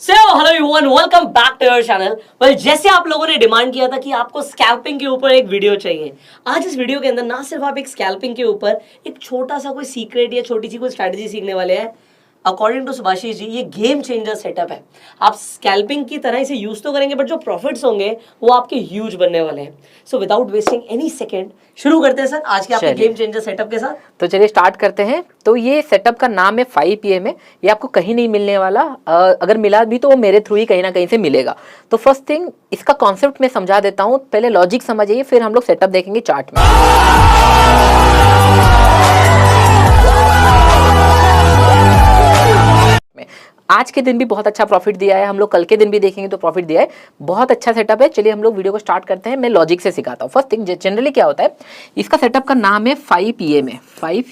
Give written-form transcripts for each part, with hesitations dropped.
Hello everyone, welcome back to your channel. Well, जैसे आप लोगों ने डिमांड किया था कि आपको स्कैल्पिंग के ऊपर एक वीडियो चाहिए, आज इस वीडियो के अंदर ना सिर्फ आप एक स्कैल्पिंग के ऊपर एक छोटा सा कोई सीक्रेट या छोटी सी कोई स्ट्रैटेजी सीखने वाले हैं। अकॉर्डिंग टू सुभाषिस जी, ये गेम चेंजर सेटअप है। आप स्कैल्पिंग की तरह इसे यूज तो करेंगे, बट जो प्रॉफिट्स होंगे वो आपके ह्यूज बनने वाले हैं। So without wasting any second शुरू करते हैं सर आज के आपके गेम चेंजर सेटअप के साथ। तो चलिए स्टार्ट करते हैं। तो ये सेटअप का नाम है 5 PM है। ये आपको कहीं नहीं मिलने वाला, अगर मिला भी तो वो मेरे थ्रू ही कहीं ना कहीं से मिलेगा। तो फर्स्ट थिंग, इसका कॉन्सेप्ट मैं समझा देता हूँ, पहले लॉजिक समझिए, फिर हम लोग सेटअप देखेंगे चार्ट में। आज के दिन भी बहुत अच्छा प्रॉफिट दिया है, हम लोग कल के दिन भी देखेंगे तो प्रॉफिट दिया है। बहुत अच्छा सेटअप है। चलिए हम लोग वीडियो को स्टार्ट करते हैं। मैं लॉजिक से सिखाता हूँ। फर्स्ट थिंग, जनरली क्या होता है, इसका सेटअप का नाम है 5 EM है। 5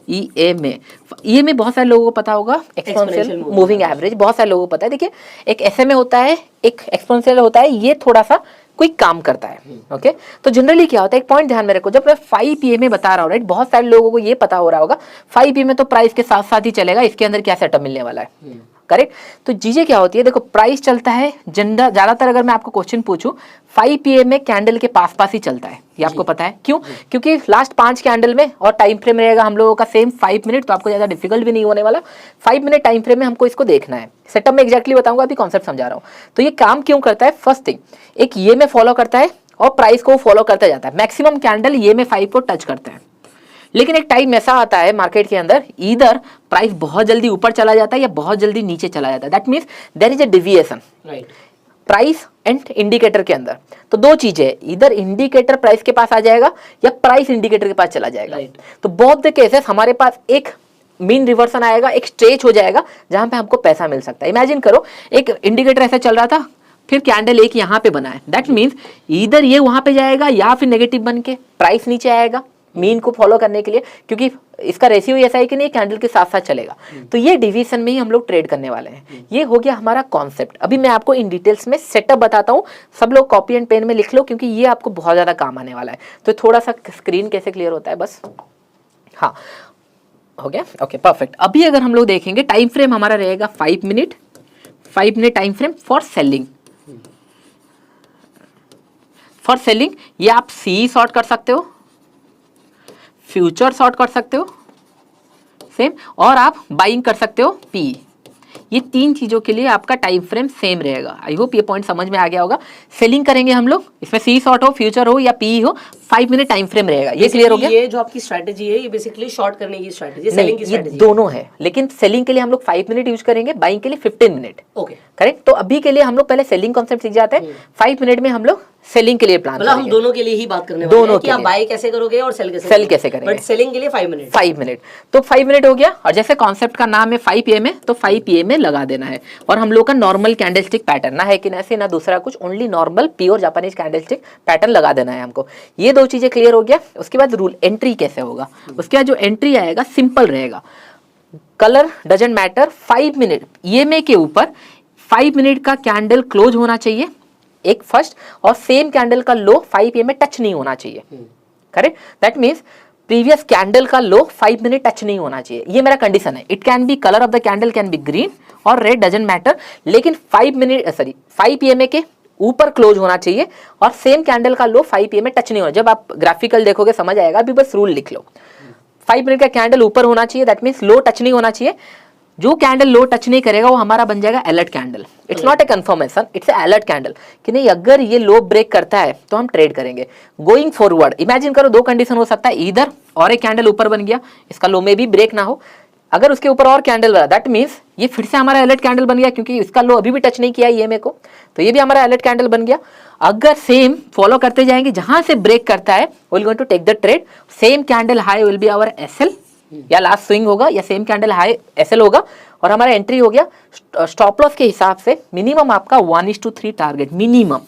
EM में बहुत सारे लोगों को पता होगा, एक्सपोनेंशियल मूविंग एवरेज, बहुत सारे लोगों को पता है। देखिए, एक SMA होता है, एक एक्सपोनेंशियल होता है, ये थोड़ा सा कोई काम करता है। ओके, तो जनरली क्या होता है, एक पॉइंट ध्यान में रखो, जब मैं 5 PM बता रहा हूँ, राइट, बहुत सारे लोगों को ये पता हो रहा होगा 5 PM तो प्राइस के साथ साथ ही चलेगा, इसके अंदर क्या सेटअप मिलने वाला है। करेक्ट। तो चीजें क्या होती है, देखो, प्राइस चलता है ज्यादातर, अगर मैं आपको क्वेश्चन पूछूं, 5 PM में कैंडल के पास पास ही चलता है। ये आपको पता है क्यों? क्योंकि लास्ट 5 कैंडल में, और टाइम फ्रेम रहेगा हम लोगों का सेम 5 मिनट, तो आपको ज्यादा डिफिकल्ट भी नहीं होने वाला। 5 मिनट टाइम फ्रेम में हमको इसको देखना है। सेटअप में एग्जैक्टली बताऊंगा, अभी कॉन्सेप्ट समझा रहा हूँ। तो ये काम क्यों करता है? फर्स्ट थिंग, एक ये में फॉलो करता है और प्राइस को फॉलो करता जाता है। मैक्सिमम कैंडल ये में 5 को टच करते हैं, लेकिन एक टाइम ऐसा आता है मार्केट के अंदर, इधर प्राइस बहुत जल्दी ऊपर चला जाता है या बहुत जल्दी नीचे चला जाता है। That means there is a deviation, right, price and indicator के अंदर। तो दो चीजें, इधर इंडिकेटर प्राइस के पास आ जाएगा या प्राइस इंडिकेटर के पास चला जाएगा। तो बोथ द केसेस हमारे पास एक मीन रिवर्सन आएगा, एक स्ट्रेच हो जाएगा जहां पे हमको पैसा मिल सकता है। इमेजिन करो, एक इंडिकेटर ऐसा चल रहा था, फिर कैंडल एक यहाँ पे बना है। दैट मीन्स इधर ये वहां पे जाएगा या फिर नेगेटिव बन के प्राइस नीचे आएगा मीन को फॉलो करने के लिए, क्योंकि इसका रेशियो ऐसा है कि नहीं, कैंडल के साथ साथ चलेगा। तो ये डिवीजन में ही हम लोग ट्रेड करने वाले हैं। ये हो गया हमारा कॉन्सेप्ट। अभी मैं आपको इन डिटेल्स में सेटअप बताता हूँ। सब लोग कॉपी एंड पेन में लिख लो, क्योंकि ये आपको बहुत ज्यादा काम आने वाला है। तो थोड़ा सा स्क्रीन कैसे क्लियर होता है, बस, हाँ, हो गया, ओके, परफेक्ट। अभी अगर हम लोग देखेंगे, टाइम फ्रेम हमारा रहेगा 5 minute. 5 minute time frame for selling. For selling ये आप सी शॉर्ट कर सकते हो, फ्यूचर शॉर्ट कर सकते हो सेम, और आप बाइंग कर सकते हो पी। ये तीन चीजों के लिए आपका टाइम फ्रेम सेम रहेगा। आई होप ये पॉइंट समझ में आ गया होगा। सेलिंग करेंगे हम लोग, इसमें सी शॉर्ट हो, फ्यूचर हो या पी हो, 5 मिनट टाइम फ्रेम रहेगा। ये क्लियर हो गया? ये जो आपकी स्ट्रैटेजी है, ये बेसिकली शॉर्ट करने की स्ट्रैटेजी, सेलिंग की स्ट्रैटेजी, दोनों है। लेकिन सेलिंग के लिए हम लोग 5 मिनट यूज करेंगे, बाइंग के लिए 15 मिनट। Okay, correct. तो अभी के लिए हम लोग पहले सेलिंग कॉन्सेप्ट सीख जाते हैं, 5 मिनट में हम लोग सेलिंग के लिए प्लान मतलब हम दोनों के लिए ही बात करने वाले हैं कि आप बाय कैसे करोगे और सेल कैसे करेंगे, बट सेलिंग के लिए 5 मिनट। 5 मिनट, तो 5 मिनट हो गया। और जैसे कॉन्सेप्ट का नाम है 5 PM है, तो 5 PM में लगा देना है। और हम लोग का नॉर्मल कैंडलस्टिक पैटर्न, ना है कि ऐसे ना दूसरा कुछ, only normal pure Japanese candlestick pattern लगा देना है हमको। ये दो चीजें क्लियर हो गया। उसके बाद रूल एंट्री कैसे होगा, उसके बाद जो एंट्री आएगा सिंपल रहेगा, colour doesn't matter. 5 minute EMA के ऊपर 5 मिनट का कैंडल क्लोज होना चाहिए, एक फर्स्ट, और सेम कैंडल का लो 5 PM में टच नहीं होना चाहिए। Correct. That means previous candle का लो 5 मिनट टच नहीं होना चाहिए। ये मेरा कंडीशन है। It can B, colour of the candle can be green और रेड, डजंट मैटर, लेकिन 5 PM के ऊपर क्लोज होना चाहिए और सेम कैंडल का लो 5 PM में टच नहीं होना। जब आप ग्राफिकल देखोगे समझ आएगा, अभी बस रूल लिख लो। 5 मिनट का कैंडल ऊपर होना चाहिए, दैट मीन्स लो टच नहीं होना चाहिए। जो कैंडल लो टच नहीं करेगा वो हमारा बन जाएगा alert candle. It's not a confirmation, it's a alert candle कि नहीं, अगर ये लो ब्रेक करता है तो हम ट्रेड करेंगे। गोइंग फॉरवर्ड, इमेजिन करो, दो कंडीशन हो सकता है, इधर और एक कैंडल ऊपर बन गया, इसका लो में भी ब्रेक ना हो, अगर उसके ऊपर और कैंडल बना, दैट मीन्स ये फिर से हमारा अलर्ट कैंडल बन गया, क्योंकि इसका लो अभी भी टच नहीं किया ये मेरे को, तो ये भी हमारा अलर्ट कैंडल बन गया। अगर सेम फॉलो करते जाएंगे, जहां से ब्रेक करता है will going to take the trade. Same candle high will be our SL या लास्ट स्विंग होगा, या सेम कैंडल हाई SL होगा, और हमारा एंट्री हो गया। स्टॉप लॉस के हिसाब से मिनिमम आपका 1:3 टारगेट, मिनिमम,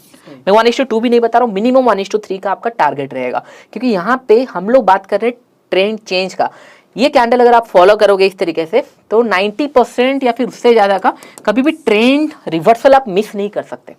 मैं 1:2 भी नहीं बता रहा हूँ, मिनिमम 1:3 का आपका टारगेट रहेगा। क्योंकि यहाँ पे हम लोग बात कर रहे हैं ट्रेंड चेंज का। ये कैंडल अगर आप फॉलो करोगे इस तरीके से, तो 90% या फिर उससे ज्यादा का कभी भी ट्रेंड रिवर्सल आप मिस नहीं कर सकते।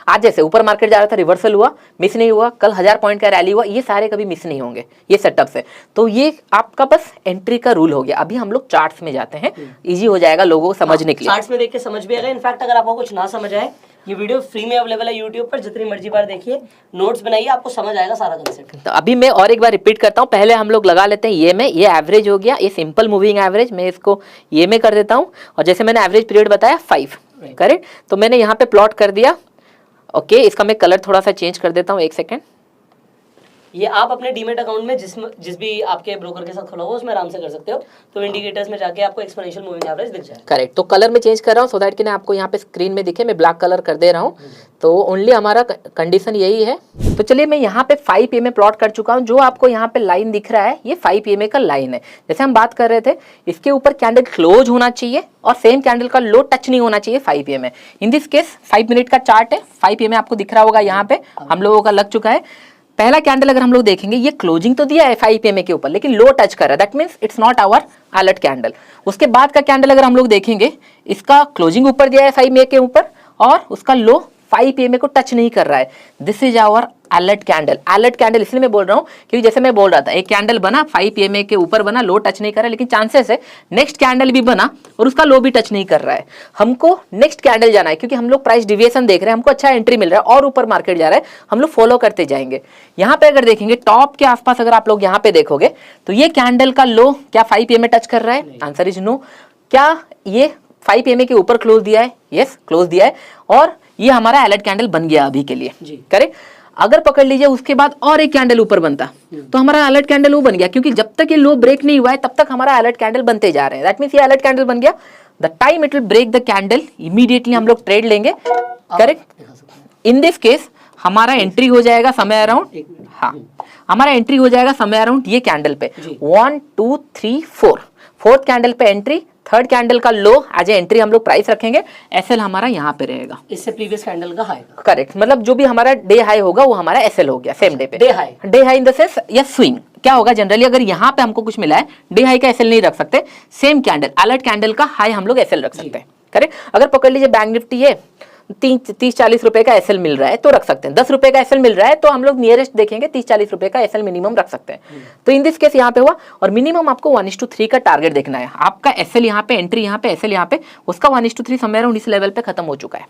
आज जैसे ऊपर मार्केट जा रहा था, रिवर्सल हुआ, मिस नहीं हुआ, कल 1000 पॉइंट का रैली हुआ, ये सारे कभी मिस नहीं होंगे ये सेटअप से। तो ये आपका बस एंट्री का रूल हो गया। अभी हम लोग चार्ट्स में जाते हैं, इजी हो जाएगा लोगों को समझने के लिए। चार्ट्स में देख के समझ भी आएगा। इनफैक्ट अगर आपको कुछ ना समझ आए, ये वीडियो फ्री में अवेलेबल है यूट्यूब पर, जितनी मर्जी बार देखिए, नोट्स बनाइए, आपको समझ आएगा सारा कंसेप्ट। तो अभी मैं और एक बार रिपीट करता हूँ, पहले हम लोग लगा लेते हैं ये में, ये एवरेज हो गया, ये सिंपल मूविंग एवरेज, मैं इसको ये में कर देता हूँ। और जैसे मैंने एवरेज पीरियड बताया 5, करेक्ट। तो मैंने यहाँ पे प्लॉट कर दिया। ओके, इसका मैं कलर थोड़ा सा चेंज कर देता हूँ, 1 सेकेंड। ये आप अपने डीमेट अकाउंट में जिस भी आपके ब्रोकर के साथ खुला हो उसमें आराम से कर सकते हो। तो इंडिकेटर्स में जाके आपको एक्सपोनेंशियल मूविंग एवरेज दिख जाएगा। करेक्ट। तो कलर में चेंज कर रहा हूँ सो दैट कि ना आपको यहाँ पे स्क्रीन में दिखे। मैं ब्लैक कलर कर दे रहा हूँ, तो ओनली हमारा कंडीशन यही है। तो चलिए, मैं यहाँ पे 5 PM प्लॉट कर चुका हूँ। जो आपको यहाँ पे लाइन दिख रहा है, ये 5 PM का लाइन है। जैसे हम बात कर रहे थे, इसके ऊपर कैंडल क्लोज होना चाहिए और सेम कैंडल का लो टच नहीं होना चाहिए 5 PM में। इन दिस केस 5 मिनट का चार्ट है, 5 PM आपको दिख रहा होगा, यहाँ पे हम लोगों का लग चुका है। पहला कैंडल अगर हम लोग देखेंगे, ये क्लोजिंग तो दिया है 5 PM के ऊपर, लेकिन लो टच कर रहा है, that means it's not our alert candle. उसके बाद का कैंडल अगर हम लोग देखेंगे, इसका क्लोजिंग ऊपर गया है 5 PM के ऊपर और उसका लो 5 PM को टच नहीं कर रहा है। This is our alert candle. Alert candle इसलिए मैं बोल रहा हूँ क्योंकि जैसे मैं बोल रहा था, एक कैंडल बना 5 PM के ऊपर बना, लो टच नहीं कर रहा है, लेकिन चांसेस है नेक्स्ट कैंडल भी बना और उसका लो भी टच नहीं कर रहा है। हमको नेक्स्ट कैंडल जाना है क्योंकि हम लोग प्राइस डिविएशन देख रहे हैं, हमको अच्छा एंट्री मिल रहा है और ऊपर मार्केट जा रहा है, हम लोग फॉलो करते जाएंगे। यहाँ पे अगर देखेंगे टॉप के आसपास, अगर आप लोग यहाँ पे देखोगे तो ये कैंडल का लो क्या 5 PM में टच कर रहा है? Answer is no. क्या ये 5 PM के ऊपर क्लोज दिया है? यस, क्लोज दिया है और ये हमारा अलर्ट कैंडल बन गया अभी के लिए, करेक्ट। अगर पकड़ लीजिए उसके बाद और एक कैंडल ऊपर बनता तो हमारा अलर्ट कैंडल वो बन गया, क्योंकि जब तक ये लो ब्रेक नहीं हुआ है तब तक हमारा अलर्ट कैंडल बनते जा रहे हैं। दैट मींस ये अलर्ट कैंडल बन गया। The time it will break the candle, immediately हम लोग ट्रेड लेंगे, करेक्ट। इन दिस केस हमारा एंट्री हो जाएगा समय अराउंड, हाँ, हमारा एंट्री हो जाएगा समय अराउंड ये कैंडल पे 1 2 3 4, फोर्थ कैंडल पे एंट्री, थर्ड कैंडल का लो एज ए एंट्री हम लोग प्राइस रखेंगे। एसएल हमारा यहाँ पे रहेगा, इससे प्रीवियस कैंडल का हाई, करेक्ट। मतलब जो भी हमारा डे हाई होगा वो हमारा एसएल हो गया सेम डे पे। Day high in the sense या स्विंग क्या होगा, जनरली अगर यहाँ पे हमको कुछ मिला है, डे हाई का एसएल नहीं रख सकते, सेम कैंडल अलर्ट कैंडल का हाई हम लोग एसएल रख सकते हैं, करेक्ट। अगर पकड़ लीजिए बैंक निफ्टी है 30-40 रुपए का एसएल मिल रहा है तो रख सकते हैं, 10 रुपए का एसएल मिल रहा है तो हम लोग नियरेस्ट देखेंगे 30-40 रुपए का एसएल मिनिमम रख सकते हैं। तो इन दिस केस यहाँ पे हुआ और मिनिमम आपको 1:3 का टारगेट देखना है। आपका एसएल यहाँ पे, एंट्री यहाँ पे, एसएल यहाँ पे, उसका 1:3 समय अराउंड इस लेवल पे खत्म हो चुका है,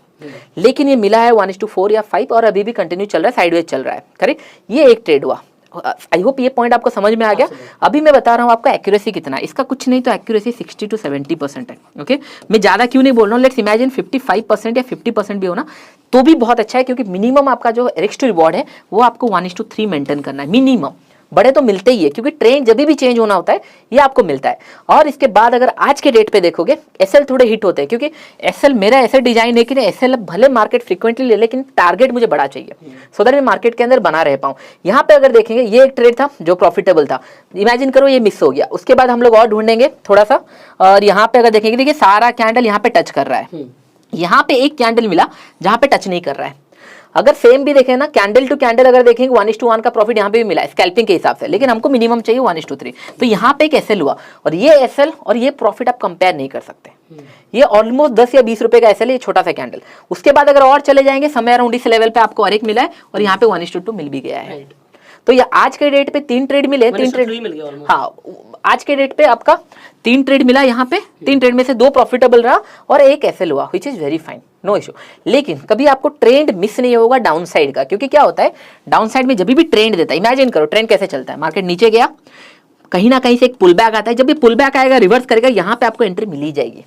लेकिन ये मिला है 1:4 या 5 और अभी भी कंटिन्यू चल रहा है, साइडवेज चल रहा है, करेक्ट। ये एक ट्रेड हुआ। आई होप ये पॉइंट आपको समझ में आ गया। अभी मैं बता रहा हूँ आपका एक्यूरेसी कितना है, इसका कुछ नहीं तो एक्यूरेसी 60 to 70% है, ओके। मैं ज्यादा क्यों नहीं बोल रहा हूँ, लेट्स इमेजिन 55% या 50% भी होना तो भी बहुत अच्छा है, क्योंकि मिनिमम आपका जो रिस्क टू रिवॉर्ड है वो आपको 1:3 मेंटेन करना है मिनिमम। बड़े तो मिलते ही है क्योंकि ट्रेंड जब भी चेंज होना होता है ये आपको मिलता है। और इसके बाद अगर आज के डेट पे देखोगे एसएल थोड़े हिट होते हैं, क्योंकि एसएल मेरा ऐसे डिजाइन है कि एसएल भले मार्केट फ्रीक्वेंटली ले, लेकिन टारगेट मुझे बड़ा चाहिए सो दैट मैं मार्केट के अंदर बना रह पाऊँ। यहाँ पे अगर देखेंगे ये एक ट्रेड था जो प्रॉफिटेबल था, इमेजिन करो ये मिस हो गया, उसके बाद हम लोग और ढूंढेंगे थोड़ा सा। और यहाँ पे अगर देखेंगे, देखिए सारा कैंडल यहाँ पे टच कर रहा है, यहाँ पे एक कैंडल मिला जहाँ पे टच नहीं कर रहा है। अगर सेम भी देखें ना, कैंडल टू कैंडल अगर देखेंगे 1:1 का प्रॉफिट यहाँ पे भी मिला है स्कैल्पिंग के हिसाब से, लेकिन हमको मिनिमम चाहिए 1:3। तो यहाँ पे एक एसएल हुआ और ये एसएल और ये प्रॉफिट आप कंपेयर नहीं कर सकते। ये ऑलमोस्ट 10 या 20 रुपए का एसएल है, ये छोटा सा कैंडल। उसके बाद अगर और चले जाएंगे समय अराउंड इस लेवल पे आपको और एक मिला है और यहाँ पे 1:2 मिल भी गया है। तो ये आज के डेट पे 3 ट्रेड मिले, 3 ट्रेड मिल गया, हाँ आज के डेट पे आपका 3 ट्रेड मिला यहाँ पे, 3 ट्रेड में से 2 प्रॉफिटेबल रहा और एक एसएल हुआ, which is very fine, no issue. लेकिन कभी आपको ट्रेंड मिस नहीं होगा डाउन साइड का, क्योंकि क्या होता है डाउन साइड में जब भी ट्रेंड देता है, इमेजिन करो ट्रेंड कैसे चलता है, मार्केट नीचे गया, कहीं ना कहीं से एक पुल बैक आता है, जब भी पुल बैक आएगा रिवर्स करेगा, यहाँ पे आपको एंट्री मिल ही जाएगी।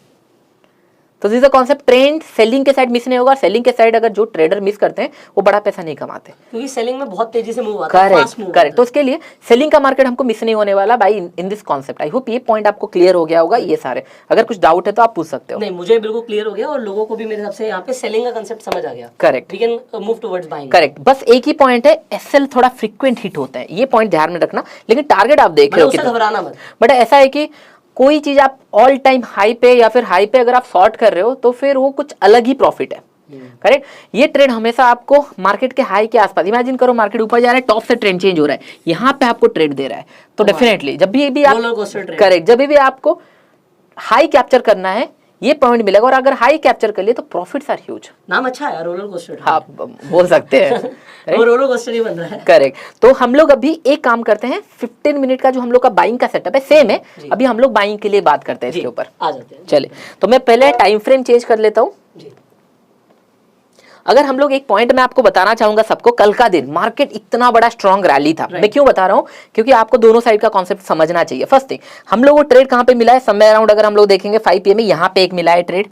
तो this is the concept, trend selling के साइड मिस नहीं होगा। सेलिंग के साइड अगर जो ट्रेडर मिस करते हैं वो बड़ा पैसा नहीं कमाते, क्योंकि सेलिंग में बहुत तेजी से मूव आता है, करेक्ट करेक्ट। तो उसके लिए सेलिंग का मार्केट हमको मिस नहीं होने वाला भाई in this concept. I hope ये पॉइंट आपको क्लियर हो गया होगा। ये सारे अगर कुछ डाउट है तो आप पूछ सकते हो। नहीं, मुझे बिल्कुल क्लियर हो गया और लोगों को भी मेरे हिसाब से यहाँ पे सेलिंग का कांसेप्ट समझ आ गया। Correct, we can move towards buying. Correct. बस एक ही पॉइंट है, एसएल थोड़ा फ्रीक्वेंट हिट होता है, ये पॉइंट ध्यान में रखना। लेकिन टारगेट आप देख रहे हो, घबराना मत। बट ऐसा है कि कोई चीज आप ऑल टाइम हाई पे या फिर हाई पे अगर आप शॉर्ट कर रहे हो तो फिर वो कुछ अलग ही प्रॉफिट है, करेक्ट। ये ट्रेड हमेशा आपको मार्केट के हाई के आसपास, इमेजिन करो मार्केट ऊपर जा रहा है, टॉप से ट्रेंड चेंज हो रहा है, यहाँ पे आपको ट्रेड दे रहा है, तो डेफिनेटली जब भी आप, करेक्ट, जब भी आपको हाई कैप्चर करना है, ये पॉइंट मिलेगा और अगर हाई कैप्चर कर लिए तो प्रॉफिट्स आर ह्यूज। नाम अच्छा है, रोलर कोस्टर। हाँ बोल सकते हैं। वो रोलर कोस्टर ही बन रहा है। करेक्ट। तो हम लोग अभी एक काम करते हैं, 15 मिनट का जो हम लोग का बाइंग का सेटअप है सेम है, अभी हम लोग बाइंग के लिए बात करते हैं इसके ऊपर। आ जाते हैं। चले, तो मैं पहले टाइम फ्रेम चेंज कर लेता हूँ। अगर हम लोग एक पॉइंट मैं आपको बताना चाहूंगा सबको, कल का दिन मार्केट इतना बड़ा स्ट्रॉन्ग रैली था। मैं क्यों बता रहा हूं, क्योंकि आपको दोनों साइड का कॉन्सेप्ट समझना चाहिए। फर्स्ट थिंग, हम लोग वो ट्रेड कहां पे मिला है, समय अराउंड अगर हम लोग देखेंगे 5 PM में यहाँ पे एक मिला है trade,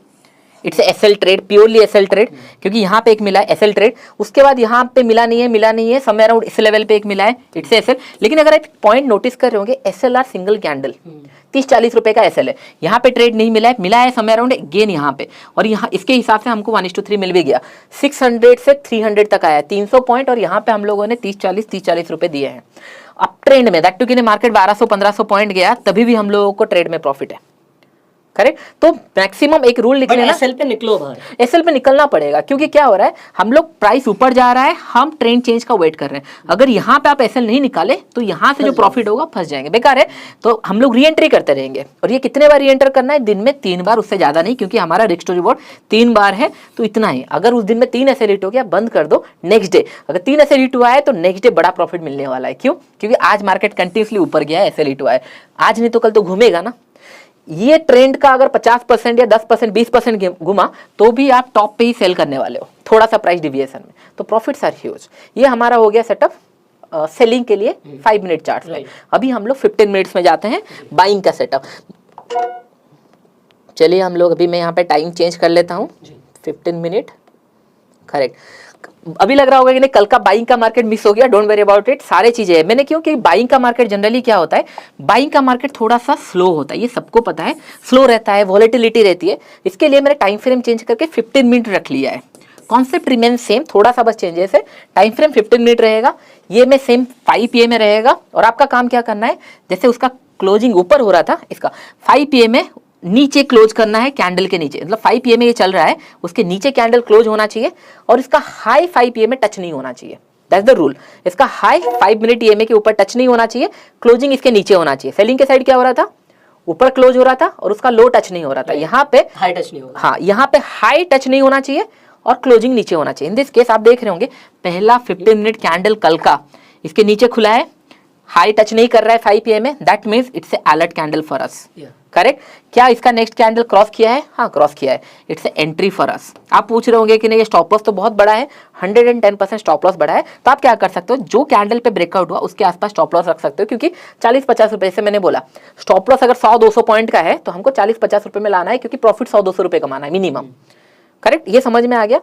it's SL trade, purely SL trade, क्योंकि यहाँ पे एक मिला है एसएल ट्रेड। उसके बाद यहाँ पे मिला नहीं है, समय अराउंड इस लेवल पे एक मिला है, इट्स एसएल। लेकिन अगर एक पॉइंट नोटिस कर रहे होंगे, एसएल आर सिंगल कैंडल 30-40 रुपए का एसएल है, यहाँ पे ट्रेड नहीं मिला है समय अराउंड गेन यहाँ पे, और यहाँ इसके हिसाब से हमको 1:3 मिल भी गया। 600 से 300 तक आया 300 पॉइंट, और यहाँ पे हम लोगों ने 30-40 रुपए दिए हैं अप ट्रेंड में। दैट टू कि मार्केट 1200-1500 पॉइंट गया, तभी भी हम लोगों को ट्रेड में प्रॉफिट है। करेक्ट। तो मैक्सिमम एक रूल लिख लेना, एसएल पे निकलो बाहर, एसएल पे निकलना पड़ेगा, क्योंकि क्या हो रहा है, हम लोग प्राइस ऊपर जा रहा है, हम ट्रेंड चेंज का वेट कर रहे हैं। अगर यहाँ पे आप एसएल नहीं निकाले तो यहाँ से जो प्रॉफिट होगा फंस जाएंगे, बेकार है। तो हम लोग री एंट्री करते रहेंगे, और ये कितने बार री एंटर करना है, दिन में 3 बार, उससे ज्यादा नहीं, क्योंकि हमारा रिस्क टू रिवॉर्ड 3 बार है, तो इतना ही। अगर उस दिन में 3 एसएल हिट हो गया, बंद कर दो, नेक्स्ट डे अगर 3 एसएल हिट हुआ है तो नेक्स्ट डे बड़ा प्रॉफिट मिलने वाला है। क्यों? क्योंकि आज मार्केट कंटिन्यूसली ऊपर गया है, एसएल हिट हुआ है, आज नहीं तो कल तो घूमेगा ना। ये ट्रेंड का अगर 50% या 10%, 20% घुमा तो भी आप टॉप पे ही सेल करने वाले हो, थोड़ा सा प्राइस डिविएशन में, तो प्रॉफिट्स आर ह्यूज। ये हमारा हो गया सेटअप सेलिंग के लिए 5 मिनट चार्ट में। अभी हम लोग 15 मिनट्स में जाते हैं बाइंग का सेटअप। चलिए हम लोग, अभी मैं यहाँ पे टाइम चेंज कर लेता हूँ, 15 मिनट, करेक्ट। अभी लग रहा होगा कि नहीं कल का बाइंग का मार्केट मिस हो गया, डोंट वरी अबाउट इट, सारे चीजें हैं। मैंने क्यों कि बाइंग का मार्केट जनरली क्या होता है, बाइंग का मार्केट थोड़ा सा स्लो होता है, ये सबको पता है, स्लो रहता है, वॉलेटिलिटी रहती है। इसके लिए मैंने टाइम फ्रेम चेंज करके 15 मिनट रख लिया है। कॉन्सेप्ट रिमेन सेम, थोड़ा सा बस चेंजेस है। टाइम फ्रेम 15 मिनट रहेगा, ये में सेम 5 PM में रहेगा, और आपका काम क्या करना है, जैसे उसका क्लोजिंग ऊपर हो रहा था, इसका 5 PM में नीचे क्लोज करना है, कैंडल के नीचे, मतलब 5 PM में ये चल रहा है, उसके नीचे कैंडल क्लोज होना चाहिए, और इसका हाई 5 PM में टच नहीं होना चाहिए। That's the rule. इसका हाई 5 मिनट EMA के ऊपर टच नहीं होना चाहिए, क्लोजिंग इसके नीचे होना चाहिए। सेलिंग के साइड क्या हो रहा था, ऊपर क्लोज हो रहा था और उसका लो टच नहीं हो रहा था, यहाँ पे हाई टच नहीं होगा। हाँ, यहाँ पे हाई टच नहीं होना चाहिए और क्लोजिंग नीचे होना चाहिए। इन दिस केस आप देख रहे होंगे, पहला 15 मिनट कैंडल कल का इसके नीचे खुला है, हाई टच नहीं कर रहा है 5 PM में, that means it's a alert candle for us. Correct. क्या इसका नेक्स्ट कैंडल क्रॉस किया है? हाँ क्रॉस किया है, it's A entry for us. आप पूछ रहे होंगे कि नहीं ये स्टॉप लॉस तो बहुत बड़ा है, 110% स्टॉप लॉस बड़ा है, तो आप क्या कर सकते हो, जो कैंडल पे ब्रेकआउट हुआ उसके आसपास स्टॉप लॉस रख सकते हो, क्योंकि 40-50 रुपए से मैंने बोला स्टॉप लॉस अगर 100-200 पॉइंट का है तो हमको 40-50 रुपए में लाना है, क्योंकि प्रॉफिट 100-200 रुपए कमाना है मिनिमम। करेक्ट, ये समझ में आ गया।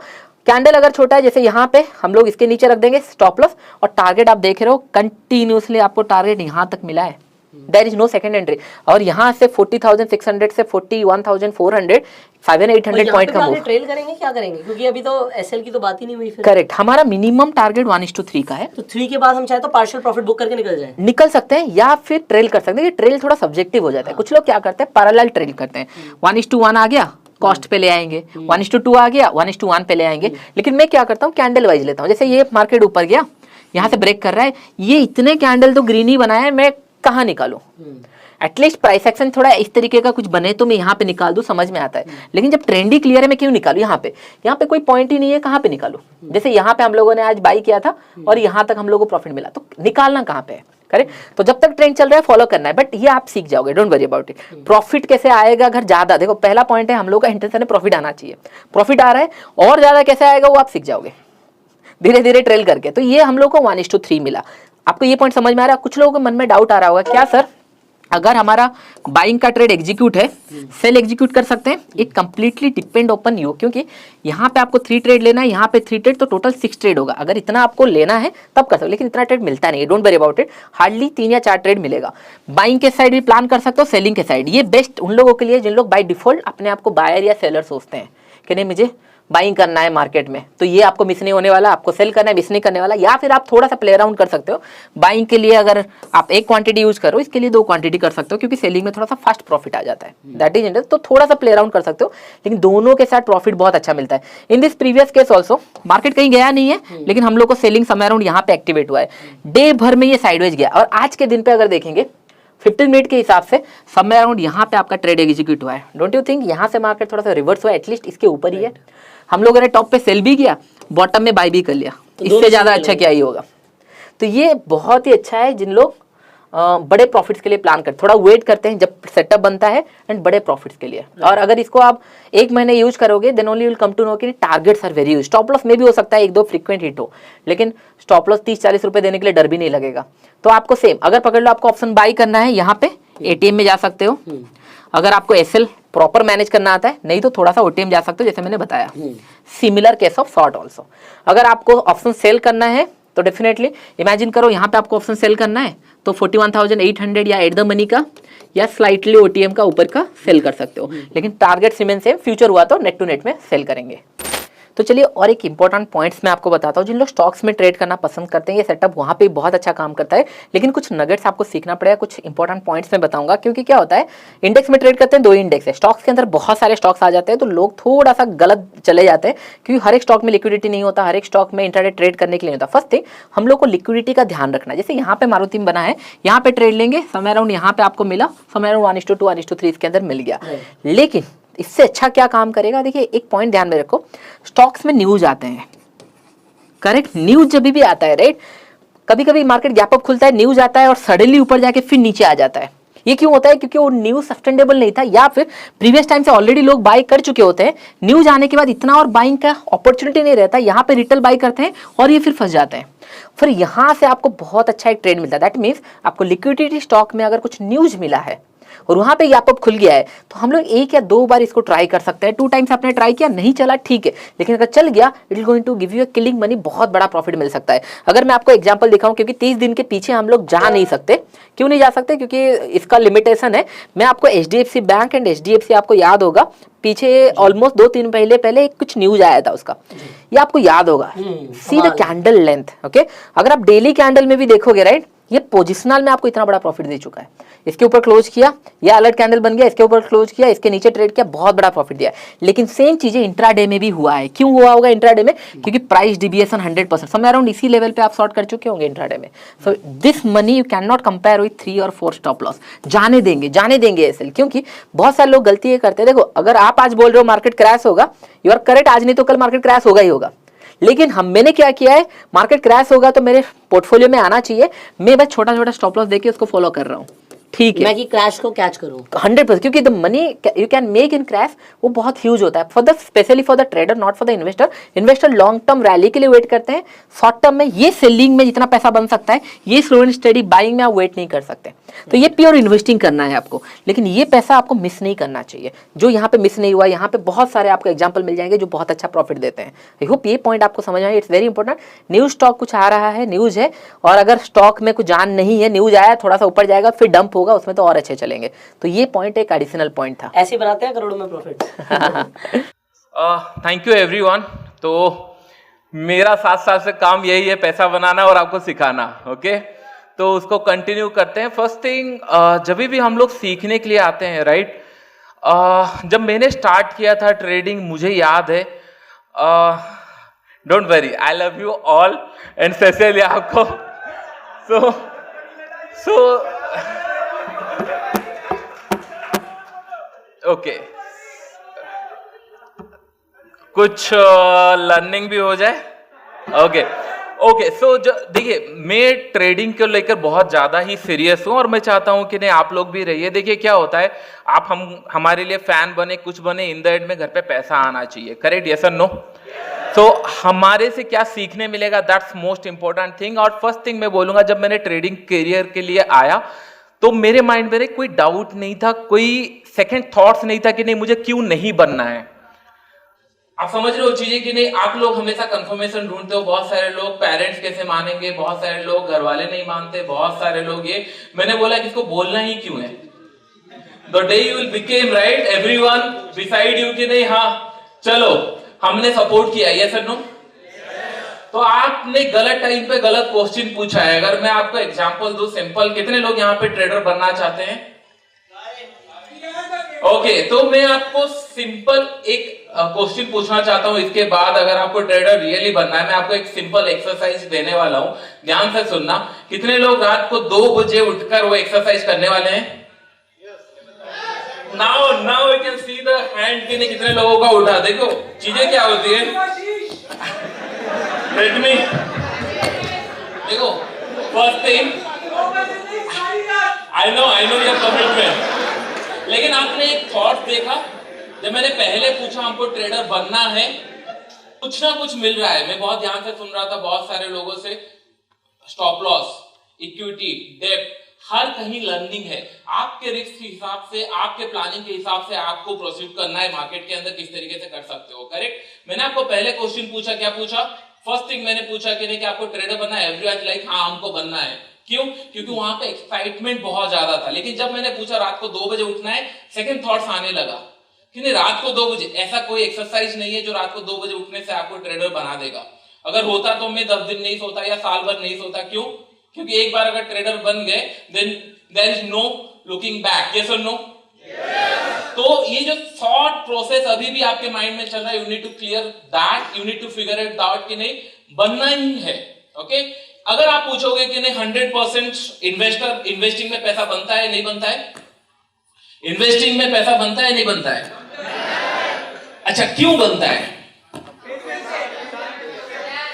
कैंडल अगर छोटा है, जैसे यहाँ पे हम लोग इसके नीचे रख देंगे स्टॉप लॉस, और टारगेट आप देख रहे हो कंटिन्यूसली आपको टारगेट यहाँ तक मिला है, there is no second entry, और यहाँ से 40,600 से 41,400 700-800 पॉइंट का मूव। ट्रेल करेंगे क्या करेंगे, क्योंकि अभी तो एसएल की तो बात ही नहीं हुई फिर। करेक्ट, हमारा मिनिमम टारगेट 1:3 का है, तो 3 के बाद हम चाहे तो पार्शियल प्रॉफिट बुक करके निकल सकते हैं, या फिर ट्रेल कर सकते हैं। ट्रेल थोड़ा सब्जेक्टिव हो जाता है, कुछ लोग क्या करते हैं पैरेलल ट्रेल करते हैं, 1:1 आ गया कॉस्ट पे ले आएंगे, 1:2 आ गया 1:1 पे ले आएंगे। लेकिन मैं क्या करता हूँ, कैंडल वाइज लेता हूँ। जैसे ये मार्केट ऊपर गया, यहाँ से ब्रेक कर रहा है, ये इतने कैंडल तो ग्रीन ही बनाया है, मैं कहाँ निकालूं, एटलीस्ट प्राइस एक्शन थोड़ा इस तरीके का कुछ बने तो मैं यहाँ पे निकाल दूं, समझ में आता है। लेकिन जब ट्रेंडी क्लियर है, मैं क्यों निकालू, यहाँ पे कोई पॉइंट ही नहीं है, कहाँ पे निकालू। जैसे यहाँ पे हम लोगों ने आज बाई किया था और यहाँ तक हम लोगों को प्रॉफिट मिला, तो निकालना कहाँ पे है, करेक्ट। तो जब तक ट्रेंड चल रहा है फॉलो करना है, बट ये आप सीख जाओगे, don't worry about it. Profit कैसे आएगा अगर ज्यादा, देखो पहला पॉइंट है हम लोग का इंटेंशन है प्रॉफिट आना चाहिए, प्रॉफिट आ रहा है, और ज्यादा कैसे आएगा वो आप सीख जाओगे धीरे धीरे ट्रेल करके। तो ये हम लोग को 1:3 मिला। आपको ये पॉइंट समझ में आ रहा है? कुछ लोगों के मन में डाउट आ रहा होगा, क्या सर अगर हमारा बाइंग का ट्रेड एग्जीक्यूट है, सेल एग्जीक्यूट कर सकते हैं? It completely depend on you, क्योंकि यहाँ पे आपको 3 ट्रेड लेना है, यहाँ पे 3 ट्रेड, तो टोटल 6 ट्रेड होगा। अगर इतना आपको लेना है तब कर सकते हो, लेकिन इतना ट्रेड मिलता नहीं है, don't worry about it. Hardly 3 या 4 ट्रेड मिलेगा। बाइंग के साइड भी प्लान कर सकते हो, सेलिंग के साइड। ये बेस्ट उन लोगों के लिए जिन लोग बाय डिफॉल्ट अपने आप को बायर या सेलर सोचते हैं कि नहीं मुझे बाइंग करना है मार्केट में, तो ये आपको मिस नहीं होने वाला, आपको सेल करना है मिस नहीं करने वाला। या फिर आप थोड़ा सा प्ले अराउंड कर सकते हो। बाइंग के लिए अगर आप 1 क्वांटिटी यूज करो, इसके लिए 2 क्वांटिटी कर सकते हो, क्योंकि सेलिंग में थोड़ा सा फास्ट प्रॉफिट आ जाता है, दैट इज इंटरेस्ट। तो थोड़ा सा प्ले अराउंड कर सकते हो, लेकिन दोनों के साथ प्रॉफिट बहुत अच्छा मिलता है। In this previous case also market कहीं गया नहीं है, लेकिन हम लोग को सेलिंग समय अराउंड यहाँ पे एक्टिवेट हुआ है, डे भर में ये साइडवेज गया। और आज के दिन पे अगर देखेंगे 15 मिनट के हिसाब से समय अराउंड यहाँ पे आपका ट्रेड एग्जीक्यूट हुआ है। डोंट यू थिंक यहाँ से मार्केट थोड़ा सा रिवर्स हुआ, एटलीस्ट इसके ऊपर ही है। हम लोगों ने टॉप पे सेल भी किया, बॉटम में बाय भी कर लिया, इससे ज़्यादा अच्छा क्या ही होगा। तो ये बहुत ही अच्छा है जिन लोग बड़े प्रॉफिट्स के लिए प्लान करते, थोड़ा वेट करते हैं जब सेटअप बनता है एंड बड़े प्रॉफिट्स के लिए। और अगर इसको आप 1 महीने यूज करोगे then only will come to know कि targets are very use. Stop loss में भी हो सकता है 1-2 फ्रीक्वेंट हिट हो, लेकिन स्टॉप लॉस 30-40 रुपए देने के लिए डर भी नहीं लगेगा। तो आपको सेम अगर पकड़ लो, आपको ऑप्शन बाई करना है, यहाँ पे एटीएम में जा सकते हो। अगर आपको एसएल प्रॉपर मैनेज करना आता है, नहीं तो थोड़ा सा ओटीएम जा सकते हो जैसे मैंने बताया। Similar case of short also. अगर आपको ऑप्शन सेल करना है तो डेफिनेटली इमेजिन करो यहाँ पे आपको ऑप्शन सेल करना है तो 41,800 या एट द मनी का या स्लाइटली ओटीएम का ऊपर का सेल कर सकते हो, लेकिन टारगेट रिमेन सेम। फ्यूचर हुआ तो नेट टू नेट में सेल करेंगे। तो चलिए और एक इंपॉर्टेंट पॉइंट्स मैं आपको बताता हूँ। जिन लोग स्टॉक्स में ट्रेड करना पसंद करते हैं, ये सेटअप वहाँ पे बहुत अच्छा काम करता है, लेकिन कुछ नगेट्स आपको सीखना पड़ेगा। कुछ इंपॉर्टेंट पॉइंट्स मैं बताऊंगा, क्योंकि क्या होता है इंडेक्स में ट्रेड करते हैं, 2 इंडेक्स है, स्टॉक्स के अंदर बहुत सारे स्टॉक्स आ जाते हैं, तो लोग थोड़ा सा गलत चले जाते हैं, क्योंकि हर एक स्टॉक में लिक्विडिटी नहीं होता, हर एक स्टॉक में इंट्राडे ट्रेड करने के लिए नहीं होता। फर्स्ट थिंग हम लोग को लिक्विडिटी का ध्यान रखना है। जैसे यहाँ पे मारुति में बना है, यहाँ पे ट्रेड लेंगे, समय अराउंड यहाँ पे आपको मिला, समय अराउंड 1:2 1:3 इसके अंदर मिल गया। लेकिन इससे अच्छा क्या काम करेगा, देखिए एक पॉइंट ध्यान में रखो, स्टॉक्स में न्यूज आते हैं, करेक्ट। न्यूज जब भी आता है, राइट, कभी कभी मार्केट गैप अप खुलता है, न्यूज आता है और सडनली ऊपर जाके फिर नीचे आ जाता है। ये क्यों होता है? क्योंकि वो न्यूज सस्टेनेबल नहीं था, या फिर प्रीवियस टाइम से ऑलरेडी लोग बाय कर चुके होते हैं। न्यूज आने के बाद इतना और बाइंग का अपॉर्चुनिटी नहीं रहता, यहाँ पे रिटेल बाय करते हैं और ये फिर फंस जाते हैं। फिर यहाँ से आपको बहुत अच्छा एक ट्रेड मिलता है। दैट मीन्स आपको लिक्विडिटी स्टॉक में अगर कुछ न्यूज मिला है और वहां पे गैप अप खुल गया है, तो हम लोग 1 या 2 बार इसको ट्राई कर सकते हैं। 2 टाइम्स आपने ट्राई किया, नहीं चला, ठीक है, लेकिन अगर चल गया it is going to give you killing money, बहुत बड़ा प्रॉफिट मिल सकता है। अगर मैं आपको एग्जांपल दिखाऊं, क्योंकि 30 दिन के पीछे हम लोग जा नहीं सकते। क्यों नहीं जा सकते? क्योंकि इसका लिमिटेशन है। मैं आपको HDFC बैंक एंड HDFC आपको याद होगा, पीछे ऑलमोस्ट 2-3 पहले कुछ न्यूज आया था उसका, ये आपको याद होगा। See the candle length, okay. अगर आप डेली कैंडल में भी देखोगे, राइट, ये पोजिशनल में आपको इतना बड़ा प्रॉफिट दे चुका है। इसके ऊपर क्लोज किया, ये अलर्ट कैंडल बन गया, इसके ऊपर क्लोज किया, इसके नीचे ट्रेड किया, बहुत बड़ा प्रॉफिट दिया। लेकिन सेम चीजें इंट्राडे में भी हुआ है। क्यों हुआ होगा इंट्राडे में? क्योंकि प्राइस डिविएशन 100% समय अराउंड इसी लेवल पे आप शॉर्ट कर चुके होंगे इंट्राडे में। So this money you can not compare with 3 और 4 स्टॉप लॉस। जाने देंगे एसएल, क्योंकि बहुत सारे लोग गलती ये करते हैं। देखो, अगर आप आज बोल रहे हो मार्केट क्रैश होगा, यू आर करेक्ट, आज नहीं तो कल मार्केट क्रैश होगा ही होगा। लेकिन मैंने क्या किया है, मार्केट क्रैश होगा तो मेरे पोर्टफोलियो में आना चाहिए, मैं बस छोटा छोटा स्टॉप लॉस देके उसको फॉलो कर रहा हूँ, ठीक है, मैं कि क्रैश को कैच करूं 100%। क्योंकि the money you can make in crash वो बहुत ह्यूज होता है for the specially for the trader, not for the investor. Investor long term rally के लिए वेट करते हैं, शॉर्ट टर्म में ये सेलिंग में जितना पैसा बन सकता है, ये स्लो एंड स्टडी बाइंग में आप वेट नहीं कर सकते। तो ये प्योर इन्वेस्टिंग करना है आपको, लेकिन ये पैसा आपको मिस नहीं करना चाहिए। जो यहाँ पे मिस नहीं हुआ, यहाँ पे बहुत सारे आपको एग्जाम्पल मिल जाएंगे जो बहुत अच्छा प्रॉफिट देते हैं। आई होप ये पॉइंट आपको समझ आए, it's very important. News stock कुछ आ रहा है, न्यूज है, और अगर स्टॉक में कुछ जान नहीं है, न्यूज आया थोड़ा सा ऊपर जाएगा फिर डंप होगा, उसमें तो और अच्छे चलेंगे। तो ये पॉइंट एक एडिशनल पॉइंट था। ऐसे बनाते हैं करोड़ों में प्रॉफिट। Thank you everyone. तो मेरा 7 साल से काम यही है, पैसा बनाना और आपको सिखाना, ओके। तो उसको कंटिन्यू करते हैं। फर्स्ट थिंग, जब भी हम लोग सीखने के लिए आते हैं, राइट, जब मैंने स्टार्ट किया था ट्रेडिंग, मुझे याद है, don't worry, I love you all and specially आपको। सो ओके, कुछ लर्निंग भी हो जाए, ओके। सो देखिए, मैं ट्रेडिंग को लेकर बहुत ज़्यादा ही सीरियस हूँ और मैं चाहता हूँ कि नहीं आप लोग भी रहिए। देखिए क्या होता है, आप हमारे लिए फैन बने, कुछ बने, इन द एंड में घर पे पैसा आना चाहिए, करेक्ट? यस और नो? तो हमारे से क्या सीखने मिलेगा, दैट्स मोस्ट इंपॉर्टेंट थिंग। और फर्स्ट थिंग मैं बोलूँगा, जब मैंने ट्रेडिंग करियर के लिए आया तो मेरे माइंड में कोई डाउट नहीं था, कोई सेकेंड थॉट्स नहीं था कि नहीं मुझे क्यों नहीं बनना है। आप समझ रहे हो चीजें कि नहीं? आप लोग हमेशा कंफर्मेशन ढूंढते हो। बहुत सारे लोग पेरेंट्स कैसे मानेंगे, बहुत सारे लोग घर वाले नहीं मानते, बहुत सारे लोग ये। मैंने बोला कि इसको बोलना ही क्यों है। The day you will became right, everyone beside you कि नहीं, हाँ चलो हमने सपोर्ट किया, यस और नो? तो आपने गलत टाइम पे गलत क्वेश्चन पूछा है। अगर मैं आपको एग्जांपल दूं सिंपल, कितने लोग यहाँ पे ट्रेडर बनना चाहते हैं? ओके, तो मैं आपको सिंपल एक क्वेश्चन पूछना चाहता हूं। इसके बाद अगर आपको ट्रेडर रियली बनना है, मैं आपको एक सिंपल एक्सरसाइज देने वाला हूं, ध्यान से सुनना। कितने लोग रात को 2 बजे उठकर वो एक्सरसाइज करने वाले हैं? Now you can see the hand. कितने लोगों का उठा? देखो चीजें क्या होती है। लेट मी देखो, first thing, I know your commitment, लेकिन आपने एक थॉट देखा जब मैंने पहले पूछा हमको ट्रेडर बनना है, कुछ ना कुछ मिल रहा है। मैं बहुत ध्यान से सुन रहा था बहुत सारे लोगों से। स्टॉप लॉस, इक्विटी, डेप्थ, हर कहीं लर्निंग है। आपके रिस्क के हिसाब से, आपके प्लानिंग के हिसाब से आपको प्रोसीड करना है मार्केट के अंदर, किस तरीके से कर सकते हो। करेक्ट। मैंने आपको पहले क्वेश्चन पूछा, क्या पूछा? फर्स्ट थिंग मैंने पूछा कि नहीं कि आपको ट्रेडर बनना है। एवरीवन लाइक हाँ हमको बनना है। क्यों? क्योंकि वहां पे एक्साइटमेंट बहुत ज्यादा था। लेकिन जब मैंने पूछा रात को 2 बजे उठना है, सेकंड थॉट्स आने लगा कि नहीं रात को 2 बजे, ऐसा कोई एक्सरसाइज नहीं है जो रात को 2 बजे उठने से आपको ट्रेडर बना देगा। अगर होता तो मैं 10 दिन नहीं सोता या साल भर नहीं सोता। क्यों? क्योंकि एक बार अगर ट्रेडर बन गए then there is no looking back. Yes और नो? तो ये जो थॉट प्रोसेस अभी भी आपके माइंड में चल रहा है, you need to clear that, you need to figure it out कि नहीं बनना ही है। ओके। अगर आप पूछोगे कि नहीं 100% इन्वेस्टिंग में पैसा बनता है नहीं बनता है? इन्वेस्टिंग में पैसा बनता है नहीं बनता है? अच्छा, क्यों बनता है?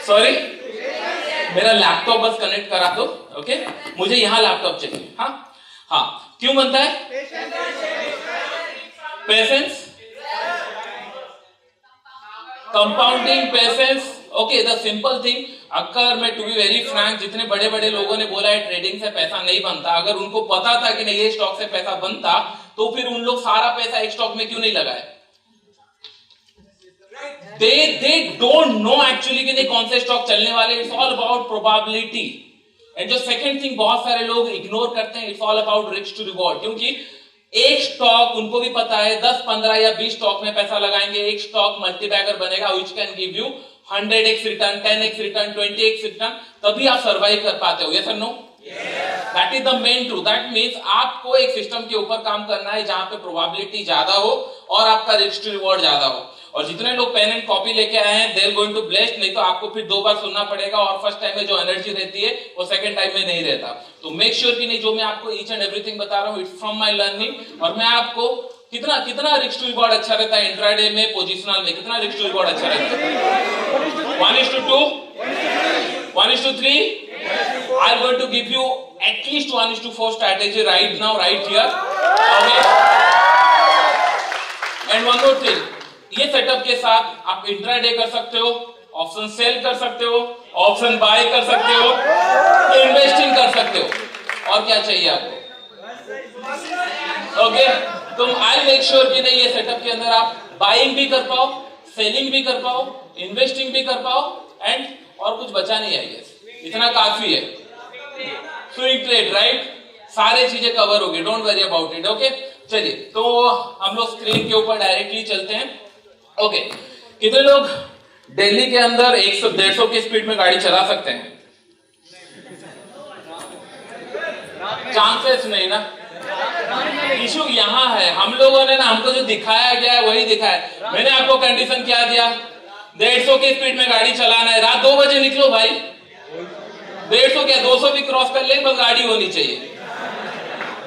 सॉरी, मेरा लैपटॉप बस कनेक्ट करा दो। ओके, मुझे यहां लैपटॉप चाहिए। हाँ, क्यों बनता है? Patience, compounding, patience. Okay, the simple thing. अगर मैं टू बी वेरी फ्रैंक, जितने बड़े बड़े लोगों ने बोला है ट्रेडिंग से पैसा नहीं बनता, अगर उनको पता था कि नहीं ये स्टॉक से पैसा बनता, तो फिर उन लोग सारा पैसा एक स्टॉक में क्यों नहीं लगाए? They don't know actually कि नहीं कौन से स्टॉक चलने वाले। It's all about probability. And जो सेकंड थिंग बहुत सारे लोग इग्नोर करते हैं, it's all about risk to reward. क्योंकि एक स्टॉक उनको भी पता है 10, 15 या 20 स्टॉक में पैसा लगाएंगे, एक स्टॉक मल्टीबैगर बनेगा which can give you 100x return, 10x return, 20x return, तभी आप सर्वाइव कर पाते हो। यस और no? That is the main truth. That means आपको एक सिस्टम के ऊपर काम करना है जहां पे प्रोबेबिलिटी ज्यादा हो और आपका रिस्क टू रिवॉर्ड ज्यादा हो। और जितने लोग पेन एंड कॉपी लेके आए हैं they are going to blessed, नहीं तो आपको फिर 2 बार सुनना पड़ेगा और फर्स्ट टाइम में जो एनर्जी रहती है वो सेकंड टाइम में नहीं रहता। तो मेक श्योर कि नहीं जो मैं आपको ईच एंड एवरीथिंग बता रहा हूं इट्स फ्रॉम माय लर्निंग। और मैं आपको कितना रिस्क टू रिवॉर्ड अच्छा रहता है इंट्राडे में, पोजिशनल में कितना रिस्क टू रिवॉर्ड अच्छा रहता है? 1:2, 1:3। I am going to give you at least 1:4 strategy right now, right here. Okay. And one more thing, ये सेटअप के साथ आप इंट्राडे कर सकते हो, ऑप्शन सेल कर सकते हो, ऑप्शन बाय कर सकते हो, इन्वेस्टिंग कर सकते हो, और क्या चाहिए आपको? ओके, तुम आई मेक श्योर कि नहीं ये सेटअप के अंदर आप बाइंग भी कर पाओ, सेलिंग भी कर पाओ, इन्वेस्टिंग भी कर पाओ, एंड और कुछ बचा नहीं है। इतना काफी है। स्विंग ट्रेड, राइट, सारे चीजें कवर होगी, don't worry about it. Okay, चलिए तो हम लोग स्क्रीन के ऊपर डायरेक्टली चलते हैं। ओके, कितने लोग दिल्ली के अंदर 100-150 की स्पीड में गाड़ी चला सकते हैं? चांसेस नहीं ना। इशू यहाँ है, हम लोगों ने ना, हमको जो दिखाया गया है वही दिखाया है। मैंने आपको कंडीशन क्या दिया? 150 की स्पीड में गाड़ी चलाना है, रात 2 बजे निकलो भाई। 150 क्या 200 भी क्रॉस कर ले, बस गाड़ी होनी चाहिए।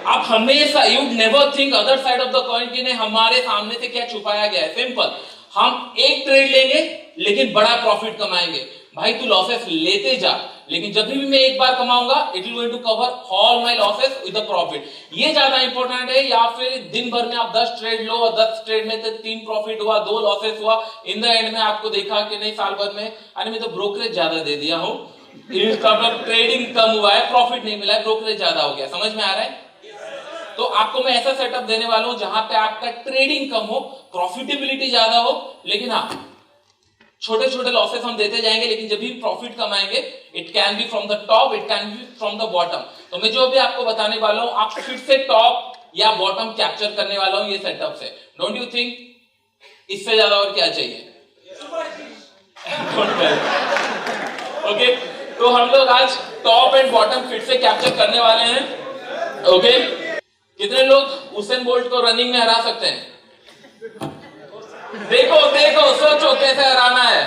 आप हमेशा you never think other side of the coin कि नहीं हमारे सामने से क्या छुपाया गया है। सिंपल, हम एक ट्रेड लेंगे लेकिन बड़ा प्रॉफिट कमाएंगे। भाई तू लॉसेस लेते जा, लेकिन जब भी मैं एक बार कमाऊंगा it will going to cover all my losses with the profit. ये ज्यादा इंपॉर्टेंट है। या फिर दिन भर में आप 10 ट्रेड लो और 10 ट्रेड में 3 प्रॉफिट हुआ, 2 लॉसेस हुआ, इन द एंड में आपको देखा कि नहीं साल भर में अरे मैं तो ब्रोकरेज ज्यादा दे दिया हूं, ट्रेडिंग कम हुआ है, प्रॉफिट नहीं मिला है, ब्रोकरेज ज्यादा हो गया। समझ में आ रहा है? तो आपको मैं ऐसा सेटअप देने वाला हूं जहां पे आपका ट्रेडिंग कम हो, प्रॉफिटेबिलिटी ज्यादा हो, लेकिन हाँ छोटे छोटे लॉसेस हम देते जाएंगे, लेकिन जब भी प्रॉफिट कमाएंगे it can B from the top, it can B from the bottom. तो मैं जो भी आपको बताने वाला हूं आप फिर से टॉप या बॉटम कैप्चर करने वाला हूं ये सेटअप से। डोंट यू थिंक इससे ज्यादा और क्या चाहिए? ओके, तो हम लोग आज टॉप एंड बॉटम फिर से कैप्चर करने वाले हैं। ओके, कितने लोग उसेन बोल्ट को रनिंग में हरा सकते हैं? देखो देखो, सोचो कैसे हराना है।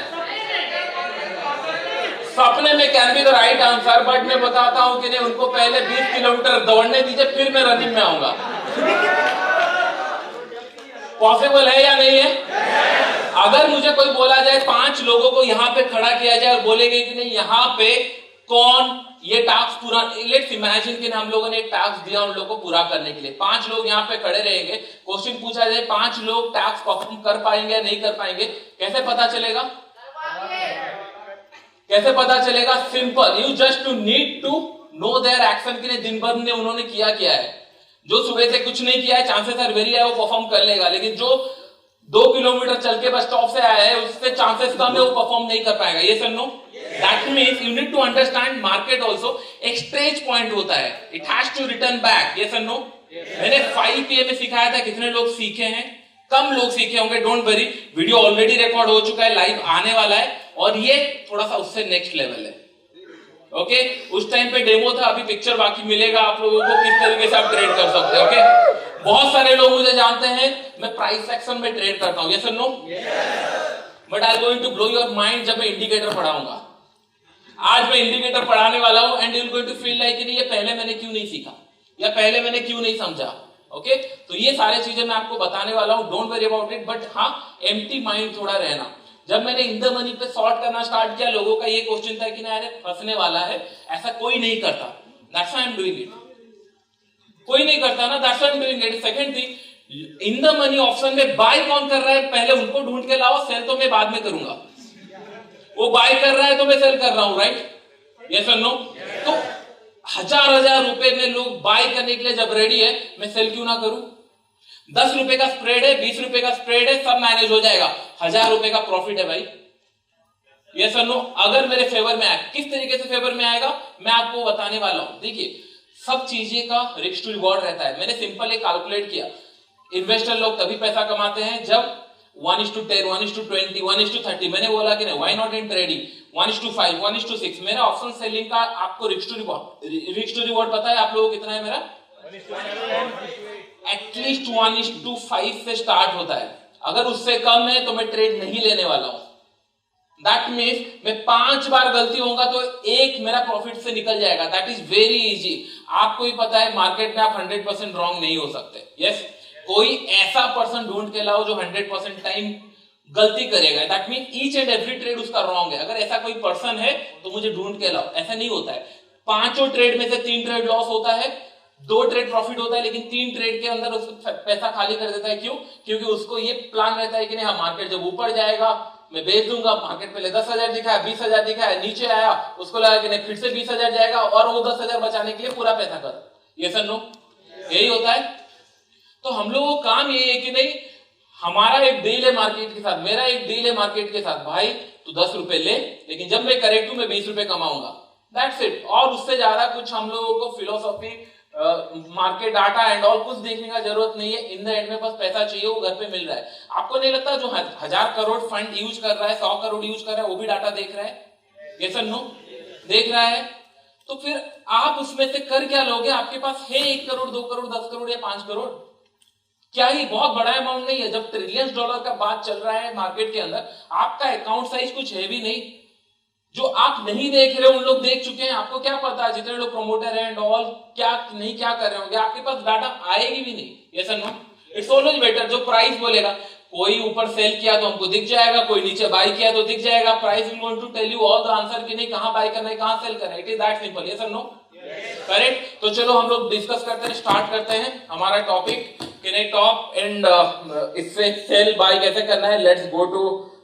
सपने में can be the right answer, but मैं बताता हूं कि नहीं, उनको पहले 20 किलोमीटर दौड़ने दीजिए, फिर मैं रनिंग में आऊंगा। पॉसिबल है या नहीं है? अगर मुझे कोई बोला जाए 5 लोगों को यहां पे खड़ा किया जाए और बोलेगे कि नहीं यहां पे कौन ये टास्क पूरा, लेट्स इमेजिन कि हम लोगों ने एक टास्क दिया उन लोगों को पूरा करने के लिए, 5 लोग यहाँ पे खड़े रहेंगे, क्वेश्चन पूछा जाए 5 लोग टास्क परफॉर्म कर पाएंगे या नहीं कर पाएंगे, कैसे पता चलेगा? कैसे पता चलेगा? Simple, you just to need to know their action कि दिन भर में उन्होंने किया है। जो सुबह से कुछ नहीं किया है, चांसेस आर वेरी है वो परफॉर्म कर लेगा, लेकिन जो 2 किलोमीटर चल के बस स्टॉप से आया है उससे चांसेस कम है वो परफॉर्म नहीं कर पाएगा। Yes sir no? That means you need to understand market also एक स्ट्रेच पॉइंट होता है, it has to return back. Yes sir no? मैंने 5 PM में सिखाया था, कितने लोग सीखे हैं? कम लोग सीखे होंगे, don't worry, video already record हो चुका है, लाइव आने वाला है, और ये थोड़ा सा उससे नेक्स्ट लेवल है। ओके, उस टाइम पे डेमो था, अभी पिक्चर बाकी मिलेगा आप लोगों को किस तरीके से आप ट्रेड कर सकते हैं। ओके, बहुत सारे लोग मुझे जानते हैं, मैं प्राइस सेक्शन में ट्रेड करता हूं, यस और no? But I am going to blow your mind जब मैं इंडिकेटर पढ़ाऊंगा। आज मैं इंडिकेटर पढ़ाने वाला हूं and you are going to feel like ये पहले मैंने क्यों नहीं सीखा या पहले मैंने क्यों नहीं समझा। ओके, तो ये सारी चीजें मैं आपको बताने वाला हूं, don't worry about it, but हाँ एम्प्टी माइंड थोड़ा रहना। जब मैंने इन द मनी पे सॉर्ट करना स्टार्ट किया, लोगों का ये क्वेश्चन था कि ना यार फंसने वाला है, ऐसा कोई नहीं करता, that's why I am doing it. कोई नहीं करता ना, that's why I am doing it. Second thing, in the money option में बाय कौन कर रहा है, पहले उनको ढूंढ के लाओ, सेल तो मैं बाद में करूंगा। वो बाय कर रहा है तो मैं सेल कर रहा हूं, राइट? यस और नो? तो हजार रुपए में लोग बाय करने के लिए जब रेडी है, मैं सेल क्यों ना करूं? 10 रुपए का स्प्रेड है, 20 रुपए का स्प्रेड है, सब मैनेज हो जाएगा, 1000 रुपए का प्रॉफिट है भाई। यस और नो? अगर मेरे फेवर में आए, किस तरीके से फेवर में आएगा मैं आपको बताने वाला हूं। देखिए, सब चीजें का रिस्क टू रिवॉर्ड रहता है। मैंने सिंपल एक कैलकुलेट किया, इन्वेस्टर लोग तभी पैसा कमाते हैं जब 1:10, 1:20, 1:30। मैंने बोला कि नहीं, व्हाई नॉट इन ट्रेडिंग 1:5, 1:6। मेरा ऑप्शन सेलिंग का आपको रिस्क टू रिवॉर्ड पता है आप लोगों को कितना है मेरा? एटलीस्ट 1:5 से स्टार्ट होता है। अगर उससे कम है तो मैं ट्रेड नहीं लेने वाला हूं। दैट मीन्स मैं 5 बार गलती होगा तो एक मेरा प्रॉफिट से निकल जाएगा। That is very easy. आपको ही पता है मार्केट में आप 100% रॉन्ग नहीं हो सकते। यस, कोई ऐसा पर्सन ढूंढ के लाओ जो 100% टाइम गलती करेगा। That mean each and every trade उसका रॉन्ग है। अगर ऐसा कोई पर्सन है तो मुझे ढूंढ के लाओ। ऐसा नहीं होता है। 5 ट्रेड में से 3 ट्रेड लॉस होता है, 2 ट्रेड प्रॉफिट होता है, लेकिन 3 ट्रेड के अंदर उसको पैसा खाली कर देता है। क्यों? क्योंकि उसको ये प्लान रहता है कि नहीं, मार्केट जब ऊपर जाएगा मैं बेच दूंगा। मार्केट पहले 10,000 दिखाया, 20,000 दिखाया, नीचे आया, उसको लगा कि नहीं फिर से 20,000 जाएगा और वो 10,000 बचाने के लिए पूरा पैसा कर। ये सर नो? यही होता है। तो हम लोगों का काम ये है कि नहीं, हमारा एक डील है मार्केट के साथ, मेरा एक डील है मार्केट के साथ, भाई तू 10 रुपए ले, लेकिन जब मैं करेक्ट हूं मैं 20 रुपए कमाऊंगा। That's it. और उससे ज्यादा कुछ हम लोगों को philosophy, market data and all कुछ देखने का जरूरत नहीं है। इन द एंड में बस पैसा चाहिए, वो घर पे मिल रहा है। आपको नहीं लगता जो 1000 करोड़ फंड यूज कर रहा है, 100 करोड़ यूज कर रहा है, वो भी डाटा देख रहा है? ये सर नो? देख रहा है। तो फिर आप उसमें से कर क्या लोगे? आपके पास है 1 करोड़, 2 करोड़, 10 करोड़ या 5 करोड़, क्या ही बहुत बड़ा अमाउंट नहीं है। जब ट्रिलियंस डॉलर का बात चल रहा है मार्केट के अंदर, आपका अकाउंट साइज कुछ है भी नहीं। जो आप नहीं देख रहे हो उन लोग देख चुके हैं। आपको क्या पता है जितने लोग प्रमोटर हैं एंड ऑल क्या नहीं क्या कर रहे होंगे? आपके पास डाटा आएगी भी नहीं। यस और नो? इट्स ऑलवेज बेटर जो प्राइस बोलेगा। कोई ऊपर सेल किया तो हमको दिख जाएगा, कोई नीचे बाय किया तो दिख जाएगा। Price will going to tell you all the answer कि नहीं कहां बाय करना है, कहां सेल करना है। It is that simple. Yes और नो? करेक्ट। तो चलो हम लोग डिस्कस करते हैं, स्टार्ट करते हैं हमारा टॉपिक कि नहीं टॉप एंड इससे सेल बाय कैसे करना है। Let's go to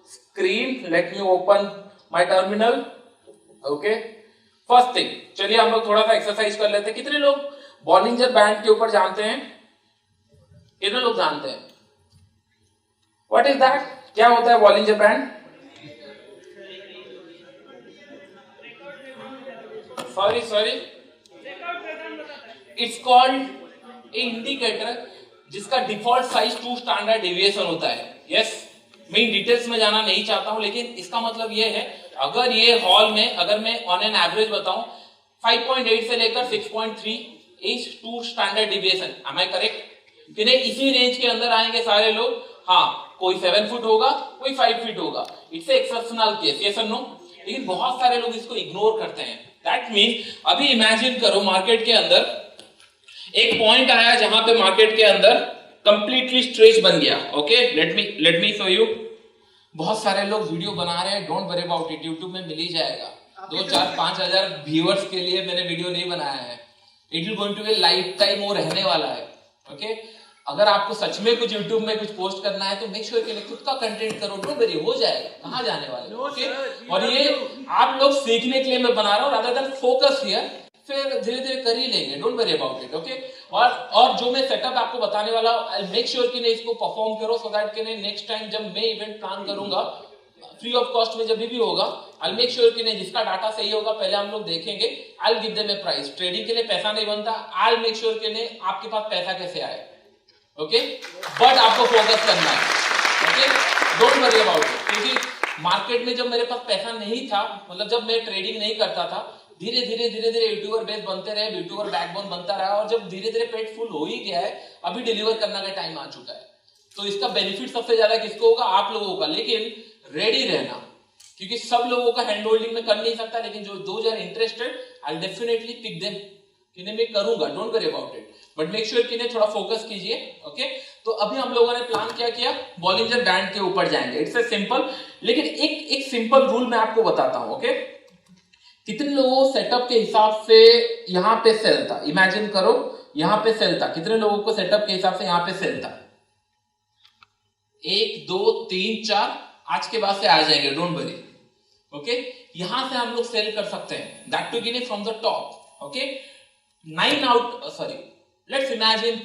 screen, let me open my terminal. Okay, first thing, चलिए हम लोग थोड़ा सा एक्सरसाइज कर लेते हैं। कितने लोग बॉलिंजर बैंड के ऊपर जानते हैं? कितने लोग जानते हैं? What is that? क्या होता है Bollinger band? Sorry it's called a indicator जिसका डिफॉल्ट साइज 2 स्टैंडर्ड डेविएशन होता है। यस, मैं इन डिटेल्स में जाना नहीं चाहता हूं, लेकिन इसका मतलब ये है अगर ये हॉल में अगर मैं ऑन एन एवरेज बताऊं 5.8 से लेकर 6.3 is 2 standard deviation, am I correct कि नहीं? इसी रेंज के अंदर आएंगे सारे लोग। हाँ, कोई 7 फुट होगा, कोई 5 फीट होगा, इट्स एक्सेप्शनल केस, यस और नो। लेकिन बहुत सारे लोग इसको इग्नोर करते हैं। दैट मीन्स अभी इमेजिन करो मार्केट के अंदर एक पॉइंट आया जहां पे मार्केट के अंदर कंप्लीटली स्ट्रेच बन गया। Okay, let me show you. बहुत सारे लोग वीडियो बना रहे हैं, don't worry about it, YouTube में मिल ही जाएगा। 2-4-5 हजार व्यूअर्स के लिए मैंने वीडियो नहीं बनाया है। It will going to be lifetime वो रहने वाला है। ओके, अगर आपको सच में कुछ यूट्यूब में कुछ पोस्ट करना है तो मेक श्योर के लिए खुद का कंटेंट करो, डोंट वरी, हो जाएगा, कहां जाने वाले। ओके, और ये आप लोग सीखने के लिए मैं बना रहा हूं, रादर देन फोकस हियर, फिर धीरे धीरे कर ही लेंगे, don't worry about it. Okay, और जो मैं सेटअप आपको बताने वाला हूं, आई मेक श्योर कि नहीं इसको परफॉर्म करो, सो दैट कि नहीं नेक्स्ट टाइम जब मैं इवेंट प्लान करूंगा फ्री ऑफ कॉस्ट में, जब भी होगा, आई मेक श्योर कि नहीं जिसका डाटा सही होगा पहले हम लोग देखेंगे, I give them A price. Trading के लिए पैसा नहीं बनता, आई मेक श्योर कि नहीं आपके पास पैसा कैसे आए। ओके, बट आपको फोकस करना है। Okay, don't worry about it, क्योंकि मार्केट में जब मेरे पास पैसा नहीं था, मतलब जब मैं ट्रेडिंग नहीं करता था, धीरे धीरे यूट्यूबर बेस बनते रहे, यूट्यूबर बैकबोन बनता रहा, और जब धीरे धीरे पेट फुल हो ही गया है, अभी डिलीवर करने का टाइम आ चुका है। तो इसका बेनिफिट सबसे ज्यादा किसको होगा? आप लोगों का। लेकिन रेडी रहना, क्योंकि सब लोगों का हैंड होल्डिंग में कर नहीं सकता, लेकिन जो those are interested I definitely pick them, कि नहीं मैं करूंगा, don't worry about it, but make sure कि नहीं थोड़ा फोकस कीजिए। ओके, तो अभी हम लोगों ने प्लान क्या किया, बॉलिंजर बैंड के ऊपर जाएंगे। इट्स ए सिंपल, लेकिन एक सिंपल रूल मैं आपको बताता हूं। ओके, कितने लोगों सेटअप के हिसाब से यहां पे सेल था, इमेजिन करो यहां पे सेल था, कितने लोगों को सेटअप के हिसाब से यहां पे सेल था? 1 2 3 4, आज के बाद से आ जाएंगे, डोंट वरी। ओके, यहां से हम लोग सेल कर सकते हैं, that to give from the top. Okay, 9 out, sorry, let's imagine,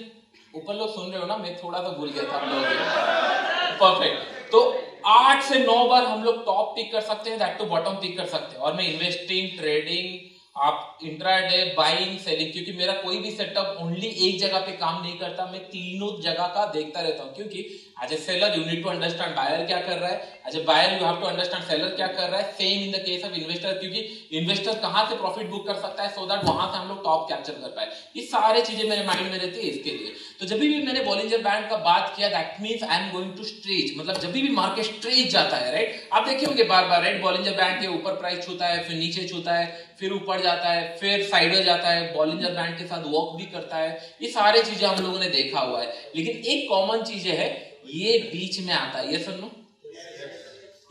ऊपर लोग सुन रहे हो ना, मैं थोड़ा सा भूल गया था आप लोग। परफेक्ट, तो 8 से 9 बार हम लोग टॉप पिक कर सकते हैं, दैट टू बॉटम पिक कर सकते हैं। और मैं इन्वेस्टिंग, ट्रेडिंग, आप इंट्राडे, बाइंग, सेलिंग, क्योंकि मेरा कोई भी सेटअप ओनली एक जगह पे काम नहीं करता, मैं तीनों जगह का देखता रहता हूं। क्योंकि as a seller you need to understand buyer क्या कर रहा है, as a buyer you have to understand seller क्या कर रहा है। Same in the case of investor, क्योंकि इन्वेस्टर कहां से प्रॉफिट बुक कर सकता है, सो दैट वहां से हम लोग टॉप कैप्चर कर पाए। ये सारे चीजें मेरे माइंड में रहती है इसके लिए। तो जब भी मैंने बॉलिंजर बैंड का बात किया, that means I am going to stretch, मतलब जब भी मार्केट स्ट्रेच जाता है, राइट, आप देखे होंगे बार बार, राइट, बॉलिंजर बैंड के ऊपर प्राइस छूता है, फिर नीचे छूता है, फिर ऊपर जाता है, फिर साइडर जाता है, बॉलिंजर बैंड के साथ वॉक भी करता है। ये सारे चीजें हम लोगों ने देखा हुआ है, लेकिन एक कॉमन चीज है, ये बीच में आता है, ये सुनो,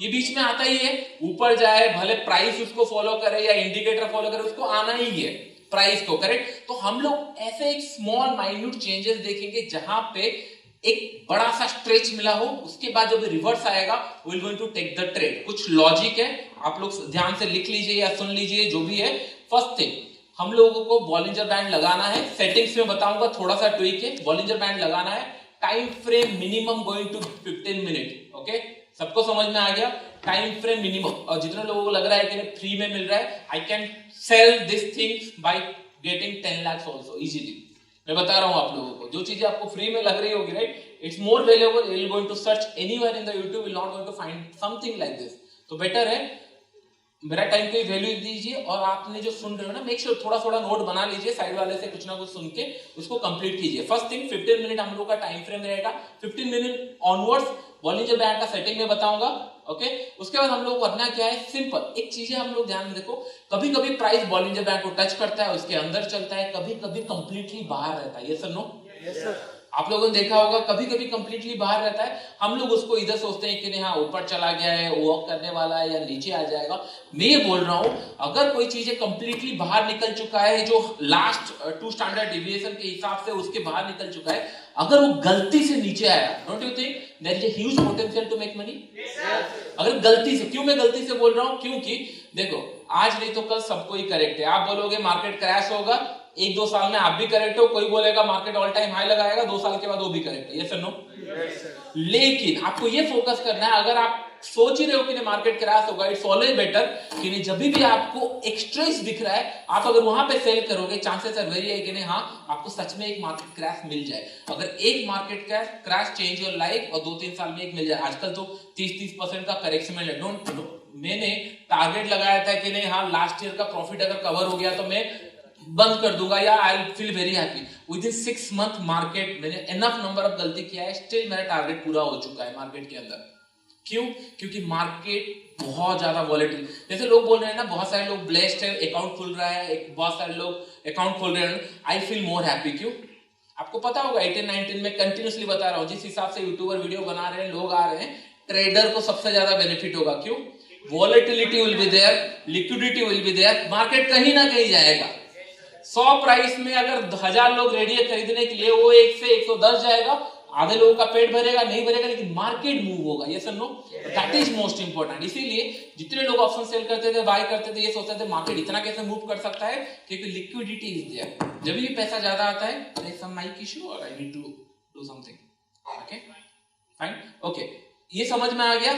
ये बीच में आता ही है। ऊपर जाए, भले प्राइस उसको फॉलो करे या इंडिकेटर फॉलो करे, उसको आना ही है प्राइस को, करेक्ट। तो हम लोग ऐसे एक स्मॉल माइन्यूट चेंजेस देखेंगे, जहां पे एक बड़ा सा स्ट्रेच मिला हो, उसके बाद जब रिवर्स आएगा, we will going to take the trade. कुछ लॉजिक है, आप लोग ध्यान से लिख लीजिए या सुन लीजिए, जो भी है। फर्स्ट थिंग, हम लोगों को बॉलिंजर बैंड लगाना है, सेटिंग्स में बताऊंगा, थोड़ा सा ट्विक है, बॉलिंजर बैंड लगाना है, time frame minimum going to 15 minute. Okay, सबको समझ में आ गया? टाइम फ्रेम मिनिमम, और जितने लोगों को लग रहा है कि फ्री में मिल रहा है, I can sell this things by getting 10 lakhs also easily. मैं बता रहा हूं आप लोगों को, जो चीजें आपको फ्री में लग रही होगी, right, it's more valuable, you will going to search anywhere in the YouTube, will not going to find something like this. तो बेटर है मेरा टाइम को वैल्यू दीजिए, और आपने जो सुन रहे हो ना, मेक श्योर थोड़ा थोड़ा नोट बना लीजिए, साइड वाले से कुछ ना कुछ सुन के उसको कंप्लीट कीजिए। फर्स्ट थिंग, 15 मिनट हम लोग का टाइम फ्रेम रहेगा, 15 मिनट ऑनवर्ड्स बॉलिंजर बैंड का सेटिंग में बताऊंगा। ओके, उसके बाद हम लोग करना क्या है, सिंपल एक चीजें हम लोग ध्यान में देखो, कभी कभी प्राइस बॉलिंजर बैंड को टच करता है, उसके अंदर चलता है, कभी कभी कंप्लीटली बाहर रहता है, ये सर नो, यस सर, आप लोगों ने देखा होगा, कभी कभी कंप्लीटली बाहर रहता है। हम लोग उसको इधर सोचते हैं कि नहीं हाँ ऊपर चला गया है, वॉक करने वाला है, या नीचे आ जाएगा। मैं ये बोल रहा हूं, अगर कोई चीजें कंप्लीटली बाहर निकल चुका है, जो लास्ट 2 स्टैंडर्ड डिविएशन के हिसाब से उसके बाहर निकल चुका है, अगर वो गलती से नीचे आया, don't you think there is a huge potential to make money? अगर गलती से, क्यों मैं गलती से बोल रहा हूं, क्योंकि देखो आज नहीं तो कल सबको ही करेक्ट है। आप बोलोगे मार्केट क्रैश होगा, 1-2 साल में आप भी करेक्ट हो, कोई बोलेगा मार्केट ऑल टाइम हाई लगाएगा, 2 साल के बाद वो भी करेक्ट है, ये सर नो। लेकिन आपको ये फोकस करना है, अगर आप सोच ही रहे हो कि मार्केट क्रैश होगा, इट्स ऑलवेज बेटर कि नहीं, जब भी आपको एक स्ट्रेस दिख रहा है, आप अगर वहां पे सेल करोगे, चांसेस आर वेरी है कि नहीं हाँ आपको सच में एक मार्केट क्रैश मिल जाए। अगर एक market crash change your life, और 2-3 साल में एक मिल जाए, आजकल तो 30% का करेक्शन है, डोंट। मैंने टारगेट लगाया था कि नहीं हाँ लास्ट ईयर का प्रॉफिट अगर कवर हो गया तो मैं बंद कर दूंगा या I feel very happy. With in 6 month market मैंने एनफ नंबर ऑफ गलती किया है, स्टिल मेरा टारगेट पूरा हो चुका है मार्केट के अंदर। क्यों? क्योंकि मार्केट बहुत ज्यादा वॉलेटिल, जैसे लोग बोल रहे हैं ना, बहुत सारे लोग ब्लेस्ड है, अकाउंट खुल रहा है, बहुत सारे लोग अकाउंट खोल रहे हैं, आई फील मोर हैप्पी। क्यों? आपको पता होगा 18-19 में कंटिन्यूसली बता रहा हूं, जिस हिसाब से यूट्यूबर वीडियो बना रहे हैं, लोग आ रहे हैं, ट्रेडर को सबसे ज्यादा बेनिफिट होगा। क्यों? Volatility will be there, liquidity will be there, market कहीं ना कहीं जाएगा। 100 प्राइस में अगर 1000 लोग रेडी है खरीदने के लिए, वो 1 से 110 जाएगा, आधे लोगों का पेट भरेगा, नहीं भरेगा, लेकिन मार्केट मूव होगा। ये सुनो, दैट इज मोस्ट इंपॉर्टेंट। इसीलिए जितने लोग ऑप्शन सेल करते थे, बाय करते थे, ये सोचते थे मार्केट इतना कैसे मूव कर सकता है, क्योंकि लिक्विडिटी इज देयर। जब भी पैसा ज्यादा आता है, there is some mic issue और I need to do something, okay fine, okay, ये समझ में आ गया।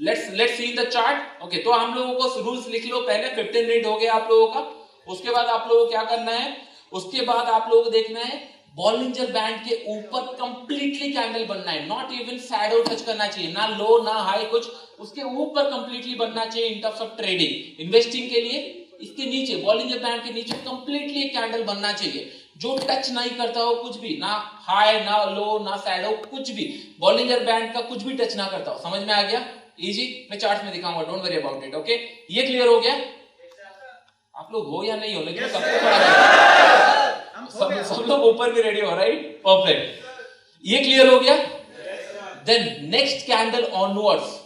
Let's see the chart. Okay, तो हम लोगों को रूल्स लिख लो पहले। 15 मिनट हो गया आप लोगों का। उसके बाद आप लोगों को क्या करना है, उसके बाद आप लोगों को देखना है बॉलिंजर बैंड के ऊपर कंप्लीटली कैंडल बनना है, नॉट इवन शैडो टच करना चाहिए, ना लो ना हाई, कुछ उसके ऊपर कंप्लीटली बनना चाहिए in terms of trading. Investing के लिए इसके नीचे, बॉलिंजर बैंड के नीचे कंप्लीटली एक कैंडल बनना चाहिए जो टच नहीं करता हो कुछ भी, ना हाई ना लो ना शैडो, कुछ भी बॉलिंजर बैंड का कुछ भी टच ना करता हो। समझ में आ गया? इजी, मैं चार्ट में दिखाऊंगा, don't worry about it. Okay, ये क्लियर हो गया? आप लोग हो या नहीं हो, लेकिन सब लोग ऊपर भी रेडी हो, राइट? परफेक्ट, ये क्लियर हो गया। Then next candle onwards,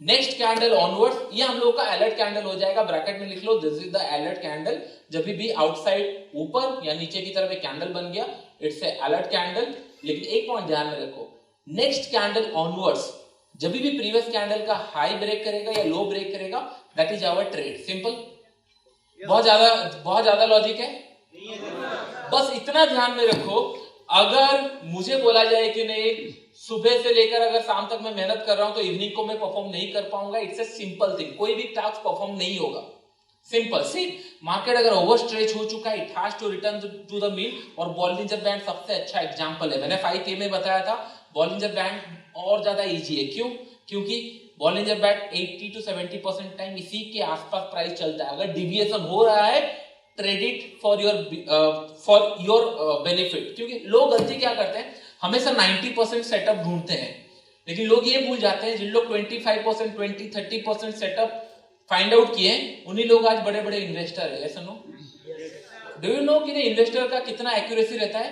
next candle onwards, ये हम लोग का अलर्ट कैंडल हो जाएगा। ब्रैकेट में लिख लो, this is the alert candle. जब भी आउटसाइड ऊपर या नीचे की तरफ एक कैंडल बन गया, इट्स ए अलर्ट कैंडल। लेकिन एक पॉइंट ध्यान में रखो, नेक्स्ट कैंडल ऑनवर्ड्स जब भी प्रीवियस कैंडल का हाई ब्रेक करेगा या लो ब्रेक करेगा, that is our trade. Simple, बहुत ज्यादा लॉजिक है। बस इतना ध्यान में रखो, अगर मुझे बोला जाए कि नहीं सुबह से लेकर अगर शाम तक मैं मेहनत कर रहा हूं तो इवनिंग को मैं परफॉर्म नहीं कर पाऊंगा, इट्स ए सिंपल थिंग, कोई भी टास्क परफॉर्म नहीं होगा। सिंपल सी, मार्केट अगर ओवर स्ट्रेच हो चुका है, it has to return to the mean, और बॉलिंजर बैंड सबसे अच्छा एग्जांपल है। मैंने 5K में बताया था, बॉलिंजर बैंड और ज्यादा इजी है। क्यों? क्योंकि बॉलिंजर बैंड 80 to 70% टाइम इसी के आसपास प्राइस चलता है। अगर डिविएशन हो रहा है, trade it for your benefit. क्योंकि लोग गलती क्या करते हैं, हमेशा 90% सेटअप ढूंढते हैं, लेकिन लोग ये भूल जाते हैं, जिन लोग 25%, 20-30% सेटअप फाइंड आउट किए, उन्हीं लोग आज बड़े बड़े इन्वेस्टर है। ऐसा नो, डू यू नो कि इन्वेस्टर का कितना एक्यूरेसी रहता है?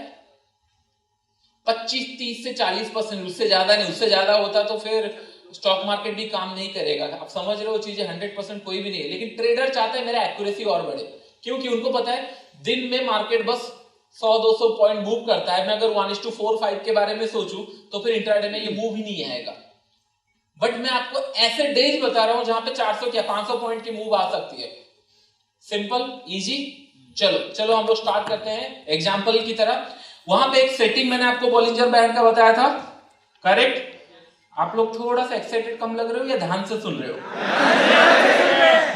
25, 30 से 40%, उससे ज्यादा नहीं। उससे ज्यादा होता तो फिर स्टॉक मार्केट भी काम नहीं करेगा। आप समझ रहे हो चीजें, 100% कोई भी नहीं है। लेकिन ट्रेडर चाहता है मेरा एक्यूरेसी और बढ़े, क्योंकि उनको पता है दिन में मार्केट बस 100-200 पॉइंट मूव करता है। मैं अगर 1:4-5 के बारे में सोचूं तो फिर इंट्राडे में ये मूव ही नहीं आएगा। बट मैं आपको ऐसे डेज बता रहा हूं जहां पे 400 या 500 पॉइंट की मूव आ सकती है। Simple, easy. चलो हम लोग स्टार्ट करते हैं एग्जांपल की तरह। वहां पे एक सेटिंग मैंने आपको बॉलिंजर बैंड का बताया था, करेक्ट? आप लोग थोड़ा सा एक्साइटेड कम लग रहे हो या ध्यान से सुन रहे हो?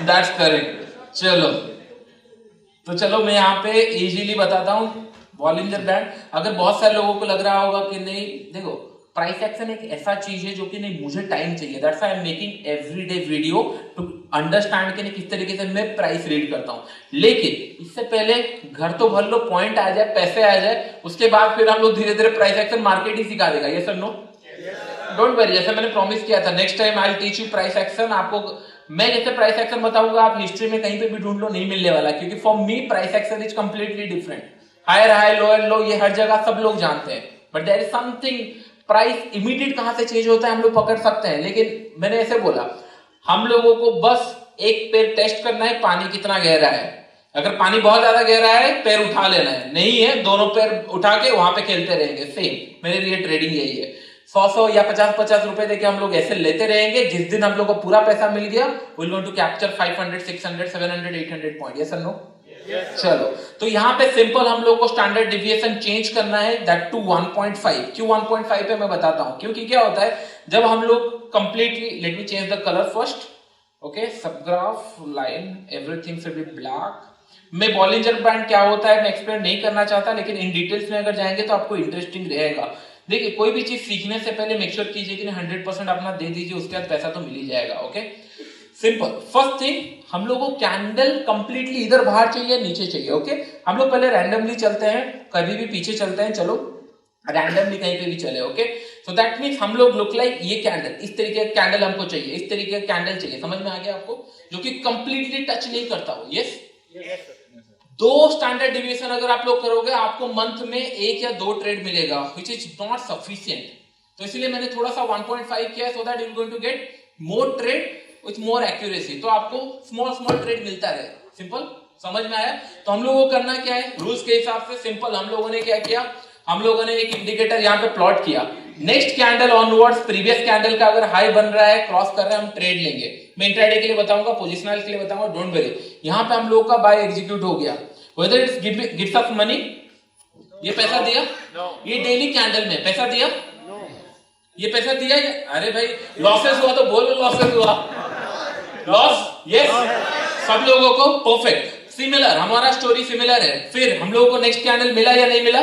That's correct. चलो मैं यहाँ पे इजीली बताता हूँ बॉलिंजर बैंड। अगर बहुत सारे लोगों को लग रहा होगा कि नहीं, देखो प्राइस एक्शन एक ऐसा चीज है जो कि नहीं, मुझे टाइम चाहिए, that's why I am making everyday video to understand कि नहीं किस तरीके से मैं प्राइस रीड करता हूँ। लेकिन इससे पहले घर तो भर लो, पॉइंट आ जाए, पैसे आ जाए, उसके बाद फिर हम लोग धीरे धीरे प्राइस एक्शन मार्केट ही सिखा देगा। ये सर नो, डोंट वरी, जैसे मैंने प्रॉमिस किया था, next time I will teach you price action. आपको मैं जैसे प्राइस एक्शन बताऊंगा, आप हिस्ट्री में कहीं पे भी ढूंढ लो, नहीं मिलने वाला, क्योंकि for me price action is completely different. Higher high, lower low, ये हर जगह सब लोग जानते हैं, but there is something, price immediate कहां से चेंज होता है हम लोग पकड़ सकते हैं। लेकिन मैंने ऐसे बोला, हम लोगों को बस एक पैर टेस्ट करना है, पानी कितना गहरा है। अगर पानी बहुत ज्यादा गहरा है, पैर उठा लेना है, नहीं है दोनों पैर उठा के वहां पे खेलते रहेंगे। सेम मेरे लिए ट्रेडिंग यही है, 100 या 50 रुपए देके हम लोग ऐसे लेते रहेंगे। जिस दिन हम लोग को पूरा पैसा मिल गया, we will going to capture 500, 600, 700, 800 point. Yes और नो? चलो, तो यहाँ पे सिंपल हम लोग को स्टैंडर्ड डिविएशन चेंज करना है, दैट टू 1.5। क्यों 1.5 पे मैं बताता हूं, क्योंकि क्या होता है जब हम लोग completely, let me change the colour first, okay, सब graph line everything should be black. मैं बॉलिंजर बैंड क्या होता है मैं एक्सप्लेन नहीं करना चाहता, लेकिन इन डिटेल्स में अगर जाएंगे तो आपको इंटरेस्टिंग रहेगा। देखिए, कोई भी चीज सीखने से पहले मेक श्योर कीजिए कि 100% अपना दे दीजिए, उसके बाद पैसा तो मिल ही जाएगा। Okay, simple. फर्स्ट थिंग, हम लोग को कैंडल कंप्लीटली इधर बाहर चाहिए, नीचे चाहिए। ओके, हम लोग पहले रैंडमली चलते हैं, कभी भी पीछे चलते हैं, चलो रैंडमली कहीं पे भी चले। ओके, सो दैट मीन्स हम लोग लुक लाइक ये कैंडल, इस तरीके का कैंडल हमको चाहिए, इस तरीके का कैंडल चाहिए। समझ में आ गया आपको? जो कि कंप्लीटली टच नहीं करता हो। यस, 2 स्टैंडर्ड डिविएशन अगर आप लोग करोगे, आपको मंथ में 1 या 2 ट्रेड मिलेगा, विच इज नॉट सफिशिएंट। तो इसलिए मैंने थोड़ा सा 1.5 किया, so that you are going to get more trade with more accuracy. तो आपको स्मॉल ट्रेड मिलता रहे। सिंपल, समझ में आया? तो हम लोगों को करना क्या है, रूल्स के हिसाब से सिंपल हम लोगों ने क्या किया, हम लोगों ने एक इंडिकेटर यहाँ पे प्लॉट किया। Next candle onwards previous candle का अगर हाई बन रहा है, क्रॉस कर रहा है, हम ट्रेड लेंगे। मैं इंट्राडे के लिए बताऊंगा, पोजिशनल के लिए बताऊंगा, डोंट वरी। यहाँ पे हम लोगों का बाय एग्जीक्यूट हो गया। Whether it's gives us money, ये पैसा दिया, ये डेली कैंडल में पैसा दिया, ये पैसा दिया। अरे भाई लॉसेस हुआ तो बोलो लॉसेस हुआ, लॉस। यस, सब लोगों को परफेक्ट सिमिलर, हमारा स्टोरी सिमिलर है। फिर हम लोगों को नेक्स्ट कैंडल मिला या नहीं मिला?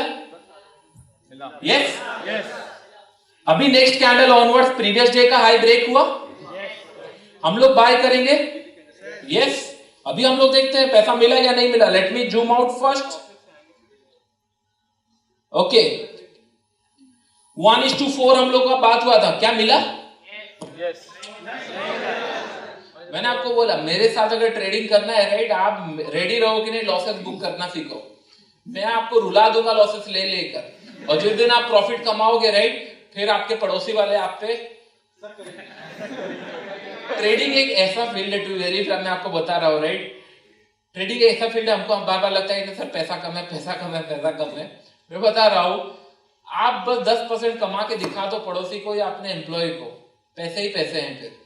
यस, अभी next candle onwards previous day का हाई ब्रेक हुआ, हम लोग बाय करेंगे। यस, अभी हम लोग देखते हैं पैसा मिला या नहीं मिला। Let me zoom out first. Okay, 1:4 हम लोग का बात हुआ था, क्या मिला? मैंने आपको बोला मेरे साथ अगर ट्रेडिंग करना है, राइट, आप रेडी रहो कि नहीं, लॉसेस बुक करना सीखो। मैं आपको रुला दूंगा लॉसेस ले लेकर, और जिस दिन आप प्रॉफिट कमाओगे, राइट, फिर आपके पड़ोसी वाले आप पे। ट्रेडिंग एक ऐसा फील्ड है, टू वेरी फ्रैंक, मैं आपको बता रहा हूँ, राइट, ट्रेडिंग एक ऐसा फील्ड है, हमको बार बार लगता है कि सर पैसा कम है, पैसा कम है, पैसा कम है। मैं बता रहा हूं, आप बस 10% कमा के दिखा दो पड़ोसी को या अपने एम्प्लॉय को, पैसे ही पैसे हैं। फिर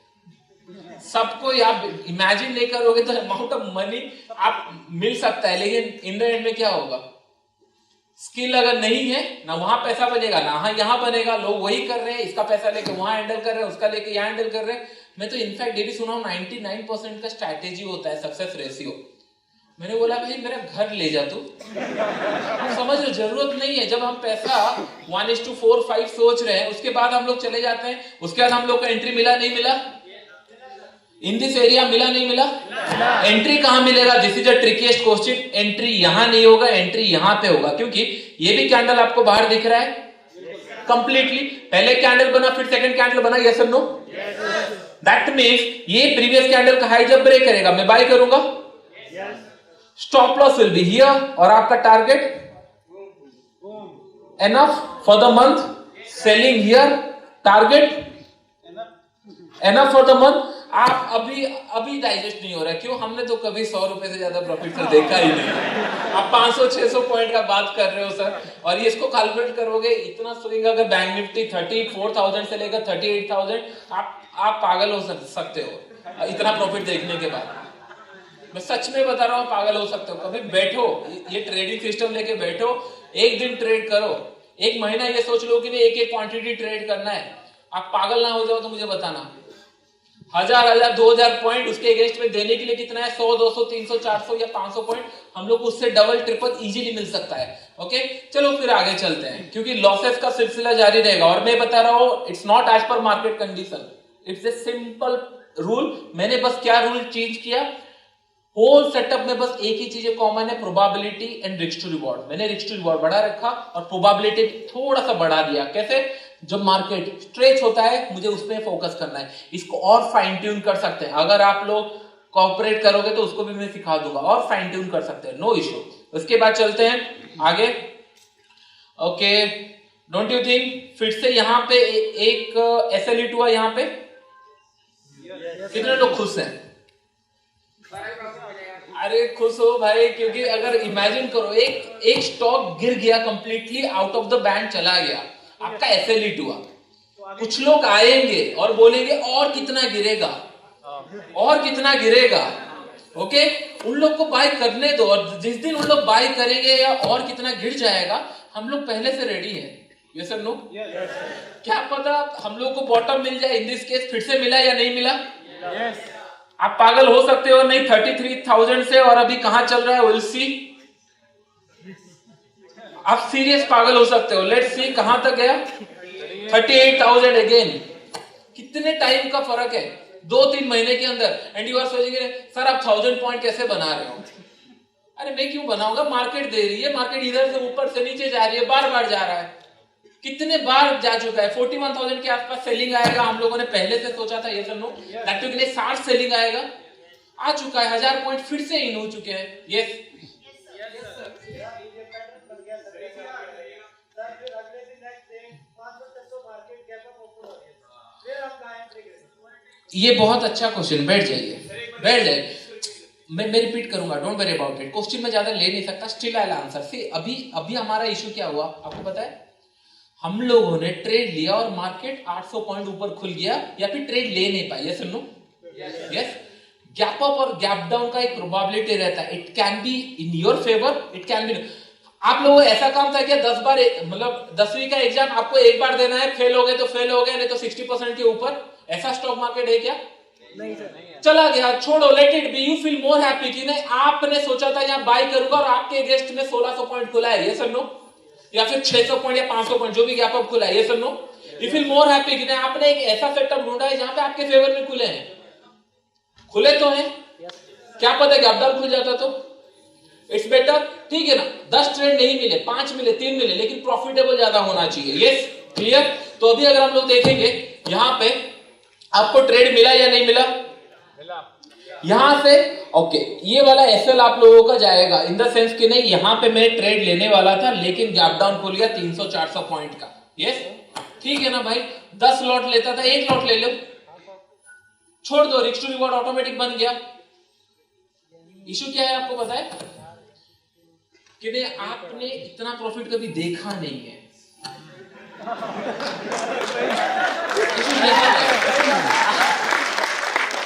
सबको आप इमेजिन नहीं करोगे तो अमाउंट ऑफ मनी आप मिल सकता है, लेकिन इन द एंड में क्या होगा, स्किल अगर नहीं है ना, वहां पैसा बनेगा ना यहाँ बनेगा। लोग वही कर रहे हैं, इसका पैसा लेके वहां हैंडल कर रहे हैं, उसका लेके यहाँ हैंडल कर रहे हैं। मैं तो इनफैक्ट ये भी सुना हूं 99% का स्ट्रैटेजी होता है सक्सेस रेशियो। मैंने बोला भाई मेरा घर ले जा तू, समझ लो जरूरत नहीं है। जब हम पैसा 1:4-5 सोच रहे हैं, उसके बाद हम लोग चले जाते हैं, उसके बाद हम लोग का एंट्री मिला नहीं मिला, इन दिस एरिया मिला नहीं मिला, एंट्री कहां मिलेगा? This is a ट्रिकीएस्ट question. Entry यहां नहीं होगा, एंट्री यहां पे होगा, क्योंकि ये भी कैंडल आपको बाहर दिख रहा है कंप्लीटली। पहले कैंडल बना, फिर सेकंड कैंडल बना, यस और नो? दैट मींस ये प्रीवियस कैंडल का हाई जब ब्रेक करेगा, मैं बाय करूंगा, stop loss will be here, और आपका target enough for the month, selling here, target enough for the month. आप अभी डाइजेस्ट नहीं हो रहा है, क्यों? हमने तो कभी 100 रुपए से ज्यादा प्रॉफिट तो देखा ही नहीं। आप 500-600 पॉइंट का बात कर रहे हो सर, और ये इसको कैलकुलेट करोगे, इतना स्विंग अगर बैंक निफ्टी 34,000 से लेकर 38,000, आप पागल हो सकते हो इतना प्रॉफिट देखने के बाद। मैं सच में बता रहा हूँ, पागल हो सकते हो। कभी बैठो, ये ट्रेडिंग सिस्टम लेके बैठो, एक दिन ट्रेड करो, एक महीना ये सोच लो कि नहीं एक क्वांटिटी ट्रेड करना है। आप पागल ना हो जाओ तो मुझे बताना, 1000, 2000 पॉइंट उसके अगेंस्ट में देने के लिए कितना है? 100, 200, 300, 400 या 500 पॉइंट हम लोग उससे डबल ट्रिपल इजीली मिल सकता है। ओके, चलो फिर आगे चलते हैं, क्योंकि लॉसेस का सिलसिला जारी रहेगा। और मैं बता रहा हूं, it's not as per market condition, it's a simple rule. मैंने बस क्या रूल चेंज किया, होल सेटअप में बस एक ही चीज कॉमन है, probability and risk to reward. मैंने रिस्क टू रिवॉर्ड बढ़ा रखा और प्रोबेबिलिटी थोड़ा सा बढ़ा दिया। कैसे? जब मार्केट स्ट्रेच होता है, मुझे उस पर फोकस करना है। इसको और फाइन ट्यून कर सकते हैं, अगर आप लोग कोऑपरेट करोगे तो उसको भी मैं सिखा दूंगा, और फाइन ट्यून कर सकते हैं, नो इश्यू। उसके बाद चलते हैं आगे। ओके, डोंट यू थिंक फिर से यहाँ पे एक एसएलइट हुआ? यहाँ पे कितने लोग खुश हैं? अरे खुश हो भाई, क्योंकि अगर इमेजिन करो एक स्टॉक गिर गया, completely out of the band चला गया, आपका एसएलइट हुआ। कुछ लोग आएंगे और बोलेंगे और कितना गिरेगा, और कितना गिरेगा। ओके, उन लोग को बाय करने दो, और जिस दिन उन लोग बाय करेंगे या और कितना गिर जाएगा, हम लोग पहले से रेडी है। ये सब नो, क्या पता हम लोग को बॉटम मिल जाए। इन दिस केस फिर से मिला या नहीं मिला? आप पागल हो सकते हो नहीं 33,000 से, और अभी कहां चल रहा है, विल सी। आप सीरियस पागल हो सकते हो। लेट्स सी कहां तक गया, 38,000 अगेन। कितने टाइम का फर्क है? 2-3 महीने के अंदर, and you are Soching sir आप 1000 पॉइंट कैसे बना रहे हो? अरे मैं क्यों बनाऊंगा, मार्केट दे रही है, मार्केट इधर से ऊपर से नीचे जा रही है, बार बार जा रहा है, कितने बार जा चुका है। 41,000 के आसपास सेलिंग आएगा, हम लोगों ने पहले से सोचा था ये सब नो, दैट के लिए 60 सेलिंग आएगा, आ चुका है, 1000 पॉइंट फिर से इन हो चुके हैं। यस ये बहुत अच्छा क्वेश्चन, बैठ जाइए। मैं रिपीट करूंगा, don't worry about it, question में ज्यादा ले नहीं सकता, स्टिल आई विल आंसर। सी अभी हमारा इशू क्या हुआ आपको पता है? हम लोगों ने ट्रेड लिया और मार्केट 800 पॉइंट ऊपर खुल गया, या फिर ट्रेड ले नहीं पाए। Yes no? Yes. Gap up और गैप डाउन का एक प्रोबेबिलिटी रहता है, it can be in your favour, it can be. आप लोगों को ऐसा काम था क्या 10 बार, मतलब 10वीं का एग्जाम आपको एक बार देना है, फेल हो गए तो फेल हो गए, नहीं तो 60% के ऊपर, ऐसा स्टॉक मार्केट है क्या? नहीं सर। चला गया, छोड़ो, let it be, you feel more happy कि नहीं आपने सोचा था यहाँ बाय करूंगा और आपके अगेंस्ट में 1600 पॉइंट खुला है, ये सर नो, या फिर 600 पॉइंट या 500 पॉइंट जो भी गैप अप खुला है, ये sir no, you feel more happy कि नहीं आपने एक ऐसा सेटअप ढूंढा है जहां पे आपके फेवर में खुले हैं, खुले तो हैं, क्या पता गैप डाउन खुल जाता तो इट्स बेटर, ठीक है ना। 10 ट्रेड नहीं मिले, 5 मिले, 3 मिले, लेकिन प्रॉफिटेबल ज्यादा होना चाहिए। Yes, clear. तो अभी अगर हम लोग देखेंगे यहां पे आपको ट्रेड मिला या नहीं मिला? यहां से ओके, ये वाला एसएल आप लोगों का जाएगा इन द सेंस कि नहीं यहां पे मैं ट्रेड लेने वाला था, लेकिन गैप डाउन खुल गया 300-400 पॉइंट का। यस, ठीक है ना भाई। 10 लॉट लेता था, 1 लॉट ले लो, छोड़ दो, रिस्क टू रिवॉर्ड ऑटोमेटिक बन गया। इशू क्या है आपको पता है कि नहीं, आपने इतना प्रॉफिट कभी देखा नहीं है।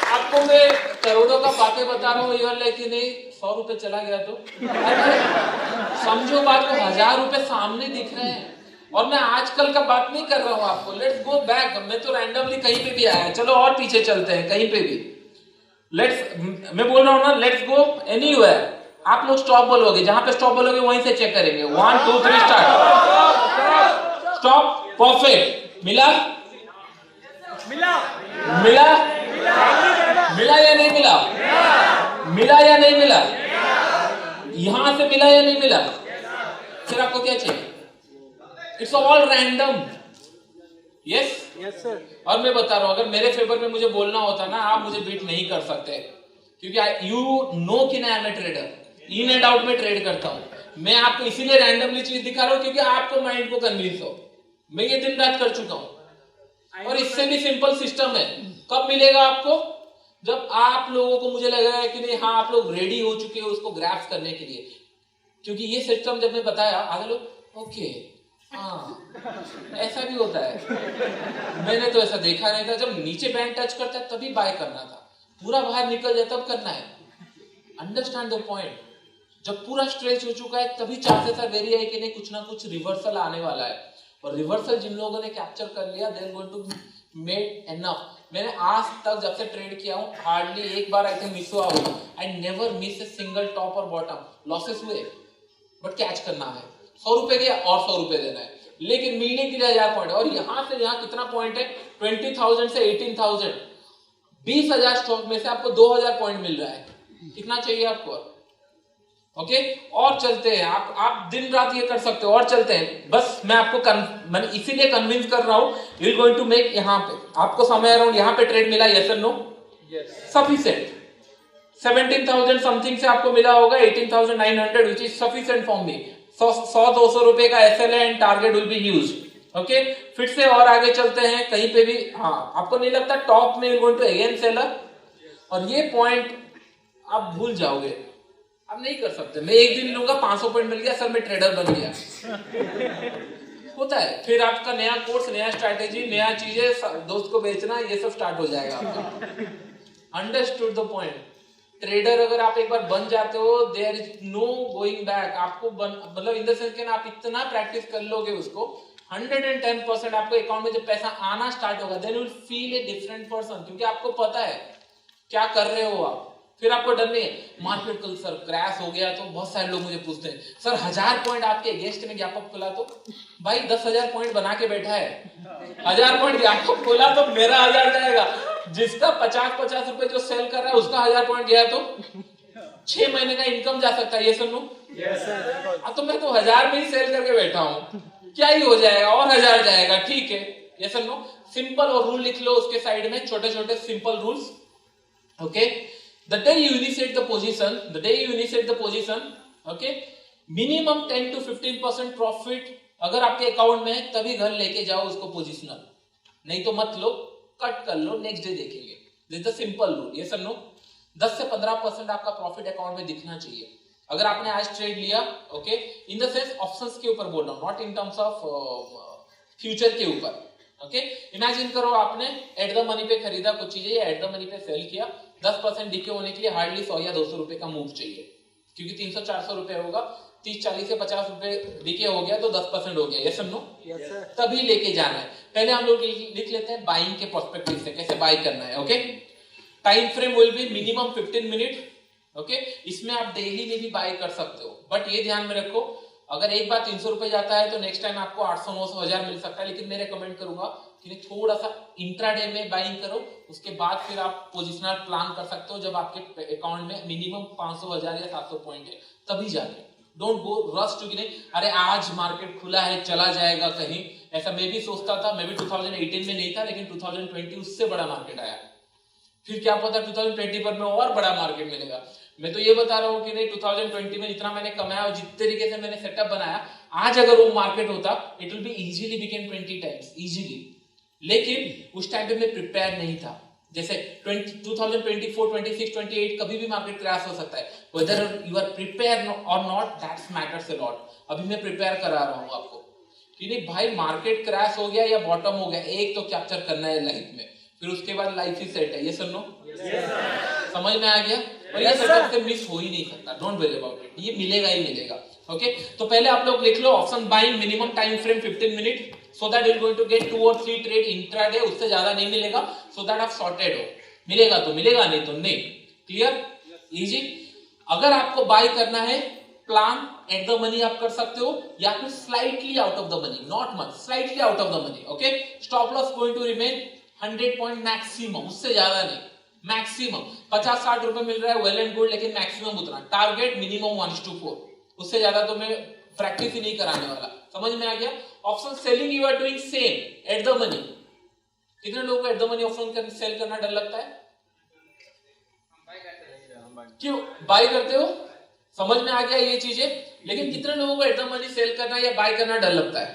आपको मैं करोड़ों का बातें बता रहा हूँ, ये वाला कि नहीं 100 रुपए चला गया तो समझो बात को, 1000 रुपए सामने दिख रहे हैं। और मैं आजकल का बात नहीं कर रहा हूँ आपको, लेट्स गो बैक, मैं तो रैंडमली कहीं पे भी आया, चलो और पीछे चलते हैं कहीं पे भी, मैं बोल रहा हूँ ना, लेट्स गो एनीवेयर। आप लोग स्टॉप बोलोगे, जहां पे स्टॉप बोलोगे वहीं से चेक करेंगे। 1 2 3 स्टार्ट। Stop, perfect. मिला या नहीं मिला? मिला या नहीं मिला? यहां से मिला या नहीं मिला? फिर आपको क्या चाहिए? It's all random. Yes sir. और मैं बता रहा हूं, अगर मेरे फेवर में मुझे बोलना होता ना, आप मुझे बीट नहीं कर सकते, क्योंकि यू नो कि I am a trader, in and out में ट्रेड करता हूं। मैं आपको इसीलिए रैंडमली चीज दिखा रहा हूं क्योंकि आपको माइंड को कन्विंस हो। मैं ये दिन रात कर चुका हूं, और इससे भी सिंपल सिस्टम है। कब मिलेगा आपको? जब आप लोगों को मुझे लग रहा है कि नहीं हाँ आप लोग रेडी हो चुके हो उसको ग्रैप्स करने के लिए, क्योंकि ये सिस्टम जब मैं बताया आगे लोग ओके हाँ ऐसा भी होता है, मैंने तो ऐसा देखा नहीं था। जब नीचे बैंड टच करता है तभी बाय करना था, पूरा बाहर निकल जाए तब करना है। Understand the point. जब पूरा स्ट्रेच हो चुका है तभी चांसेस आर वेरी हाई कि नहीं कुछ ना कुछ रिवर्सल आने वाला है, और रिवर्सल जिन लोगों ने कैप्चर कर लिया they are going to made enough. मैंने आज तक जब से ट्रेड किया हूं हार्डली एक बार आई थिंक मिस हुआ होगा। I never miss a single top और बॉटम। लॉसेस हुए बट कैच करना है, 100 रुपए गया और 100 रुपए देना है, लेकिन मिलने के लिए 1000 पॉइंट। और यहां से यहां कितना पॉइंट है? 20,000 से 18,000, 20,000 स्टॉक में से आपको 2,000 पॉइंट मिल रहा है। कितना चाहिए आपको? ओके और चलते हैं। आप दिन रात ये कर सकते हो और चलते हैं। बस मैं आपको मैंने इसीलिए कन्विंस कर रहा हूं you are going to make. यहाँ पे आपको समय अराउंड यहाँ पे ट्रेड मिला, यस और नो? सफिशिएंट। 17,000 समथिंग से आपको मिला होगा 18,900 which is sufficient for me. 100-200 रुपए का एसएल है and target will be huge. Okay फिर से और आगे चलते हैं कहीं पे भी। हाँ आपको नहीं लगता टॉप में you going to again seller? और ये पॉइंट आप भूल जाओगे, आप नहीं कर सकते। मैं एक दिन लूंगा 500 पॉइंट मिल गया सर मैं ट्रेडर बन गया होता है। फिर आपका नया कोर्स, नया स्ट्रैटेजी, नया चीजें, दोस्त को बेचना, ये सब स्टार्ट हो जाएगा आपका। Understood the point. ट्रेडर अगर आप एक बार बन जाते हो there is no going back. आपको मतलब इन द सेंस कि आप इतना प्रैक्टिस कर लोगे उसको 110% आपको अकाउंट में जब पैसा आना स्टार्ट होगा then you will feel a different person, क्योंकि आपको पता है क्या कर रहे हो आप। फिर आपको डर नहीं है। मार्केट कल सर क्रैश हो गया तो बहुत सारे लोग मुझे पूछते हैं सर 1000 पॉइंट आपके अगेंस्ट में गैप अप खुला तो भाई 10,000 पॉइंट बना के बैठा है, 1000 पॉइंट गैप अप खुला तो मेरा 1000 जाएगा। जिसका 50-50 रुपए जो सेल कर रहा है उसका 1000 पॉइंट गया तो 6 महीने का इनकम जा सकता है। ये सुनो, तो मैं तो 1000 में ही सेल करके बैठा हूं, क्या ही हो जाएगा, और 1000 जाएगा, ठीक है। ये सुनो, सिंपल और रूल लिख लो उसके साइड में, छोटे छोटे simple rules. Okay, the day you initiate the position, okay, minimum 10 to 15% profit अगर आपके अकाउंट में है तभी घर लेके जाओ उसको पोजिशनल, नहीं तो मत लो, कट कर लो, नेक्स्ट डे देखेंगे। This is the simple rule. ये समझो, 10 से 15% आपका प्रॉफिट अकाउंट में दिखना चाहिए अगर आपने आज ट्रेड लिया। Okay, in the sense options के ऊपर बोल रहा हूं, not in terms of future के ऊपर। ओके, इमेजिन करो आपने एट द मनी पे खरीदा कुछ चीजें या एट द मनी पे सेल किया, 10% डीके होने के लिए हार्डली 100 या 200 रुपए का मूव चाहिए, क्योंकि 300-400 रुपए होगा, 30-40 से 50 रुपए डीके हो गया तो 10% हो गया। ये सुनो, तभी लेके जाना है। पहले हम लोग लिख लेते हैं बाइंग के पर्सपेक्टिव से कैसे बाई करना है। Okay, time frame will be minimum 15 minute. Okay, इसमें आप डेली में भी बाई कर सकते हो, बट ये ध्यान में रखो, अगर एक बार 300 रुपए जाता है तो नेक्स्ट टाइम आपको 800-900 1000 मिल सकता है, लेकिन मैं रेकमेंड करूंगा कि थोड़ा सा इंट्राडे में बाइंग करो, उसके बाद फिर आप पोजिशनल प्लान कर सकते हो। जब आपके अकाउंट में मिनिमम 500, 1000 या 700 पॉइंट है तभी जाके, डोंट गो रश टू कि नहीं अरे आज मार्केट खुला है चला जाएगा कहीं, ऐसा मैं भी सोचता था। मैं भी 2018 में नहीं था, लेकिन 2020 उससे बड़ा मार्केट आया, फिर क्या पता 2020 पर में और बड़ा मार्केट मिलेगा। मैं तो ये बता रहा हूँ कि नहीं 2020 में जितना मैंने कमाया और जिस तरीके से मैंने सेटअप बनाया, आज अगर वो मार्केट होता it will be easily became 20 times easily, लेकिन उस टाइम पे मैं प्रिपेयर नहीं था। जैसे 2024, 26, 28 कभी भी मार्केट क्रैश हो सकता है, वेदर यू आर प्रिपेयर और not, that's matters a lot. अभी मैं प्रिपेयर करा रहा हूँ आपको कि नहीं भाई मार्केट क्रैश हो गया या बॉटम हो गया, एक तो कैप्चर करना है लाइफ में, फिर उसके बाद लाइफ ही सेट है। ये सुनो, समझ में आ गया, और ये सेटअप से मिस हो ही नहीं सकता, डोंट वरी अबाउट इट, ये मिलेगा ही मिलेगा। ओके, तो पहले आप लोग लिख लो option buying minimum time frame 15 minute, so that you are going to get 2 or 3 trade intraday, उससे ज्यादा नहीं मिलेगा, सो दैट आप सॉर्टेड हो। मिलेगा तो मिलेगा, नहीं तो नहीं। Clear, easy. अगर आपको बाय करना है, प्लान एट द मनी आप कर सकते हो या फिर slightly out of the money, not much, slightly out of the money. Okay, stop loss going to remain 100 point maximum, उससे ज्यादा नहीं, मैक्सिमम 50-60 रुपए मिल रहा है, वेल एंड गुड, लेकिन मैक्सिमम उतना। टारगेट मिनिमम 1:4, उससे ज्यादा तो मैं प्रैक्टिस ही नहीं कराने वाला। समझ में आ गया। Option selling you are doing same at the money. कितने लोगों को at the money option sell करना डर लगता है? क्यों बाय करते हो? समझ में आ गया ये चीजें, लेकिन कितने लोगों को एट द मनी सेल करना या बाय करना डर लगता है?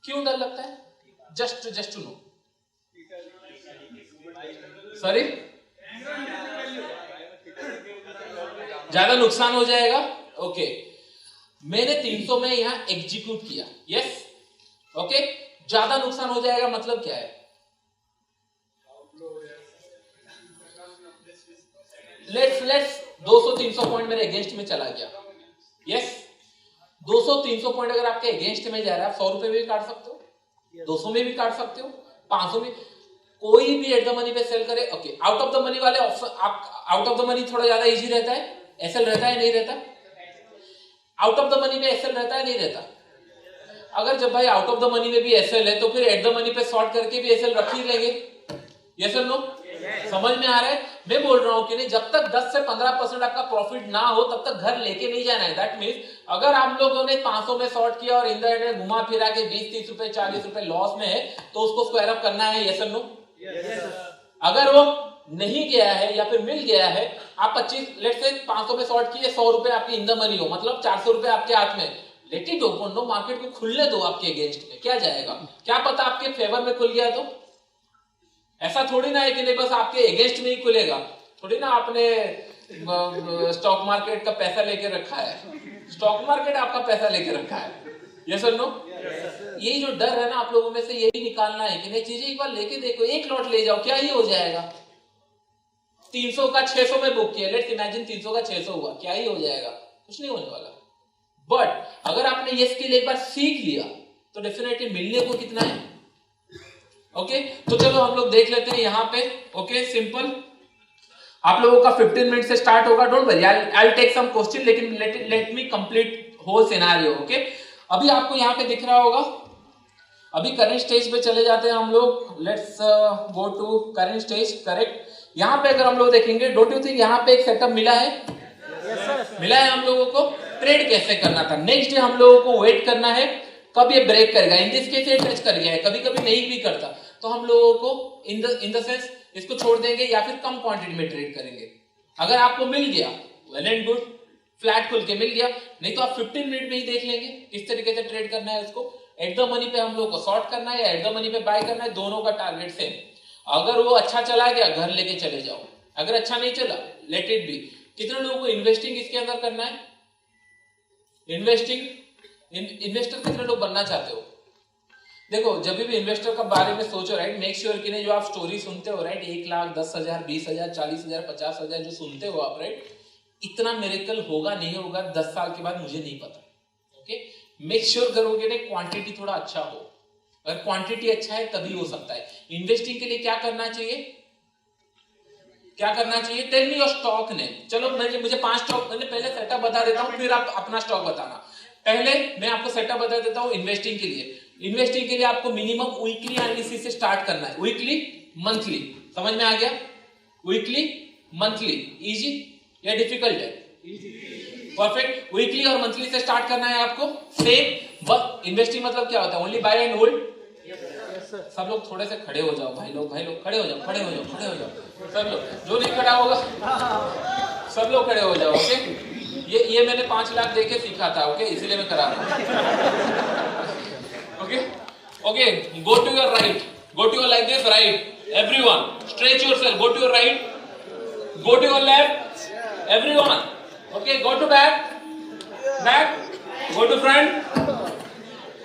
क्यों डर लगता है? Just to know. सॉरी, ज्यादा नुकसान हो जाएगा। ओके, मैंने 300 में यहां एग्जीक्यूट किया, यस। ओके, ज्यादा नुकसान हो जाएगा मतलब क्या है? लेट्स 200-300 पॉइंट मेरे अगेंस्ट में चला गया, यस। 200-300 पॉइंट अगर आपके अगेंस्ट में जा रहा है, 100 रुपए में भी काट सकते हो, 200 में भी काट सकते हो, 500 में, कोई भी एट द मनी पे सेल करे। Okay, out of the money वाले ऑप्शन, आप आउट ऑफ द मनी थोड़ा ज्यादा इजी रहता है, एसएल रहता है नहीं रहता? आउट ऑफ द मनी में एसएल रहता है नहीं रहता? अगर जब भाई आउट ऑफ द मनी में भी एसएल है तो फिर एट द मनी पे शॉर्ट करके भी एसएल रख ही लेंगे, यस और नो? समझ में आ रहा है? मैं बोल रहा हूं कि नहीं, जब तक 10 से 15% आपका प्रॉफिट ना हो तब तक घर लेके नहीं जाना है। दैट मींस अगर आप लोगों ने 500 में शॉर्ट किया और इन द एंड घुमा फिरा के 20-30 रुपए 40 रुपए लॉस में है, तो उसको स्क्वायर अप करना है, यस और नो? अगर वो नहीं गया है या फिर मिल गया है, आप 25 लेट्स से 500 में शॉर्ट किए, 100 रुपए आपकी इन द मनी हो, मतलब 400 रुपए आपके हाथ में, let it open, no market को खुलने दो आपके अगेंस्ट में, क्या जाएगा? क्या पता आपके फेवर में खुल गया तो? ऐसा थोड़ी ना है कि नहीं बस आपके अगेंस्ट में ही खुलेगा, थोड़ी ना आपने स्टॉक मार्केट का पैसा लेके रखा है, स्टॉक मार्केट आपका पैसा लेके रखा है, यस और नो? यही जो डर है ना आप लोगों में से, यही निकालना है कि नहीं चीजें एक बार लेके देखो, एक लॉट ले जाओ, क्या ही हो जाएगा? 300 का 600 में बुक किया, लेट्स इमेजिन 300 का 600 हुआ, क्या ही हो जाएगा? कुछ नहीं होने वाला। बट अगर आपने ये स्किल एक बार सीख लिया तो डेफिनेटली मिलने को कितना है। ओके, तो चलो हम लोग देख लेते हैं यहाँ पे। ओके, सिंपल, आप लोगों का 15 मिनट से स्टार्ट होगा, don't worry, I will take some question, लेकिन let me complete whole scenario. Okay, अभी आपको यहाँ पे दिख रहा होगा अभी करंट स्टेज पे चले जाते हैं हम लोग। Let's go to current stage. Correct. यहाँ पे अगर हम लोग देखेंगे, डोंट यू थिंक यहाँ पे एक सेटअप मिला है? मिला है हम लोगों को। ट्रेड कैसे करना था, नेक्स्ट डे हम लोगों को वेट करना है कब ये ब्रेक करेगा। इन दिस केस ये टच कर गया है, कभी कभी नहीं भी करता तो हम लोगों को इन द सेंस इसको छोड़ देंगे या फिर कम क्वांटिटी में ट्रेड करेंगे। अगर आपको मिल गया वेल एंड गुड, फ्लैट खुल के मिल गया, नहीं तो आप 15 मिनट में ही देख लेंगे किस तरीके से ट्रेड करना है उसको। एट द मनी पे हम लोग को शॉर्ट करना है या एट द मनी पे बाय करना है, दोनों का टारगेट सेम। अगर वो अच्छा चला गया घर लेके चले जाओ, अगर अच्छा नहीं चला लेट इट बी। कितने लोगों को इन्वेस्टिंग इसके अंदर करना है? इन्वेस्टर कितने लोग बनना चाहते हो? देखो जब भी इन्वेस्टर का बारे में सोचो राइट, मेक श्योर कि नहीं जो आप स्टोरी सुनते हो राइट, 1 लाख 10,000 20,000 40,000 50,000 जो सुनते हो आप राइट, इतना मिरेकल होगा नहीं होगा 10 साल के बाद मुझे नहीं पता। ओके, मेक श्योर करोगे ना क्वांटिटी थोड़ा अच्छा हो। अगर क्वांटिटी अच्छा है तभी हो सकता है। इन्वेस्टिंग के लिए क्या करना चाहिए? क्या करना चाहिए? Tell me your stock name. चलो मुझे 5 स्टॉक, मैंने पहले सेटअप बता देता हूं फिर आप अपना स्टॉक बताना। पहले मैं आपको सेटअप बता देता हूं इन्वेस्टिंग के लिए। इन्वेस्टिंग के लिए आपको मिनिमम वीकली एनालिसिस से स्टार्ट करना है। वीकली मंथली, समझ में आ गया? वीकली मंथली, इजी या डिफिकल्ट है? परफेक्ट। वीकली और मंथली से स्टार्ट करना है आपको। सेम इन्वेस्टिंग मतलब क्या होता है? Only by and hold. सब लोग थोड़े से खड़े हो जाओ भाई लोग खड़े हो जाओ सब लोग, जो नहीं खड़ा होगा सब लोग खड़े हो जाओ। ओके, ये मैंने 5 लाख देके सीखा था। ओके, इसीलिए मैं करा रहा हूं। Okay, go to your right, go to your like this right, everyone stretch yourself, go to your right, go to your left, everyone. Okay, go to back, go to front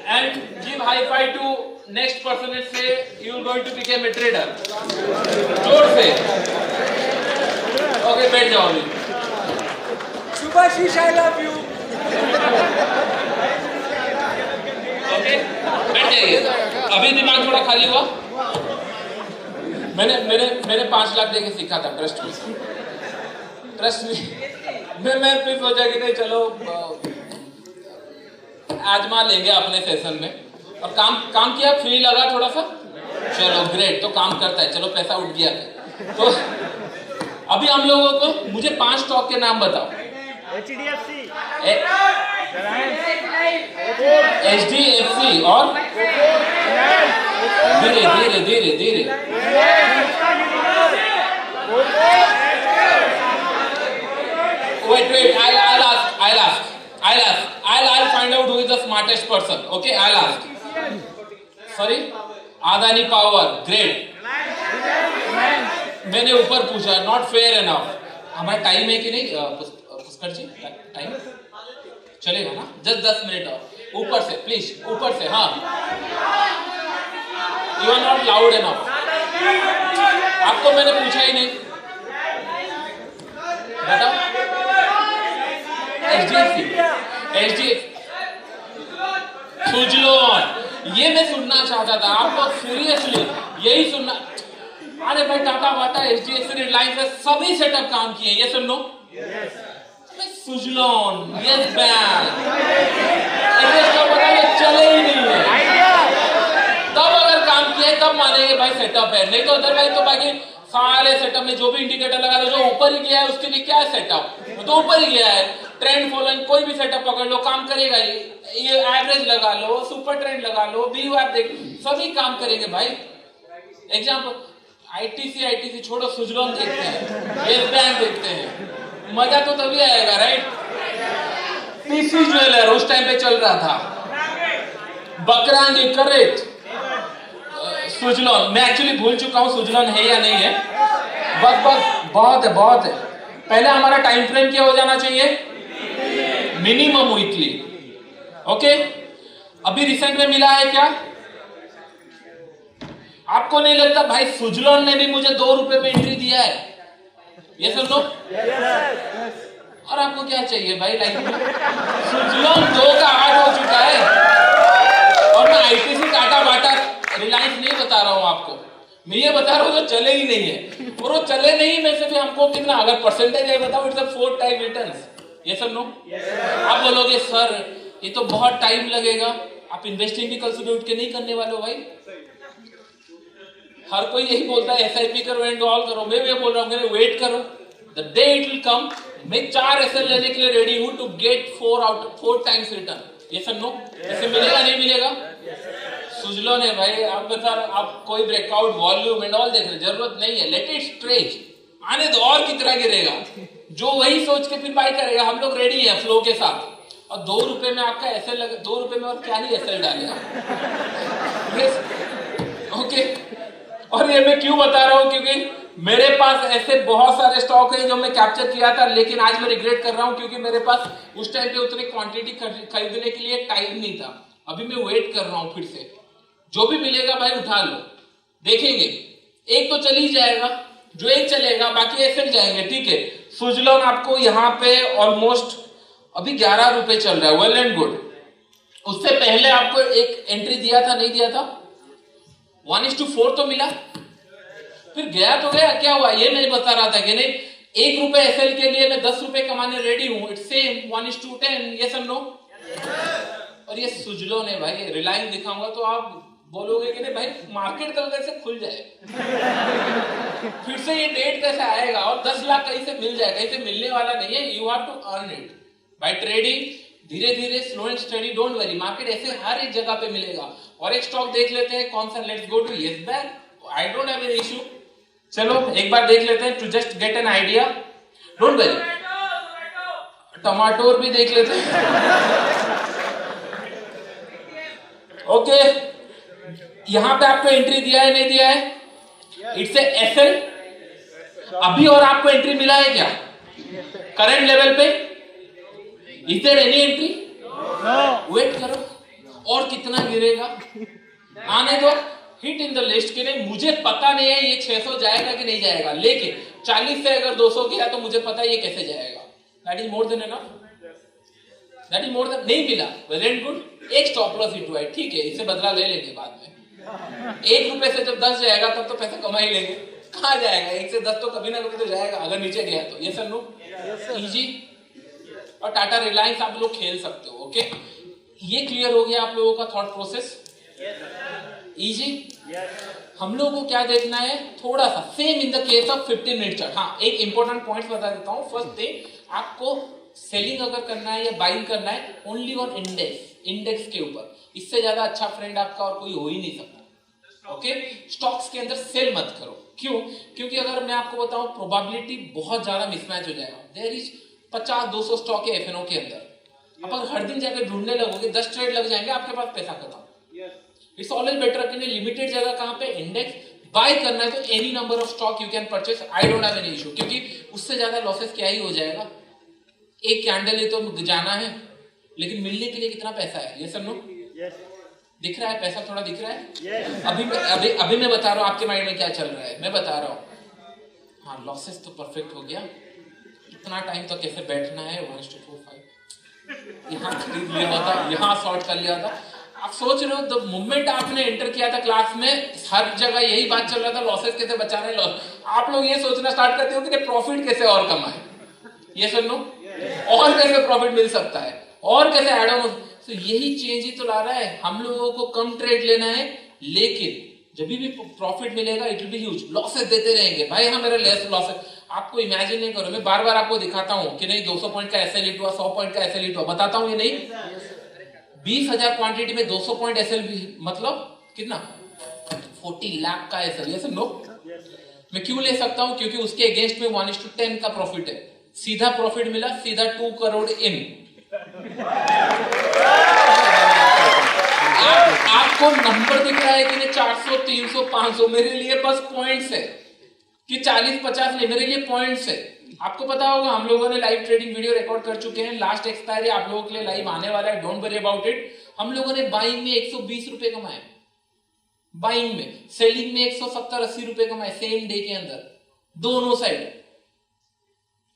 and give high five to next person and say you are going to become a trader. जोर से। Okay, बैठ जाओ अभी। Subhashish, I love you. Okay, बैठ जाइए। अभी दिमाग थोड़ा खाली हुआ। मैंने 5 लाख देके सीखा था, ट्रस्ट मी। मैं फिर सोचा कि नहीं चलो आजमा लेंगे अपने सेशन में। और काम किया, फ्री लगा थोड़ा सा, चलो ग्रेट, तो काम करता है, चलो पैसा उठ गया है। तो अभी हम लोगों को मुझे 5 स्टॉक के नाम बताओ। HDFC और धीरे wait, I'll find out who is the smartest person. Okay, I'll ask. Sorry, Adani Power, great. मैंने ऊपर पूछा, not fair enough. हमारा टाइम है कि नहीं पुष्कर जी? टाइम चलेगा ना? जस्ट 10 मिनट और ऊपर से प्लीज, ऊपर से। हाँ, you are not loud enough. आपको मैंने पूछा ही नहीं, बताओ। HDFC, सुजलोन, ये मैं सुनना चाहता था। आप लोग सीरियसली यही सुनना। अरे भाई टाटा बाटा HDFC रिलायंस में सभी सेटअप काम किए, ये सुन लो। सुजलोन, यस बैंक, चले ही नहीं है। तब अगर काम किया है तब मानेंगे भाई सेटअप है, नहीं तो अदरवाइज तो बाकी सारे सेटअप में जो भी इंडिकेटर लगा लो, जो ऊपर ही गया है उसके लिए क्या है सेटअप, तो ऊपर ही गया है। ट्रेंड फॉलोइंग कोई भी सेटअप पकड़ लो, काम करेगा ही। ये एवरेज लगा लो, सुपर ट्रेंड लगा लो, BUF देख, सभी काम करेंगे भाई। एग्जाम्पल ITC छोड़ो, सुजलोन देखते हैं, येस बैंक देखते हैं, मजा तो तभी आएगा राइट। TC ज्वेलर उस टाइम पे चल रहा था, बकरांगी, करेक्ट। सुजलोन, मैं एक्चुअली भूल चुका हूं सुजलोन है या नहीं है। बस बहुत है। पहले हमारा टाइम फ्रेम क्या हो जाना चाहिए? Minimum weekly. ओके, अभी रिसेंट में मिला है क्या? आपको नहीं लगता भाई सुजलोन ने भी मुझे 2 रुपए में एंट्री दिया है? ये सुन लो। और आपको क्या चाहिए भाई लाइफ में? सुजलोन 2 का 8 हो चुका है। और मैं ITC, टाटा बाटा, रिलायंस नहीं बता रहा हूं आपको, मैं ये बता रहा हूं जो चले ही नहीं है। और वो चले नहीं में से भी हमको कितना, अगर परसेंटेज है बताओ, इट्स 4 टाइम रिटर्न्स। ये सब नो। आप बोलोगे सर ये तो बहुत टाइम लगेगा, आप इन्वेस्टिंग भी कल सुबह उठ के नहीं करने वाले हो भाई। हर कोई यही बोलता है एसआईपी करो, एंड ऑल करो। मैं बोल रहा हूँ वेट करो, the day it will come. मैं 4 एसएल लेने के लिए रेडी हूं टू गेट 4 टाइम्स रिटर्न। ये सब नो ऐसे मिलेगा नहीं मिलेगा? सुजलो ने भाई, आप बता, आप कोई ब्रेकआउट वॉल्यूम एंड ऑल देख रहे, जरूरत नहीं है। लेट इट स्ट्रेच, आने दो, और कितना गिरेगा। जो वही सोच के फिर बाई करेगा। हम लोग रेडी है फ्लो के साथ। और 2 रुपए में आपका एसएल लगे, 2 रुपए में और क्या ही एसएल डालेगा। ओके, और ये मैं क्यों बता रहा हूं, क्योंकि मेरे पास ऐसे बहुत सारे स्टॉक है जो मैं कैप्चर किया था, लेकिन आज मैं रिग्रेट कर रहा हूं क्योंकि मेरे पास उस टाइम पे उतनी क्वांटिटी खरीदने के लिए टाइम नहीं था। अभी मैं वेट कर रहा हूं फिर से, जो भी मिलेगा भाई उठा लो, देखेंगे। एक तो चल ही जाएगा, जो एक चलेगा बाकी ऐसे जाएंगे, ठीक है। सुजलॉन आपको यहाँ पे ऑलमोस्ट अभी 11 रुपए चल रहा है, वेल एंड गुड। उससे पहले आपको एक एंट्री दिया था, नहीं दिया था? 1:4 तो मिला, फिर गया तो गया, क्या हुआ ये नहीं बता रहा था कि नहीं 1 रुपए एसएल के लिए मैं 10 रुपए कमाने रेडी हूं। इट्स सेम 1:10, ये सब नो। और ये सुजलॉन है भाई, रिलायंस दिखाऊंगा तो आप बोलोगे कि नहीं भाई मार्केट कल कैसे खुल जाए। फिर से ये डेट कैसे आएगा, और 10 लाख कहीं से मिल जाए, कहीं से मिलने वाला नहीं है। You have to earn it by trading, धीरे धीरे, slow and study, don't worry. Market ऐसे हर एक जगह पे मिलेगा। और एक स्टॉक देख लेते हैं कौन सा, let's go to Yes Bank. I don't have any issue, चलो एक बार देख लेते हैं to just get an idea, don't worry. टमाटोर भी देख लेते हैं। ओके, यहां पे आपको एंट्री दिया है, नहीं दिया है? It's a SL. अभी और आपको एंट्री मिला है क्या करंट लेवल पे? Is there any entry? Wait करो, और कितना गिरेगा आने दो। हिट इन द लिस्ट के नहीं, मुझे पता नहीं है ये 600 जाएगा कि नहीं जाएगा, लेकिन 40 से अगर 200 गया तो मुझे पता है ये कैसे जाएगा। That is more than enough, that is more then. नहीं मिला, वेल एंड गुड। एक स्टॉप लॉस हिट हुआ है, ठीक है, इससे बदला ले लेंगे बाद में। 1 रुपए से जब 10 जाएगा तब तो पैसा कमा ही लेंगे। कहां जाएगा 1 से 10 तो कभी ना कभी तो जाएगा, अगर नीचे गया तो। ये सब नो इजी। और टाटा रिलायंस आप लोग खेल सकते हो। ओके, ये क्लियर हो गया आप लोगों का थॉट प्रोसेस? इजी। हम लोगों को क्या देखना है, थोड़ा सा same in the case of 15 minute chart. हाँ, एक इंपॉर्टेंट पॉइंट बता देता हूं। फर्स्ट थिंग, आपको सेलिंग अगर करना है या बाइंग करना है, ओनली ऑन इंडेक्स के ऊपर। इससे ज्यादा अच्छा फ्रेंड आपका और कोई हो ही नहीं सकता। ओके, स्टॉक्स के अंदर सेल मत करो। क्यों? क्योंकि अगर मैं आपको बताऊं, प्रोबेबिलिटी बहुत ज्यादा मिसमैच हो जाएगा। देयर इज 50-200 स्टॉक है एफएनओ के अंदर। अब अगर हर दिन जाकर ढूंढने लगोगे, 10 ट्रेड लग जाएंगे, आपके पास पैसा खत्म। इट्स ऑलवेज बेटर कि लिमिटेड जगह कहां पे इंडेक्स बाय करना है तो any number of stock you can purchase, I don't have any issue. क्योंकि उससे ज्यादा लॉसेस क्या ही हो जाएगा। एक कैंडल ही तो जाना है, लेकिन मिलने के लिए कितना पैसा है, ये सब नो दिख रहा है, पैसा थोड़ा दिख रहा है। अभी मैं बता रहा हूं आपके माइंड में क्या चल रहा है, मैं बता रहा हूं। हाँ, लॉसेस तो परफेक्ट हो गया, इतना टाइम तो कैसे बैठना है, 1:45 यहाँ खरीद लिया था, यहाँ शॉर्ट कर लिया था। आप सोच रहे हो, द मोमेंट आपने एंटर किया था क्लास में, हर जगह यही बात चल रहा था, लॉसेस कैसे बचाने। आप लोग ये सोचना स्टार्ट करते हो कि प्रॉफिट कैसे और कमाए। ये सुन लो, और कैसे प्रॉफिट मिल सकता है, और कैसे ऐड ऑन। तो यही चेंज ही तो ला रहा है। हम लोगों को कम ट्रेड लेना है, लेकिन जब भी प्रॉफिट मिलेगा it will be huge. Losses देते रहेंगे भाई, हाँ मेरा लेस लॉसेस। आपको इमेजिन नहीं करो, मैं बार बार आपको दिखाता हूं कि नहीं 200 पॉइंट का एसएल हिट हुआ, 100 पॉइंट का एसएल हिट हुआ, बताता हूं ये नहीं। 20,000 क्वांटिटी में 200 पॉइंट एसएल मतलब कितना, 40 लाख का एसएल। ये सब नो, मैं क्यों ले सकता हूं? क्योंकि उसके अगेंस्ट में 1:10 का प्रॉफिट है। सीधा प्रॉफिट मिला, सीधा 2 करोड़ इन। आपको नंबर दिख रहा है कि नहीं, 400, 300, 500, मेरे लिए बस पॉइंट्स है कि 40-50 नहीं, मेरे लिए पॉइंट्स है। आपको पता होगा हम लोगों ने लाइव ट्रेडिंग वीडियो रिकॉर्ड कर चुके हैं, लास्ट एक्सपायरी आप लोगों के लिए लाइव आने वाला है, डोंट वरी अबाउट इट। हम लोगों ने बाइंग में 120 रुपए कमाए, बाइंग में, सेलिंग में 170-80 रुपए कमाए सेम डे के अंदर, दोनों साइड।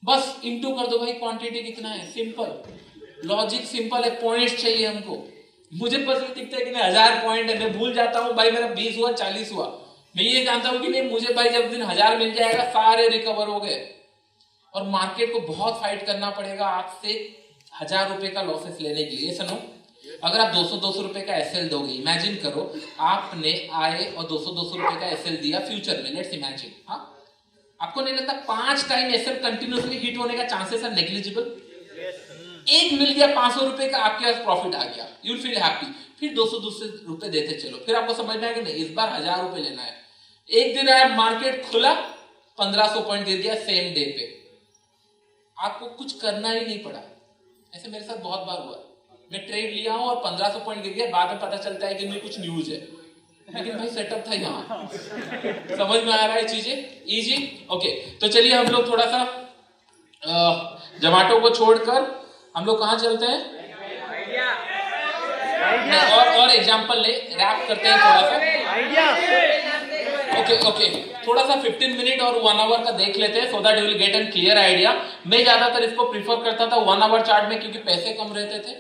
बस इंटू कर दो भाई, क्वांटिटी कितना है, सिंपल लॉजिक, सिंपल है। पॉइंट्स चाहिए हमको। मुझे पसंद दिखता है कि नहीं 1000 पॉइंट है, मैं भूल जाता हूं भाई मेरा 20 हुआ 40 हुआ। मैं ये जानता हूं कि नहीं मुझे भाई जब दिन 1000 मिल जाएगा सारे रिकवर हो गए। और मार्केट को बहुत फाइट करना पड़ेगा आपसे 1000 रुपए का लॉसेस लेने के लिए। सुनो, अगर आप 200 रुपए का एसएल दोगे, इमेजिन करो आपने आए और 200 रुपए का एसएल दिया फ्यूचर में, लेट्स इमेजिन, हाँ, आपको नहीं लगता 5 टाइम एसएल कंटिन्यूसली हिट होने का चांसेस है नेग्लिजिबल? एक मिल गया 500 रुपए का, आपके पास प्रॉफिट आ गया, यू विल फील हैप्पी। फिर 200 रुपए देते चलो, फिर आपको समझ में आया कि नहीं इस बार 1000 रुपए लेना है। एक दिन आया मार्केट खुला 1500 पॉइंट गिर गया सेम डे पे, आपको कुछ करना ही नहीं पड़ा। ऐसे मेरे साथ बहुत बार हुआ, मैं ट्रेड लिया हूं और 1500 पॉइंट गिर गया, बाद में पता चलता है कि मेरे कुछ न्यूज है, लेकिन भाई सेटअप था यहाँ। समझ में आ रहा है चीजें इजी? ओके, तो चलिए हम लोग थोड़ा सा जोमेटो को छोड़कर हम लोग कहाँ चलते हैं? और एग्जांपल ले, रैप करते हैं थोड़ा सा। ओके, थोड़ा सा 15 मिनट और 1 आवर का देख लेते हैं, सो that you will get an clear idea. मैं ज्यादातर इसको प्रीफर करता था 1 आवर चार्ट में, क्योंकि पैसे कम रहते थे,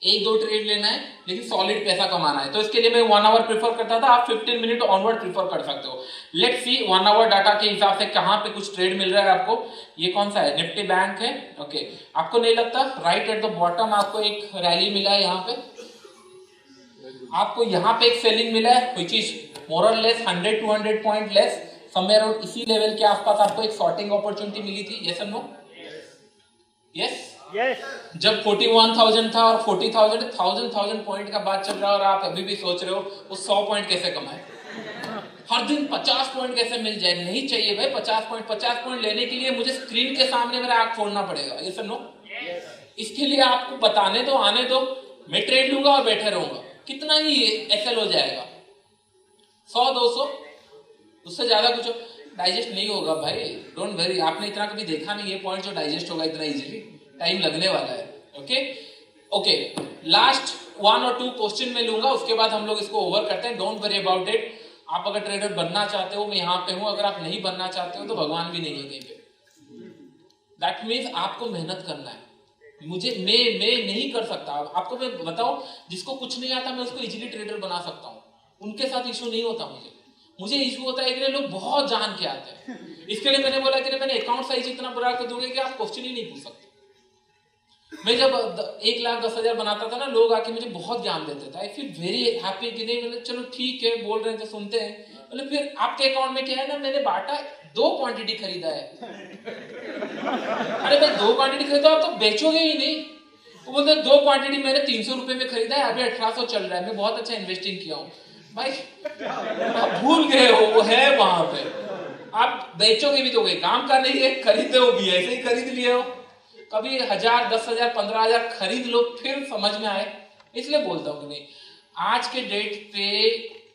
1-2 ट्रेड लेना है लेकिन सॉलिड पैसा कमाना है, तो इसके लिए मैं 1 आवर प्रीफर करता था। आप 15 मिनट ऑनवर्ड प्रीफर कर सकते हो। लेट्स सी 1 आवर डाटा के हिसाब से कहां पे कुछ ट्रेड मिल रहा है आपको। ये कौन सा है? निफ्टी बैंक है। ओके, आपको नहीं लगता राइट एट द बॉटम आपको एक रैली मिला है, यहाँ पे आपको यहाँ पे एक सेलिंग मिला है, व्हिच इज मोर और less 100-200 point less, somewhere around इसी लेवल के आसपास आपको एक शॉर्टिंग अपॉर्चुनिटी मिली थी। यस और नो? यस। जब 41,000 था और 40,000 पॉइंट का बात चल रहा है और आप अभी भी सोच रहे हो वो 100 पॉइंट कैसे कमाए, हर दिन 50 पॉइंट कैसे मिल जाए। नहीं चाहिए भाई 50 पॉइंट लेने के लिए मुझे स्क्रीन के सामने मेरा आंख फोड़ना पड़ेगा। ये सब नो, इसके लिए आपको बताने दो, आने दो, मैं ट्रेड लूंगा और बैठे रहूंगा, कितना ही एसएल हो जाएगा, 100-200, उससे ज्यादा कुछ डाइजेस्ट नहीं होगा भाई, डोंट वरी। आपने इतना कभी देखा नहीं है पॉइंट जो डाइजेस्ट होगा इतना इजीली, टाइम लगने वाला है। ओके, लास्ट 1 और 2 क्वेश्चन में लूंगा, उसके बाद हम लोग इसको ओवर करते हैं। Don't worry about it. आप अगर ट्रेडर बनना चाहते हो, मैं यहाँ पे हूं, अगर आप नहीं बनना चाहते हो तो भगवान भी नहीं है कहीं पे। दैट मीन्स आपको मेहनत करना है। मैं नहीं कर सकता, आपको मैं बताऊं, जिसको कुछ नहीं आता मैं उसको इजीली ट्रेडर बना सकता हूँ, उनके साथ इशू नहीं होता। मुझे इशू होता है कि लोग बहुत जान के आते हैं। इसके लिए मैंने बोला कि मैंने अकाउंट साइज इतना बड़ा कर दूंगा कि आप क्वेश्चन ही नहीं पूछ सकते। मैं जब 1,10,000 बनाता था ना, लोग आके मुझे बहुत ज्ञान देते थे, आई फील वेरी हैप्पी कि नहीं, मतलब चलो ठीक है बोल रहे हैं तो सुनते हैं। मतलब फिर आपके अकाउंट में क्या है ना, मैंने बाटा 2 क्वांटिटी खरीदा है। अरे भाई 2 क्वांटिटी खरीदा, आप तो बेचोगे ही नहीं। वो बोलते 2 क्वांटिटी मैंने 300 रुपए में खरीदा है, अभी 1800 चल रहा है, मैं बहुत अच्छा इन्वेस्टिंग किया हूँ। भाई आप भूल गए हो, वो है वहां पे, आप बेचोगे भी तो कोई काम का नहीं है, खरीदते हो भी ऐसे ही खरीद लिए हो। कभी 1000, 10,000, 15,000 खरीद लो, फिर समझ में आए। इसलिए बोलता हूँ कि नहीं, आज के डेट पे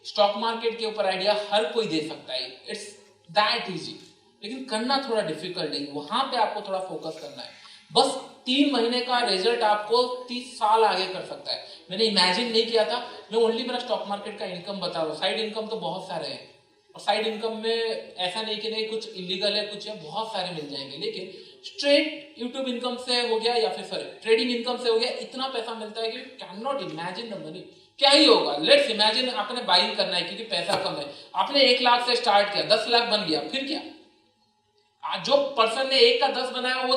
स्टॉक मार्केट के ऊपर आइडिया हर कोई दे सकता है, इट्स दैट इजी, लेकिन करना थोड़ा डिफिकल्ट है, वहां पे आपको थोड़ा फोकस करना है। बस 3 महीने का रिजल्ट आपको 30 साल आगे कर सकता है। मैंने इमेजिन नहीं किया था, मैं ओनली मेरा स्टॉक मार्केट का इनकम बता रहा हूँ। साइड इनकम तो बहुत सारे हैं, और साइड इनकम में ऐसा नहीं कि नहीं कुछ इलीगल है, कुछ है, बहुत सारे मिल जाएंगे, लेकिन स्ट्रेट यूट्यूब इनकम से हो गया या फिर ट्रेडिंग इनकम से हो गया, इतना पैसा मिलता है कि can not imagine the money. क्या ही होगा, लेट्स इमेजिन आपने बाइंग करना है क्योंकि पैसा कम है, आपने 1 लाख से स्टार्ट किया, 10 लाख बन गया, फिर क्या? जो पर्सन ने 1 का 10 बनाया वो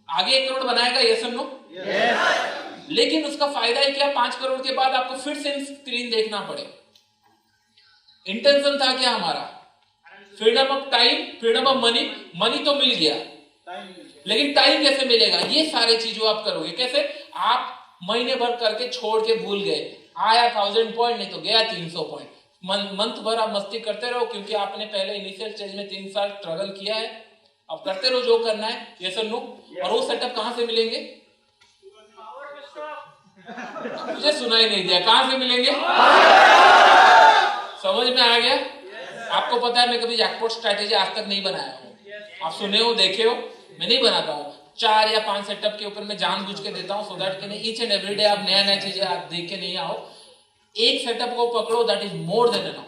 आगे 1 करोड़ बनाएगा, यस और नो? लेकिन उसका फायदा है क्या? 5 करोड़ के बाद आपको फिर से स्क्रीन देखना पड़े। इंटेंशन था क्या हमारा? Freedom of time, freedom of money. Money तो मिल गया, लेकिन टाइम कैसे मिलेगा? ये सारे चीजों आप करोगे कैसे? आप महीने भर करके छोड़ के भूल गए, आया 1000 पॉइंट, नहीं तो गया 300 पॉइंट। मंथ भर आप मस्ती करते रहो क्योंकि आपने पहले इनिशियल स्टेज में 3 साल स्ट्रगल किया है। अब करते रहो जो करना है, ये सर नो। और वो सेटअप कहां से मिलेंगे? मुझे सुना ही नहीं दिया, कहां से मिलेंगे? समझ में आ गया? आपको पता है मैं कभी जैकपॉट स्ट्रैटेजी आज तक नहीं बनाया हूं, आप सुने हो, देखे हो, मैं नहीं बनाता हूँ। 4 या 5 सेटअप के ऊपर मैं जानबूझ के देता हूँ, सो दैट कि ईच एंड एवरी डे आप नया चीजें आप देख के नहीं आओ। एक सेटअप को पकड़ो, that is more than enough,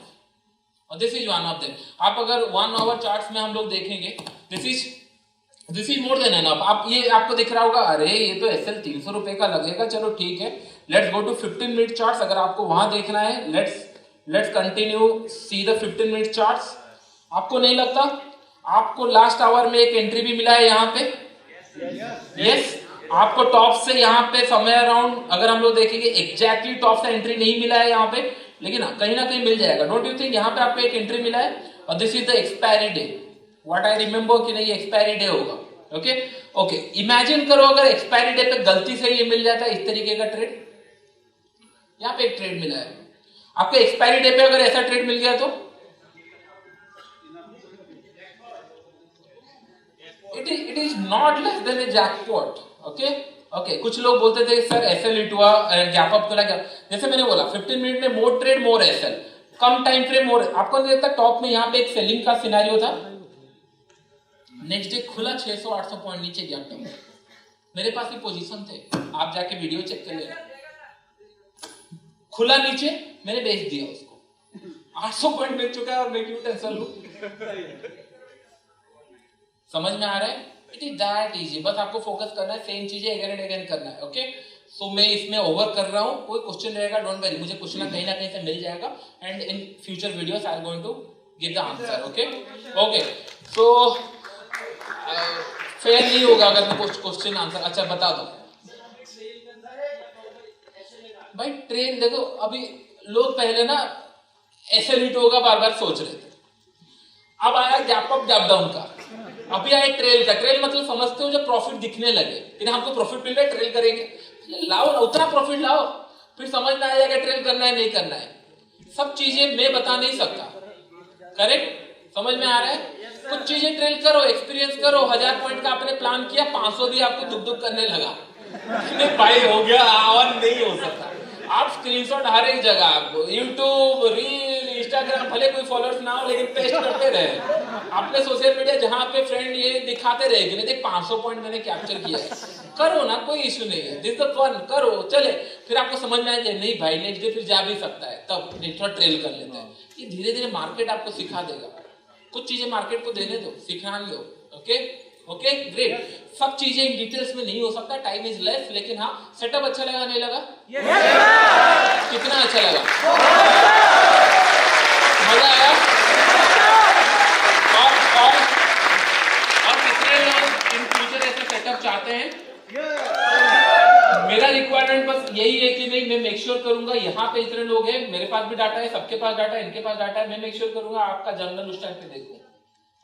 और this is one of them. आप अगर 1 आवर चार्ट्स में हम लोग देखेंगे, this is more than enough. आप ये आपको दिख रहा होगा, अरे ये तो एसएल 300 रुपए का लगेगा, चलो ठीक है, let's go to 15 minute charts. अगर आपको वहां देखना है, let's continue see the 15 minute charts. आपको नहीं लगता आपको लास्ट आवर में एक एंट्री भी मिला है यहाँ पे? यस, आपको टॉप से यहाँ पे समय अराउंड अगर हम लोग देखेंगे एग्जैक्टली टॉप से एंट्री नहीं मिला है यहाँ पे, लेकिन कहीं ना कहीं मिल जाएगा। डोंट यू थिंक यहाँ पे आपको एक एंट्री मिला है और this is the expiry day, what I remember कि नहीं एक्सपायरी डे होगा। ओके ओके, इमेजिन करो अगर एक्सपायरी डे पे गलती से ये मिल जाता है इस तरीके का ट्रेड, यहाँ पे एक ट्रेड मिला है आपको एक्सपायरी डे पे, अगर ऐसा ट्रेड मिल गया तो it is not less than A jackpot. Okay okay, कुछ लोग बोलते थे सर एसएल हिट हुआ, गैप अप खुला, जैसे मैंने बोला 15 मिनट में मोर ट्रेड मोर एसएल, कम टाइम फ्रेम मोर। आपको नहीं लगता टॉप में यहाँ पे एक सेलिंग का सिनेरियो था, नेक्स्ट डे खुला 600-800 पॉइंट नीचे गया, मेरे पास ही पोजीशन थे, आप जाके वीडियो चेक कर लेना, खुला नीचे मैंने बेच दिया उसको, 800 पॉइंट बेच चुका है और मैं क्यों टेंशन लूं। समझ में आ रहा है? इट इज दैट इजी, बस आपको फोकस करना है, सेम चीजें अगेन एंड अगेन करना है। ओके सो मैं इसमें ओवर कर रहा हूं, कोई क्वेश्चन रहेगा डोंट वरी, मुझे पूछना कहीं ना कहीं से मिल जाएगा and in future videos I am going to give the answer. Okay okay so fair नहीं होगा अगर मैं कुछ क्वेश्चन आंसर, अच्छा बता दो भाई। ट्रेन देखो, अभी लोग पहले ना एसएल हिट होगा बार बार सोच रहे थे, अब आया गैप अप गैप डाउन का, अभी आए ट्रेल का। ट्रेल मतलब समझते हो जब प्रॉफिट दिखने लगे कि हमको प्रॉफिट मिल रहा है, ट्रेल करेंगे, लाओ उतना प्रॉफिट लाओ, फिर समझ में आ जाएगा ट्रेल करना है नहीं करना है। सब चीजें मैं बता नहीं सकता, करेक्ट? समझ में आ रहा है? कुछ चीजें ट्रेल करो, एक्सपीरियंस करो। 1000 पॉइंट का आपने प्लान किया, 500 भी आपको दुख दुख करने लगा, नहीं भाई हो गया और नहीं हो सकता। आप स्क्रीनशॉट हर एक जगह, आपको यूट्यूब, रील, इंस्टाग्राम, भले कोई फॉलोअर्स ना हो लेकिन पेस्ट करते रहे। आपने सोशल मीडिया जहां पे फ्रेंड ये दिखाते रहे कि देख 500 पॉइंट मैंने कैप्चर किया है, करो ना, कोई इश्यू नहीं है, दिस द फन, करो चले। फिर आपको समझ में आ जाए नहीं भाई नेक्स्ट डे फिर जा भी सकता है, तब थोड़ा ट्रेल कर लेते हैं। ये धीरे धीरे मार्केट आपको सिखा देगा, कुछ चीजें मार्केट को देने दो, सिखा दो। ओके ओके ग्रेट, सब चीजें इन डिटेल्स में नहीं हो सकता, टाइम इज लेस, लेकिन हाँ सेटअप अच्छा लगा नहीं लगा? कितना अच्छा लगा? मजा आया? और कितने लोग इन फ्यूचर ऐसे सेटअप चाहते हैं? मेरा रिक्वायरमेंट बस यही है कि नहीं, मैं मेक श्योर करूंगा यहाँ पे इतने लोग हैं, मेरे पास भी डाटा है, सबके पास डाटा है, इनके पास डाटा है, मैं मेक श्योर करूंगा आपका जर्नल उस टाइम पे देखूं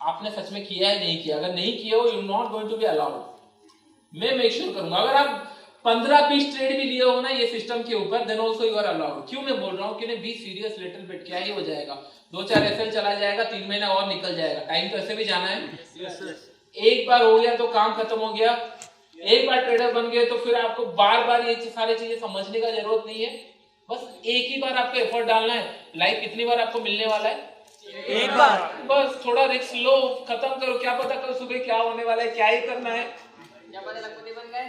आपने सच में किया है नहीं किया। अगर नहीं किया हो, you not going to be allowed. मैं मेक श्योर करूंगा अगर आप 15-20 ट्रेड भी लिए हो ना ये सिस्टम के ऊपर, then also you are allowed. क्यों मैं बोल रहा हूँ कि बी सीरियस लिटिल बिट, क्या ही हो जाएगा, 2-4 एसएल चला जाएगा, 3 महीना और निकल जाएगा, टाइम तो ऐसे भी जाना है। एक बार हो गया तो काम खत्म हो गया, एक बार ट्रेडर बन गए तो फिर आपको बार बार ये सारी चीजें समझने का जरूरत नहीं है, बस एक ही बार आपको एफर्ट डालना है। लाइफ कितनी बार आपको मिलने वाला है? एक बार। बस थोड़ा रिस्क लो, खत्म करो, क्या पता कल सुबह क्या होने वाला है, क्या ही करना है, क्या पता लखपति बन गए,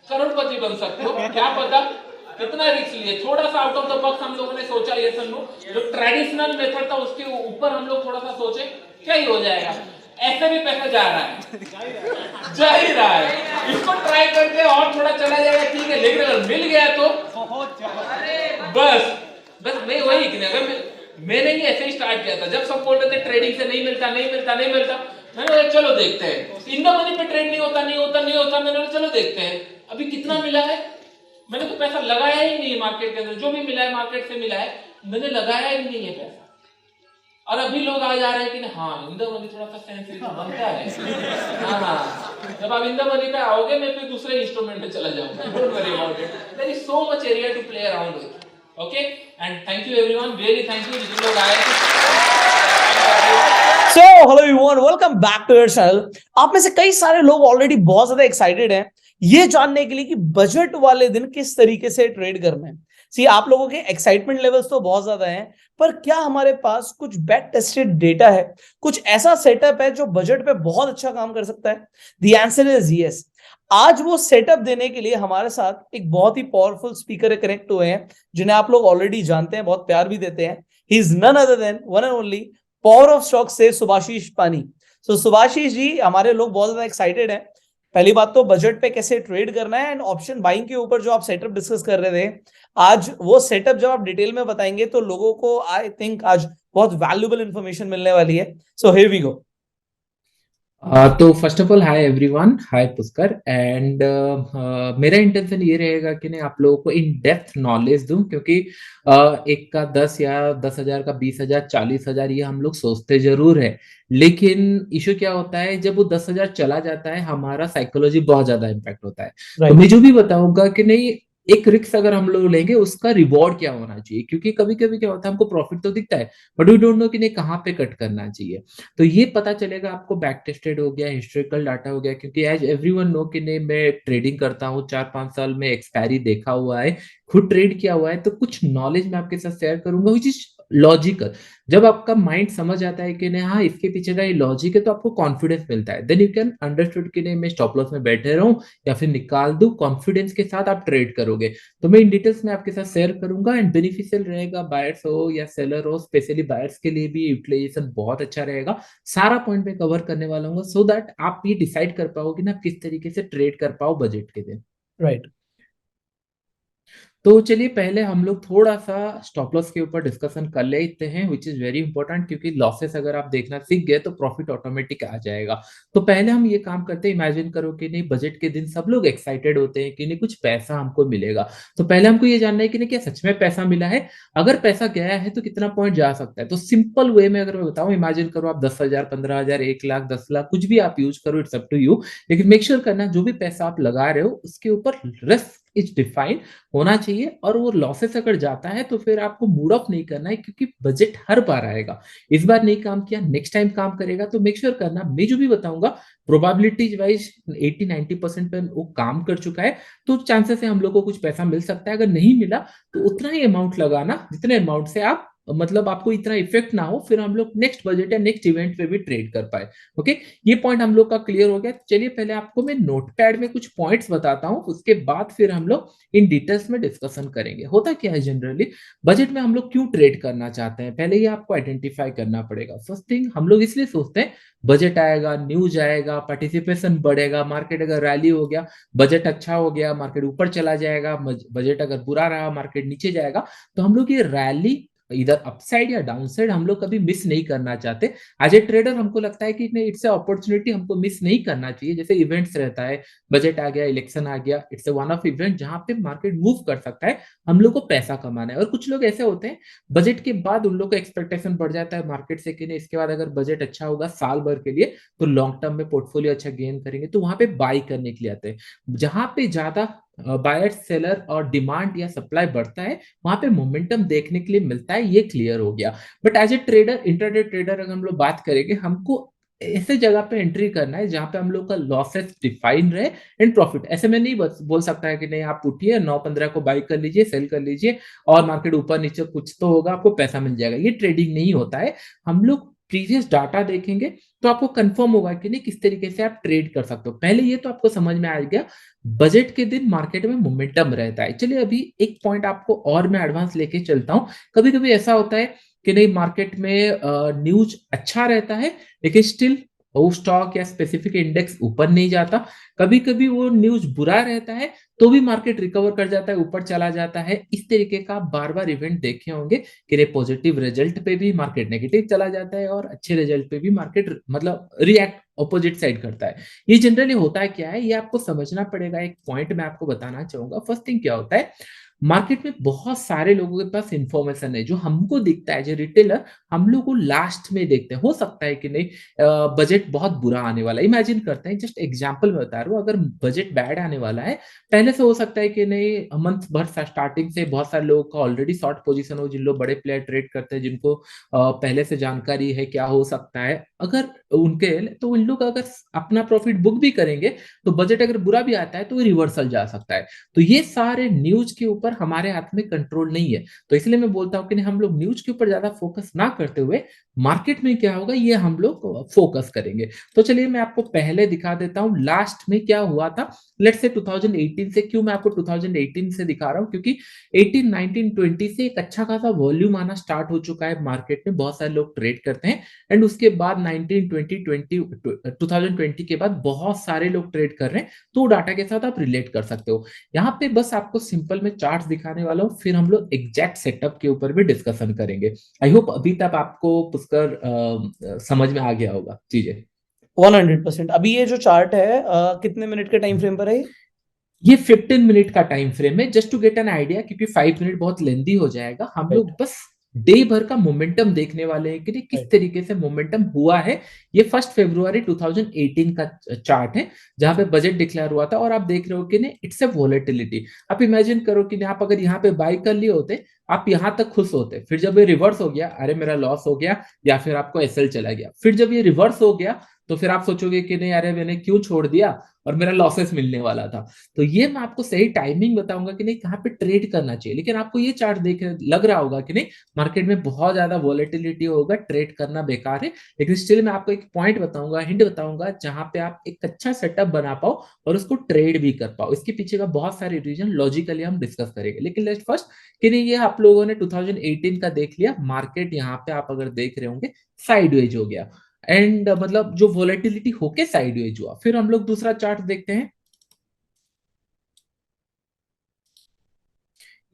करोड़पति बन सकते हो, क्या पता। कितना रिस्क लिए, थोड़ा सा आउट ऑफ द बॉक्स हम लोगों ने सोचा, ये सन्नू जो ट्रेडिशनल मेथड था उसके ऊपर हम लोग थोड़ा सा सोचे, क्या ही हो जाएगा। ऐसे भी पैसा जा रहा है, जा ही रहा है, इसको ट्राई करके और थोड़ा चला जाएगा, ठीक है, लेकिन अगर मिल गया तो बस मैं वही कि अगर मैंने ही ऐसे ही स्टार्ट किया था, जब सब बोल रहे थे ट्रेडिंग से नहीं मिलता नहीं मिलता नहीं मिलता, मैंने चलो देखते हैं, इन द मनी पे ट्रेड नहीं होता नहीं होता नहीं होता, मैंने चलो देखते हैं अभी कितना मिला है। मैंने तो पैसा लगाया ही नहीं है मार्केट के अंदर, जो भी मिला है मार्केट से मिला है, मैंने लगाया ही नहीं है पैसा। और अभी लोग आ जा रहे हैं कि हाँ इन द मनी थोड़ा सा सेंसिटिव बनता है, हाँ जब आप इन द मनी पे आओगे मैं फिर दूसरे इंस्ट्रूमेंट पे चला जाऊंगा, don't worry about it, there is so much area to play around with. Okay and thank you everyone, really thank you जितने लोग आए। So hello everyone, welcome back to your channel. आप में से कई सारे लोग ऑलरेडी बहुत ज्यादा एक्साइटेड हैं ये जानने के लिए कि बजट वाले दिन किस तरीके से ट्रेड करना है। सी आप लोगों के एक्साइटमेंट लेवल्स तो बहुत ज्यादा हैं, पर क्या हमारे पास कुछ बैक टेस्टेड डेटा है, कुछ ऐसा सेटअप है जो बजट पे बहुत अच्छा काम कर सकता है? The answer is yes. आज वो सेटअप देने के लिए हमारे साथ एक बहुत ही पावरफुल स्पीकर कनेक्ट हुए हैं, जिन्हें आप लोग ऑलरेडी जानते हैं, बहुत प्यार भी देते हैं। He is none other than one and only power of stock से सुभाशीष पानी। सो सुभाशीष जी, हमारे लोग बहुत ज्यादा एक्साइटेड हैं। पहली बात तो बजट पे कैसे ट्रेड करना है, एंड ऑप्शन बाइंग के ऊपर जो आप सेटअप डिस्कस कर रहे थे, आज वो सेटअप जब आप डिटेल में बताएंगे तो लोगों को आई थिंक आज बहुत वैल्यूएबल इंफॉर्मेशन मिलने वाली है। So here we go. तो first of all hi everyone, hi Pushkar and मेरा इंटेंशन ये रहेगा कि नहीं आप लोगों को इन डेप्थ नॉलेज दूं, क्योंकि एक का 10 या 10,000 का 20,000 40,000 ये हम लोग सोचते जरूर है, लेकिन इशू क्या होता है जब वो 10,000 चला जाता है हमारा साइकोलॉजी बहुत ज्यादा इम्पैक्ट होता है। तो मैं जो भी बताऊंगा कि नहीं एक रिस्क अगर हम लोग लेंगे उसका रिवॉर्ड क्या होना चाहिए, क्योंकि कभी कभी क्या होता है हमको प्रॉफिट तो दिखता है बट वी डोंट नो कि नहीं कहाँ पे कट करना चाहिए। तो ये पता चलेगा आपको, बैक टेस्टेड हो गया, हिस्टोरिकल डाटा हो गया, क्योंकि एज एवरीवन नो कि नहीं मैं ट्रेडिंग करता हूँ 4-5 साल में एक्सपायरी देखा हुआ है, खुद ट्रेड किया हुआ है, तो कुछ नॉलेज मैं आपके साथ शेयर करूंगा विच इज लॉजिकल। जब आपका माइंड समझ आता है कि नहीं हाँ इसके पीछे का ये लॉजिक है तो आपको कॉन्फिडेंस मिलता है, देन यू कैन अंडरस्टूड कि नहीं मैं स्टॉप लॉस में बैठे रहूं या फिर निकाल दूं, कॉन्फिडेंस के साथ आप ट्रेड करोगे। तो मैं इन डिटेल्स में आपके साथ शेयर करूंगा एंड बेनिफिशियल रहेगा, बायर्स हो या सेलर हो, स्पेशली बायर्स के लिए भी यूटिलाइजेशन बहुत अच्छा रहेगा। सारा पॉइंट में कवर करने वाला हूँ सो दैट आप ये डिसाइड कर पाओ कि ना किस तरीके से ट्रेड कर पाओ बजट के दिन। राइट। तो चलिए पहले हम लोग थोड़ा सा स्टॉप लॉस के ऊपर डिस्कशन कर लेते हैं विच इज वेरी इंपॉर्टेंट, क्योंकि लॉसेस अगर आप देखना सीख गए तो प्रॉफिट ऑटोमेटिक आ जाएगा। तो पहले हम ये काम करते हैं, इमेजिन करो कि नहीं बजट के दिन सब लोग एक्साइटेड होते हैं कि नहीं कुछ पैसा हमको मिलेगा। तो पहले हमको ये जानना है कि नहीं क्या सच में पैसा मिला है, अगर पैसा गया है तो कितना पॉइंट जा सकता है। तो सिंपल वे में अगर मैं बताऊं, इमेजिन करो आप 10,000 15,000 1 लाख 10 लाख कुछ भी आप यूज करो, इट्स अप टू यू, लेकिन मेक श्योर करना जो भी पैसा आप लगा रहे हो उसके ऊपर रिस्क इज डिफाइंड होना चाहिए, और वो लॉसेस अगर जाता है तो फिर आपको मूड ऑफ नहीं करना है, क्योंकि बजट हर बार आएगा। इस बार नहीं काम किया नेक्स्ट टाइम काम करेगा, तो मेक श्योर करना मैं जो भी बताऊंगा प्रोबेबिलिटीज वाइज 80-90% पे वो काम कर चुका है, तो चांसेस है हम लोग को कुछ पैसा मिल सकता है। अगर नहीं मिला तो उतना ही अमाउंट लगाना जितने अमाउंट से आप मतलब आपको इतना इफेक्ट ना हो, फिर हम लोग नेक्स्ट बजट या नेक्स्ट इवेंट पे भी ट्रेड कर पाए। ओके, ये पॉइंट हम लोग का क्लियर हो गया। चलिए पहले आपको मैं नोटपैड में कुछ पॉइंट्स बताता हूं, उसके बाद फिर हम लोग इन डिटेल्स में डिस्कशन करेंगे। होता क्या है जनरली बजट में हम लोग क्यों ट्रेड करना चाहते हैं, पहले ये आपको आइडेंटिफाई करना पड़ेगा। फर्स्ट थिंग, हम लोग इसलिए सोचते हैं बजट आएगा, न्यूज आएगा, पार्टिसिपेशन बढ़ेगा, मार्केट अगर रैली हो गया, बजट अच्छा हो गया, मार्केट ऊपर चला जाएगा, बजट अगर बुरा रहा मार्केट नीचे जाएगा, तो हम लोग ये रैली इधर अपसाइड या डाउनसाइड हम लोग कभी मिस नहीं करना चाहते। एज ए ट्रेडर हमको लगता है कि नहीं इट्स ए अपॉर्चुनिटी, हमको मिस नहीं करना चाहिए। जैसे इवेंट्स रहता है, बजट आ गया, इलेक्शन आ गया, it's a one of event जहां पे मार्केट मूव कर सकता है, हम लोग को पैसा कमाना है। और कुछ लोग ऐसे होते हैं बजट के बाद उन लोग का एक्सपेक्टेशन बढ़ जाता है मार्केट से कि नहीं इसके बाद अगर बजट अच्छा होगा साल भर के लिए तो लॉन्ग टर्म में पोर्टफोलियो अच्छा गेन करेंगे, तो वहां पे बाई करने के लिए आते हैं। जहां पे ज्यादा बायर सेलर और डिमांड या सप्लाई बढ़ता है वहां पे मोमेंटम देखने के लिए मिलता है, ये क्लियर हो गया। But as a trader, intraday trader अगर हम लोग बात करेंगे, हमको ऐसे जगह पे एंट्री करना है जहां पे हम लोग का लॉसेस डिफाइन रहे एंड प्रॉफिट। ऐसे में नहीं बोल सकता है कि नहीं आप उठिए 9-15 को बाई कर लीजिए, सेल कर लीजिए और मार्केट ऊपर नीचे कुछ तो होगा आपको पैसा मिल जाएगा, ये ट्रेडिंग नहीं होता है। हम लोग प्रीवियस डाटा देखेंगे तो आपको कंफर्म होगा कि नहीं किस तरीके से आप ट्रेड कर सकते हो। पहले ये तो आपको समझ में आ गया बजट के दिन मार्केट में मोमेंटम रहता है। चलिए अभी एक पॉइंट आपको और मैं एडवांस लेके चलता हूं। कभी कभी ऐसा होता है कि नहीं मार्केट में न्यूज अच्छा रहता है लेकिन स्टिल वो स्टॉक या स्पेसिफिक इंडेक्स ऊपर नहीं जाता। कभी कभी वो न्यूज बुरा रहता है तो भी मार्केट रिकवर कर जाता है, ऊपर चला जाता है। इस तरीके का आप बार बार इवेंट देखे होंगे कि पॉजिटिव रिजल्ट पे भी मार्केट नेगेटिव चला जाता है और अच्छे रिजल्ट पे भी मार्केट मतलब रिएक्ट ऑपोजिट साइड करता है। ये जनरली होता है क्या है, ये आपको समझना पड़ेगा। एक पॉइंट मैं आपको बताना चाहूंगा। फर्स्ट थिंग क्या होता है, मार्केट में बहुत सारे लोगों के पास इंफॉर्मेशन है जो हमको दिखता है, जो रिटेलर हम लोग को लास्ट में देखते हैं। हो सकता है कि नहीं बजट बहुत बुरा आने वाला है, इमेजिन करते हैं, जस्ट एग्जांपल में बता रहा हूँ, अगर बजट बैड आने वाला है पहले से हो सकता है कि नहीं मंथ भर स्टार्टिंग से बहुत सारे लोगों का ऑलरेडी शॉर्ट पोजीशन हो, जिन लोग बड़े प्लेयर ट्रेड करते हैं जिनको पहले से जानकारी है क्या हो सकता है अगर उनके, तो उन लोग अगर अपना प्रॉफिट बुक भी करेंगे तो बजट अगर बुरा भी आता है तो रिवर्सल जा सकता है। तो ये सारे न्यूज के ऊपर हमारे हाथ में कंट्रोल नहीं है, तो इसलिए मैं बोलता हूं कि हम लोग न्यूज के ऊपर ज्यादा फोकस ना करते हुए मार्केट में क्या होगा ये हम लोग फोकस करेंगे। तो चलिए मैं आपको पहले दिखा देता हूं लास्ट में क्या हुआ था। लेट्स से 2018 से, क्यों मैं आपको 2018 से दिखा रहा हूं, क्योंकि 18 19 20 से एक अच्छा खासा वॉल्यूम आना स्टार्ट हो चुका है मार्केट में, बहुत सारे लोग ट्रेड करते हैं। एंड उसके बाद 19 20 2020 के बाद बहुत सारे लोग ट्रेड कर रहे हैं, तो डाटा के साथ आप रिलेट कर सकते हो। यहाँ पे बस आपको सिंपल में चार्ट्स दिखाने वाला हूँ, फिर हम लोग एग्जैक्ट सेटअप के ऊपर भी डिस्कशन करेंगे। आई होप अभी तक आपको पुष्कर समझ में आ गया होगा चीजें। 100%। अभी ये जो चार्ट है कितने मिनट के टाइम फ्रेम पर है ये? ये 15 मिनट का टाइम फ्रेम है, just to get an idea, क्योंकि 5 मिनट बहुत लेंदी हो जाएगा। हम लोग बस डे भर का मोमेंटम देखने वाले हैं कि नहीं किस तरीके से मोमेंटम हुआ है। ये 1 फरवरी 2018 का चार्ट है, जहां पे बजट डिक्लेयर हुआ था, और आप देख रहे हो कि नहीं इट्स ए वॉलेटिलिटी। आप इमेजिन करो कि आप अगर यहाँ पे बाई कर लिए होते, आप यहां तक खुश होते, फिर जब ये रिवर्स हो गया, अरे मेरा लॉस हो गया, या फिर आपको एसएल चला गया, फिर जब ये रिवर्स हो गया तो फिर आप सोचोगे कि नहीं अरे मैंने क्यों छोड़ दिया और मेरा लॉसेस मिलने वाला था। तो ये मैं आपको सही टाइमिंग बताऊंगा कि नहीं कहाँ पे ट्रेड करना चाहिए। लेकिन आपको ये चार्ट देख लग रहा होगा कि नहीं मार्केट में बहुत ज्यादा वॉलेटिलिटी होगा, ट्रेड करना बेकार है। लेकिन स्टिल मैं आपको एक पॉइंट बताऊंगा, हिंट बताऊंगा, जहां पे आप एक अच्छा सेटअप बना पाओ और उसको ट्रेड भी कर पाओ। इसके पीछे का बहुत सारे रीजन लॉजिकली हम डिस्कस करेंगे। लेकिन लेट्स फर्स्ट कि नहीं, ये आप लोगों ने 2018 का देख लिया, मार्केट यहाँ पे आप अगर देख रहे होंगे साइडवेज हो गया, एंड मतलब जो वोलेटिलिटी होके साइडवेज हुआ। फिर हम लोग दूसरा चार्ट देखते हैं,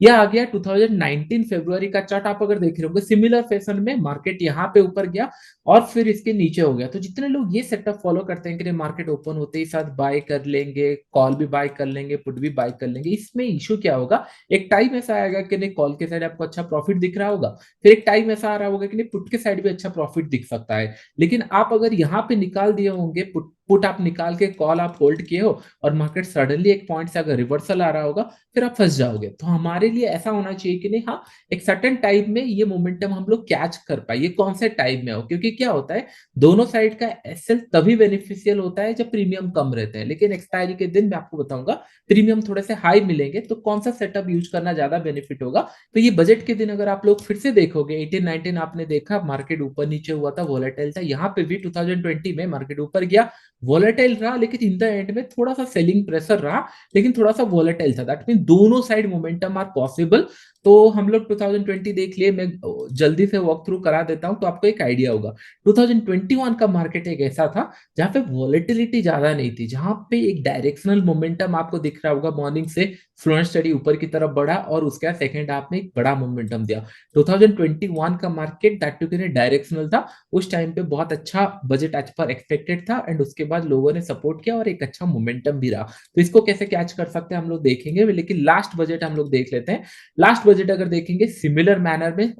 यह आ गया 2019 फरवरी का चार्ट। आप अगर देख रहे होंगे सिमिलर फैशन में मार्केट यहाँ पे ऊपर गया और फिर इसके नीचे हो गया। तो जितने लोग ये सेटअप फॉलो करते हैं कि मार्केट ओपन होते ही साथ बाय कर लेंगे, कॉल भी बाय कर लेंगे, पुट भी बाय कर लेंगे, इसमें इशू क्या होगा, एक टाइम ऐसा आएगा कि नहीं कॉल के साइड आपको अच्छा प्रॉफिट दिख रहा होगा, फिर एक टाइम ऐसा आ रहा होगा कि नहीं पुट के साइड भी अच्छा प्रॉफिट दिख सकता है। लेकिन आप अगर यहाँ पे निकाल दिए होंगे पुट आप निकाल के कॉल आप होल्ड किए हो और मार्केट सडनली एक पॉइंट से अगर रिवर्सल आ रहा होगा, फिर आप फंस जाओगे। तो हमारे लिए ऐसा होना चाहिए कि नहीं हाँ एक सर्टेन टाइम में ये मोमेंटम हम लोग कैच कर पाए। ये कौन से टाइम में हो, क्योंकि क्या होता है दोनों साइड का एसएल तभी बेनिफिशियल होता है जब प्रीमियम कम रहते हैं। लेकिन एक्सपायरी के दिन मैं आपको बताऊंगा प्रीमियम थोड़े से हाई मिलेंगे, तो कौन सा सेटअप यूज करना ज्यादा बेनिफिट होगा। तो ये बजट के दिन अगर आप लोग फिर से देखोगे 18-19 आपने देखा मार्केट ऊपर नीचे हुआ था, वोलेटाइल था, यहाँ पे भी 2020 में मार्केट ऊपर गया, वोलेटाइल रहा, लेकिन इन द एंड में थोड़ा सा सेलिंग प्रेशर रहा, लेकिन थोड़ा सा वोलेटाइल था। दैट मीन दोनों साइड मोमेंटम आर पॉसिबल। तो हम लोग 2020 देख लिए, मैं जल्दी से वॉक थ्रू करा देता हूं तो आपको एक आइडिया होगा। 2021 का मार्केट एक ऐसा था जहां पे वॉलेटिलिटी ज्यादा नहीं थी, जहां पे एक डायरेक्शनल मोमेंटम आपको दिख रहा होगा, मॉर्निंग से फ्लुएंट स्टडी ऊपर की तरफ बढ़ा और उसके बाद सेकंड हाफ में एक बड़ा मोमेंटम दिया। 2021 का मार्केट दैट टू डायरेक्शनल था, उस टाइम पे बहुत अच्छा बजट एज पर एक्सपेक्टेड था, एंड उसके बाद लोगों ने सपोर्ट किया और एक अच्छा मोमेंटम भी रहा। तो इसको कैसे कैच कर सकते हैं हम लोग देखेंगे, लेकिन लास्ट बजट हम लोग देख लेते हैं। लास्ट बजट अगर देखेंगे सिमिलर मैनर में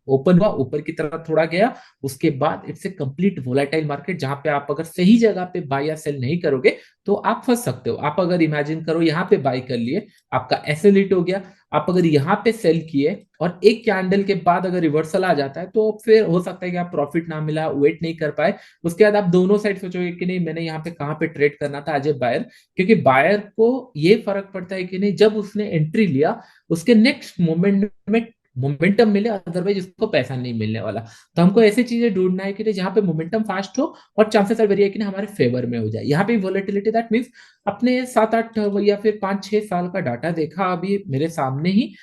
ओपन हुआ, ऊपर की तरफ थोड़ा गया, उसके बाद it's a complete volatile market, जहां पे आप अगर सही जगह पे बाय या सेल नहीं करोगे तो आप फंस सकते हो। आप अगर इमेजिन करो यहाँ पे बाय कर लिए, आपका एसएल हिट हो गया, आप अगर यहाँ पे सेल किए और एक कैंडल के बाद अगर रिवर्सल आ जाता है तो फिर हो सकता है कि आप प्रॉफिट ना मिला, वेट नहीं कर पाए। उसके बाद आप दोनों साइड सोचोगे कि नहीं मैंने यहाँ पे कहाँ पे ट्रेड करना था एज ए बायर, क्योंकि बायर को ये फर्क पड़ता है कि नहीं जब उसने एंट्री लिया उसके नेक्स्ट मोमेंट में मोमेंटम मिले, अदरवाइज उसको पैसा नहीं मिलने वाला। तो हमको ऐसी चीजें ढूंढना है कि जहां पे मोमेंटम फास्ट हो और चांसेस आर वेरी है कि हमारे फेवर में हो जाए। यहाँ पे वोलेटिलिटी दैट मींस अपने 7-8 या फिर 5-6 साल का डाटा देखा अभी मेरे सामने ही,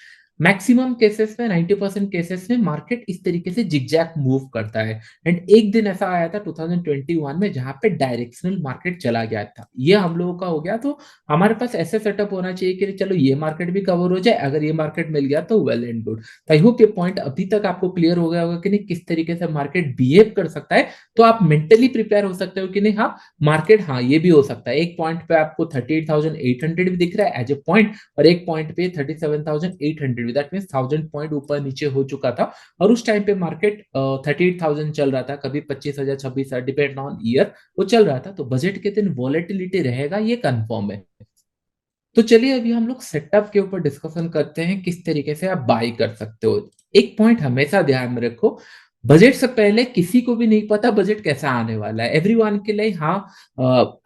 मैक्सिमम केसेस में 90% केसेस में मार्केट इस तरीके से जिगजैग मूव करता है। एंड एक दिन ऐसा आया था 2021 में जहां पे डायरेक्शनल मार्केट चला गया था, ये हम लोगों का हो गया। तो हमारे पास ऐसे सेटअप होना चाहिए कि चलो ये मार्केट भी कवर हो जाए, अगर ये मार्केट मिल गया तो well and good. I hope ये पॉइंट अभी तक आपको क्लियर हो गया होगा कि नहीं किस तरीके से मार्केट बिहेव कर सकता है। तो आप मेंटली प्रिपेयर हो सकते हो कि नहीं हाँ मार्केट हाँ ये भी हो सकता है, एक पॉइंट पे आपको 38,800 भी दिख रहा है एज ए पॉइंट, और एक पॉइंट पे 37,800 भी, दैट मींस 1000 पॉइंट ऊपर नीचे हो चुका था। और उस टाइम पे मार्केट 38,000 चल रहा था, कभी 25,000 26,000 डिपेंड ऑन ईयर वो चल रहा था। तो बजट के दिन वॉलेटिलिटी रहेगा ये कंफर्म है। तो चलिए अभी हम लोग सेटअप के ऊपर डिस्कशन करते हैं किस तरीके से आप बाई कर सकते हो। एक पॉइंट हमेशा ध्यान में रखो, बजट से पहले किसी को भी नहीं पता बजट कैसा आने वाला है। एवरीवन के लिए हाँ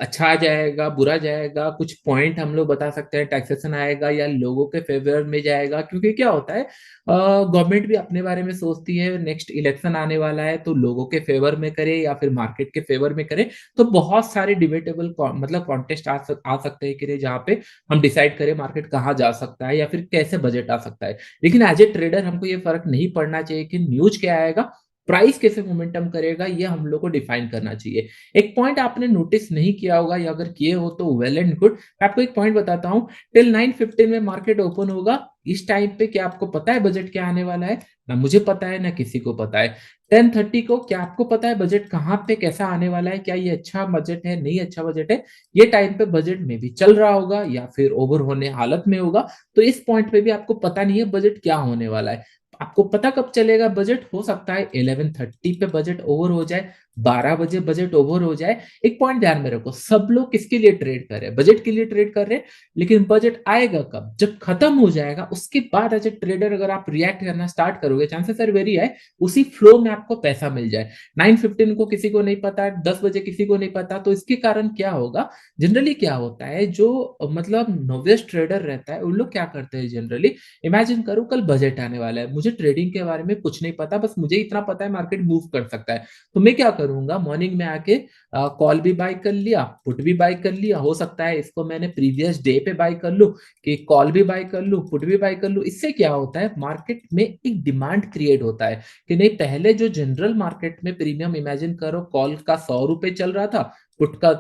अच्छा आ जाएगा, बुरा जाएगा, कुछ पॉइंट हम लोग बता सकते हैं, टैक्सेशन आएगा या लोगों के फेवर में जाएगा। क्योंकि क्या होता है गवर्नमेंट भी अपने बारे में सोचती है, नेक्स्ट इलेक्शन आने वाला है तो लोगों के फेवर में करे या फिर मार्केट के फेवर में करे। तो बहुत सारे डिबेटेबल मतलब कॉन्टेस्ट आ सकते हैं कि जहाँ पे हम डिसाइड करें मार्केट कहाँ जा सकता है या फिर कैसे बजट आ सकता है। लेकिन एज ए ट्रेडर हमको ये फर्क नहीं पड़ना चाहिए कि न्यूज क्या आएगा, प्राइस कैसे मोमेंटम करेगा ये हम लोग को डिफाइन करना चाहिए। एक पॉइंट आपने नोटिस नहीं किया होगा या अगर किए हो तो वेल एंड गुड। मैं आपको एक पॉइंट बताता हूँ, टिल 9:15 में मार्केट ओपन होगा। इस टाइम पे क्या आपको पता है बजट क्या आने वाला है? ना मुझे पता है ना किसी को पता है। 10:30 को क्या आपको पता है बजट कहाँ पे कैसा आने वाला है? क्या ये अच्छा बजट है, नहीं अच्छा बजट है? ये टाइम पे बजट में भी चल रहा होगा या फिर ओवर होने हालत में होगा। तो इस पॉइंट पे भी आपको पता नहीं है बजट क्या होने वाला है। आपको पता कब चलेगा बजट? हो सकता है 11:30 पे बजट ओवर हो जाए, 12 बजे बजट ओवर हो जाए। एक पॉइंट ध्यान में रखो, सब लोग किसके लिए ट्रेड कर रहे हैं? बजट के लिए ट्रेड कर रहे हैं। लेकिन बजट आएगा कब? जब खत्म हो जाएगा उसके बाद एज ए ट्रेडर अगर आप रिएक्ट करना स्टार्ट करोगे, चांसेस आर वेरी है उसी फ्लो में आपको पैसा मिल जाए। 9:15 को किसी को नहीं पता, 10 बजे किसी को नहीं पता, तो इसके कारण क्या होगा? जनरली क्या होता है, जो मतलब नोवियस ट्रेडर रहता है उन लोग क्या करते हैं जनरली, इमेजिन करो कल बजट आने वाला है, मुझे ट्रेडिंग के बारे में कुछ नहीं पता, बस मुझे इतना पता है मार्केट मूव कर सकता है। तो मैं क्या करूंगा, मॉर्निंग में आके कॉल भी बाय कर लिया, पुट भी बाय कर लिया। हो सकता है इसको मैंने प्रीवियस डे पे बाय कर लूं, कि कॉल भी बाय कर लूं, पुट भी बाय कर लूं। इससे क्या होता है, मार्केट में एक डिमांड क्रिएट होता है कि नहीं, पहले जो जनरल मार्केट में प्रीमियम, इमेजिन करो कॉल का 100 रुपए चल रहा था, पुट का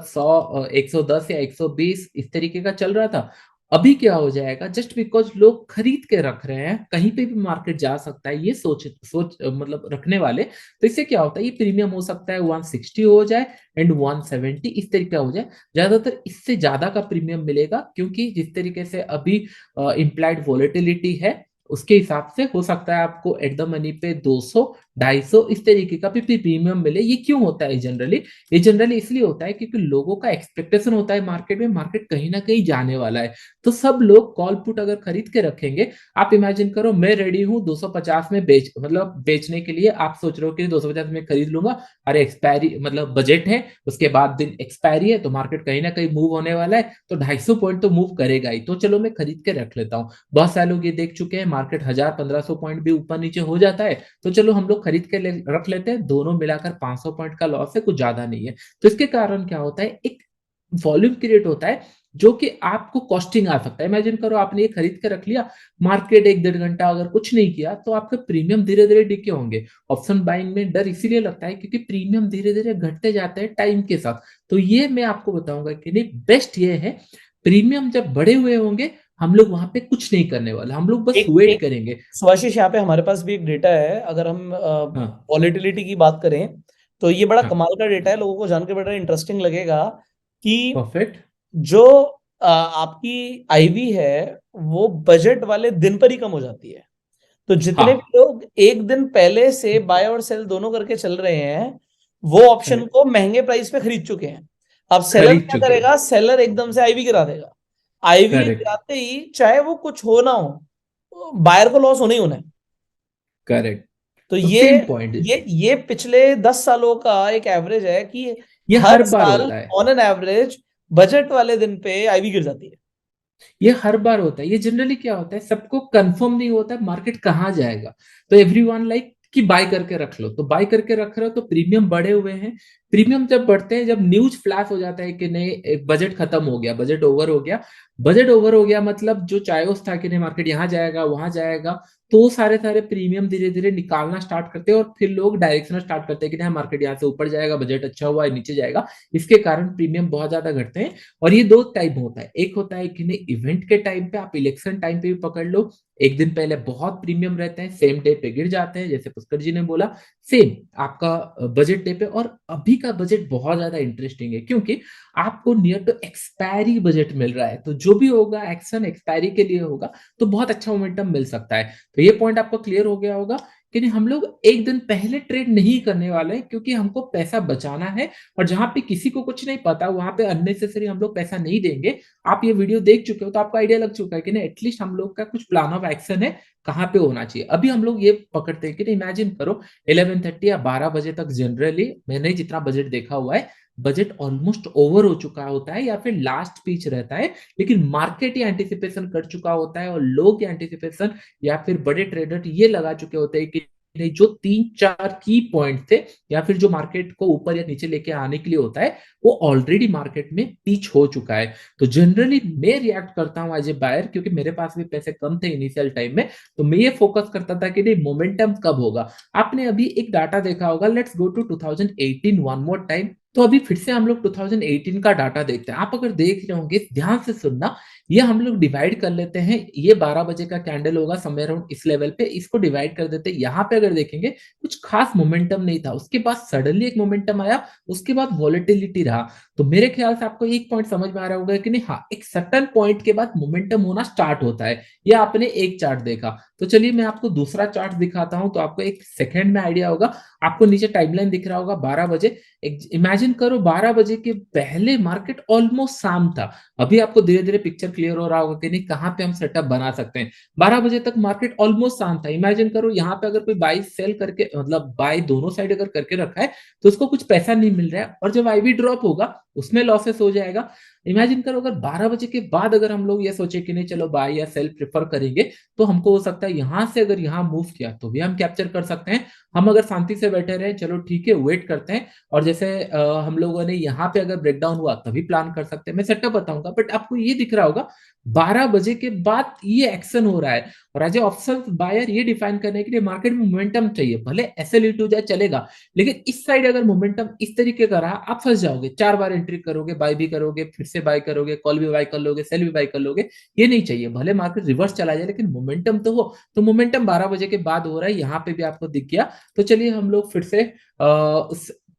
110 या 120 इस तरीके का चल रहा था। अभी क्या हो जाएगा, जस्ट बिकॉज लोग खरीद के रख रहे हैं, कहीं पे भी मार्केट जा सकता है, ये सोच सोच मतलब रखने वाले, तो इससे क्या होता है, ये प्रीमियम हो सकता है 160 हो जाए एंड 170 इस तरीके का हो जाए। ज्यादातर इससे ज्यादा का प्रीमियम मिलेगा, क्योंकि जिस तरीके से अभी इम्प्लाइड वॉलेटिलिटी है उसके हिसाब से हो सकता है आपको एट द मनी पे 200 250 इस तरीके का भी प्रीमियम मिले। ये क्यों होता है जनरली? ये जनरली इसलिए होता है क्योंकि लोगों का एक्सपेक्टेशन होता है मार्केट में, मार्केट कहीं ना कहीं जाने वाला है। तो सब लोग कॉल पुट अगर खरीद के रखेंगे, आप इमेजिन करो मैं रेडी हूं 250 में बेचने के लिए, आप सोच रहे हो कि 250 में खरीद लूंगा, अरे एक्सपायरी मतलब बजट है, उसके बाद दिन एक्सपायरी है, तो मार्केट कहीं ना कहीं मूव होने वाला है, तो 250 पॉइंट तो मूव करेगा ही, तो चलो मैं खरीद के रख लेता हूँ। बहुत सारे लोग ये देख चुके हैं, मार्केट 1000-1500 पॉइंट भी ऊपर नीचे हो जाता है, तो चलो हम लोग खरीद के रख लेते हैं, दोनों मिलाकर 500 पॉइंट का लॉस है, कुछ ज्यादा नहीं है। तो इसके कारण क्या होता है, एक वॉल्यूम क्रिएट होता है जो कि आपको कॉस्टिंग आ सकता है। इमेजिन करो आपने ये खरीद के रख लिया, मार्केट 1-1.5 घंटा अगर कुछ नहीं किया, तो आपके प्रीमियम धीरे धीरे डिके होंगे। ऑप्शन बाइंग में डर इसीलिए लगता है क्योंकि प्रीमियम धीरे धीरे घटते जाते हैं टाइम के साथ। तो ये मैं आपको बताऊंगा कि नहीं, बेस्ट ये है, प्रीमियम जब बढ़े हुए होंगे हम लोग वहां पे कुछ नहीं करने वाले, हम लोग बस एक वेट एक करेंगे। स्वाशीष, यहाँ पे हमारे पास भी एक डेटा है। अगर हम हाँ वॉलेटिलिटी की बात करें तो ये बड़ा हाँ, कमाल का डेटा है, लोगों को जान के बड़ा इंटरेस्टिंग लगेगा कि परफेक्ट। जो आपकी आईवी है वो बजट वाले दिन पर ही कम हो जाती है। तो जितने हाँ, भी लोग एक दिन पहले से बाय और सेल दोनों करके चल रहे हैं, वो ऑप्शन करेक्ट, को महंगे प्राइस पे खरीद चुके हैं। अब सेलर खरीद क्या चुके हैं। करेगा, सेलर एकदम से आईवी गिरा देगा। आईवी करेक्ट, गिराते ही चाहे वो कुछ हो ना हो, बायर को लॉस होना ही होना है। करेक्ट। तो तो ये सेम पॉइंट, ये पिछले 10 सालों का एक एवरेज है कि ये हर हर बार साल होता है। ऑन एन एवरेज बजट वाले दिन पे आईवी गिर जाती है। ये हर बार होता है। ये जनरली क्या होता है, सबको कंफर्म नहीं होता है मार्केट कहाँ जाएगा, तो एवरीवन लाइक कि बाय करके रख लो, तो बाय करके रख रहे हो तो प्रीमियम बढ़े हुए हैं। प्रीमियम जब बढ़ते हैं, जब न्यूज फ्लैश हो जाता है कि नहीं बजट खत्म हो गया, बजट ओवर हो गया, बजट ओवर हो गया मतलब जो चायोस था कि नहीं मार्केट यहाँ जाएगा वहां जाएगा, तो सारे सारे प्रीमियम धीरे धीरे निकालना स्टार्ट करते हैं और फिर लोग डायरेक्शन स्टार्ट करते हैं कि नहीं मार्केट यहाँ से ऊपर जाएगा, बजट अच्छा हुआ है नीचे जाएगा। इसके कारण प्रीमियम बहुत ज्यादा घटते हैं। और ये दो टाइप होता है, एक होता है कि नहीं इवेंट के टाइम पे, आप इलेक्शन टाइम पे भी पकड़ लो, एक दिन पहले बहुत प्रीमियम रहते हैं, सेम डे पे गिर जाते हैं, जैसे पुष्कर जी ने बोला। सेम आपका बजट डे पे। और अभी का बजट बहुत ज्यादा इंटरेस्टिंग है क्योंकि आपको नियर टू एक्सपायरी बजट मिल रहा है, तो जो भी होगा एक्शन एक्सपायरी के लिए होगा, तो बहुत अच्छा मोमेंटम मिल सकता है। तो ये पॉइंट आपको क्लियर हो गया होगा कि नहीं, हम लोग एक दिन पहले ट्रेड नहीं करने वाले हैं क्योंकि हमको पैसा बचाना है। और जहां पे किसी को कुछ नहीं पता वहां पे अननेसेसरी हम लोग पैसा नहीं देंगे। आप ये वीडियो देख चुके हो तो आपको आइडिया लग चुका है कि नहीं एटलीस्ट हम लोग का कुछ प्लान ऑफ एक्शन है, कहाँ पे होना चाहिए। अभी हम लोग ये पकड़ते हैं कि इमेजिन करो 11:30 या 12 बजे तक, जनरली मैंने जितना बजट देखा हुआ है, बजट ऑलमोस्ट ओवर हो चुका होता है या फिर लास्ट पीच रहता है, लेकिन मार्केट ये एंटिसिपेशन कर चुका होता है और लोग ये एंटिसिपेशन या फिर बड़े ट्रेडर ये लगा चुके होते हैं कि नहीं, जो 3-4 की पॉइंट थे या फिर जो मार्केट को ऊपर या नीचे लेके आने के लिए होता है, वो ऑलरेडी मार्केट में टीच हो चुका है। तो जनरली मैं रिएक्ट करता हूँ एज ए बायर, क्योंकि मेरे पास भी पैसे कम थे इनिशियल टाइम में, तो मैं ये फोकस करता था कि नहीं मोमेंटम कब होगा। आपने अभी एक डाटा देखा होगा, let's go to 2018 one more time. तो अभी फिर से हम लोग 2018 का डाटा देखते हैं। आप अगर देख रहे होंगे ध्यान से सुनना, ये हम लोग डिवाइड कर लेते हैं, ये 12 बजे का कैंडल होगा समवेयर अराउंड इस लेवल पे, इसको डिवाइड कर देते हैं। यहाँ पे अगर देखेंगे कुछ खास मोमेंटम नहीं था, उसके बाद सडनली एक मोमेंटम आया, उसके बाद वॉलेटिलिटी रहा। तो मेरे ख्याल से आपको एक पॉइंट समझ में आ रहा होगा कि नहीं, हाँ एक सर्टेन पॉइंट के बाद मोमेंटम होना स्टार्ट होता है। ये आपने एक चार्ट देखा, तो चलिए मैं आपको दूसरा चार्ट दिखाता हूं, तो आपको एक सेकंड में आइडिया होगा। आपको नीचे टाइमलाइन दिख रहा होगा 12 बजे। इमेजिन करो 12 बजे के पहले मार्केट ऑलमोस्ट शाम था। अभी आपको धीरे धीरे पिक्चर क्लियर हो रहा होगा कि नहीं कहाँ पे हम सेटअप बना सकते हैं। 12 बजे तक मार्केट ऑलमोस्ट शाम था। इमेजिन करो यहाँ पे अगर कोई बाई सेल करके, मतलब बाई दोनों साइड अगर करके रखा है, तो उसको कुछ पैसा नहीं मिल रहा है, और जब आईवी ड्रॉप होगा उसमें लॉसेस हो जाएगा। इमेजिन करो अगर 12 बजे के बाद अगर हम लोग ये सोचे कि नहीं चलो बाय या सेल प्रेफर करेंगे, तो हमको हो सकता है यहां से अगर यहाँ मूव किया तो भी हम कैप्चर कर सकते हैं। हम अगर शांति से बैठे रहे, चलो ठीक है वेट करते हैं, और जैसे हम लोगों ने यहाँ पे अगर ब्रेकडाउन हुआ तभी प्लान कर सकते हैं। मैं सेटअप बताऊंगा, बट आपको ये दिख रहा होगा 12 बजे के बाद ये एक्शन हो रहा है। और एज ए ऑप्शन बायर ये डिफाइन करने के लिए मार्केट में मोमेंटम चाहिए, भले एसएल हो जाए चलेगा, लेकिन इस साइड अगर मोमेंटम इस तरीके का रहा, आप फंस जाओगे। 4 बार एंट्री करोगे, बाय भी करोगे, फिर से बाय करोगे, कॉल भी बाय कर लोगे, सेल भी बाय कर लोगे। ये नहीं चाहिए, भले मार्केट रिवर्स चला जाए लेकिन मोमेंटम तो हो। तो मोमेंटम 12 बजे के बाद हो रहा है, यहाँ पे भी आपको दिख गया। तो चलिए हम लोग फिर से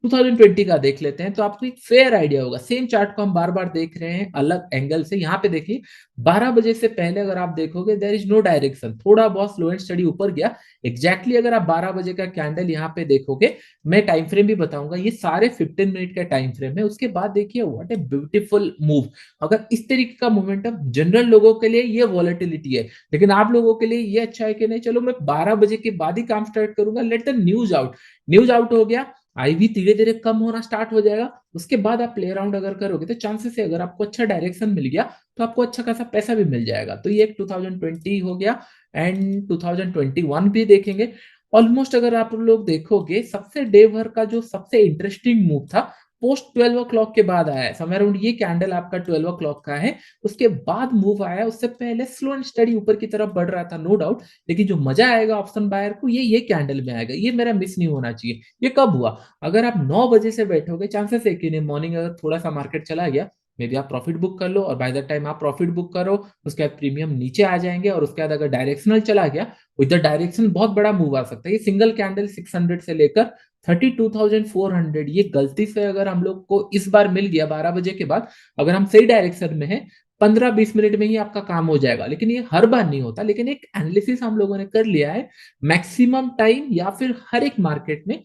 2020 का देख लेते हैं, तो आपको एक फेयर आइडिया होगा। सेम चार्ट को हम बार बार देख रहे हैं अलग एंगल से। यहाँ पे देखिए 12 बजे से पहले अगर आप देखोगे देयर इज नो डायरेक्शन, थोड़ा बहुत स्लो एंड स्टडी ऊपर गया। एग्जैक्टली अगर आप 12 बजे का कैंडल यहाँ पे देखोगे, मैं टाइम फ्रेम भी बताऊंगा, ये सारे 15 मिनट का टाइम फ्रेम है। उसके बाद देखिए व्हाट ए ब्यूटीफुल मूव। अगर इस तरीके का मोमेंटम, जनरल लोगों के लिए ये वॉलेटिलिटी है, लेकिन आप लोगों के लिए ये अच्छा है कि नहीं चलो मैं 12 बजे के बाद ही काम स्टार्ट करूंगा, let the news out. News out हो गया, आईवी धीरे धीरे कम होना स्टार्ट हो जाएगा। उसके बाद आप प्ले अराउंड अगर करोगे तो चांसेस है अगर आपको अच्छा डायरेक्शन मिल गया तो आपको अच्छा खासा पैसा भी मिल जाएगा। तो ये एक 2020 हो गया, एंड 2021 भी देखेंगे। ऑलमोस्ट अगर आप लोग देखोगे सबसे डे भर का जो सबसे इंटरेस्टिंग मूव था पोस्ट 12 ओ क्लॉक के बाद आया है। समय अराउंड ये कैंडल आपका 12 ओ क्लॉक का है, उसके बाद मूव आया। उससे पहले स्लो एंड स्टडी ऊपर की तरफ बढ़ रहा था, नो डाउट, लेकिन जो मजा आएगा ऑप्शन बायर को ये कैंडल में आएगा। ये मेरा मिस नहीं होना चाहिए। ये कब हुआ? अगर आप 9 बजे से बैठोगे, चांसेस है कि नहीं मॉर्निंग अगर थोड़ा सा मार्केट चला गया, मे बी आप प्रॉफिट बुक कर लो, और बाय द टाइम आप प्रॉफिट बुक करो उसके बाद प्रीमियम नीचे आ जाएंगे, और उसके बाद अगर डायरेक्शनल चला गया, विद द डायरेक्शन बहुत बड़ा मूव आ सकता है। ये सिंगल कैंडल 600 से लेकर 32,400, ये गलती से अगर हम लोग को इस बार मिल गया 12 बजे के बाद, अगर हम सही डायरेक्शन में है, 15-20 मिनट में ही आपका काम हो जाएगा। लेकिन ये हर बार नहीं होता, लेकिन एक एनालिसिस हम लोगों ने कर लिया है। मैक्सिमम टाइम या फिर हर एक मार्केट में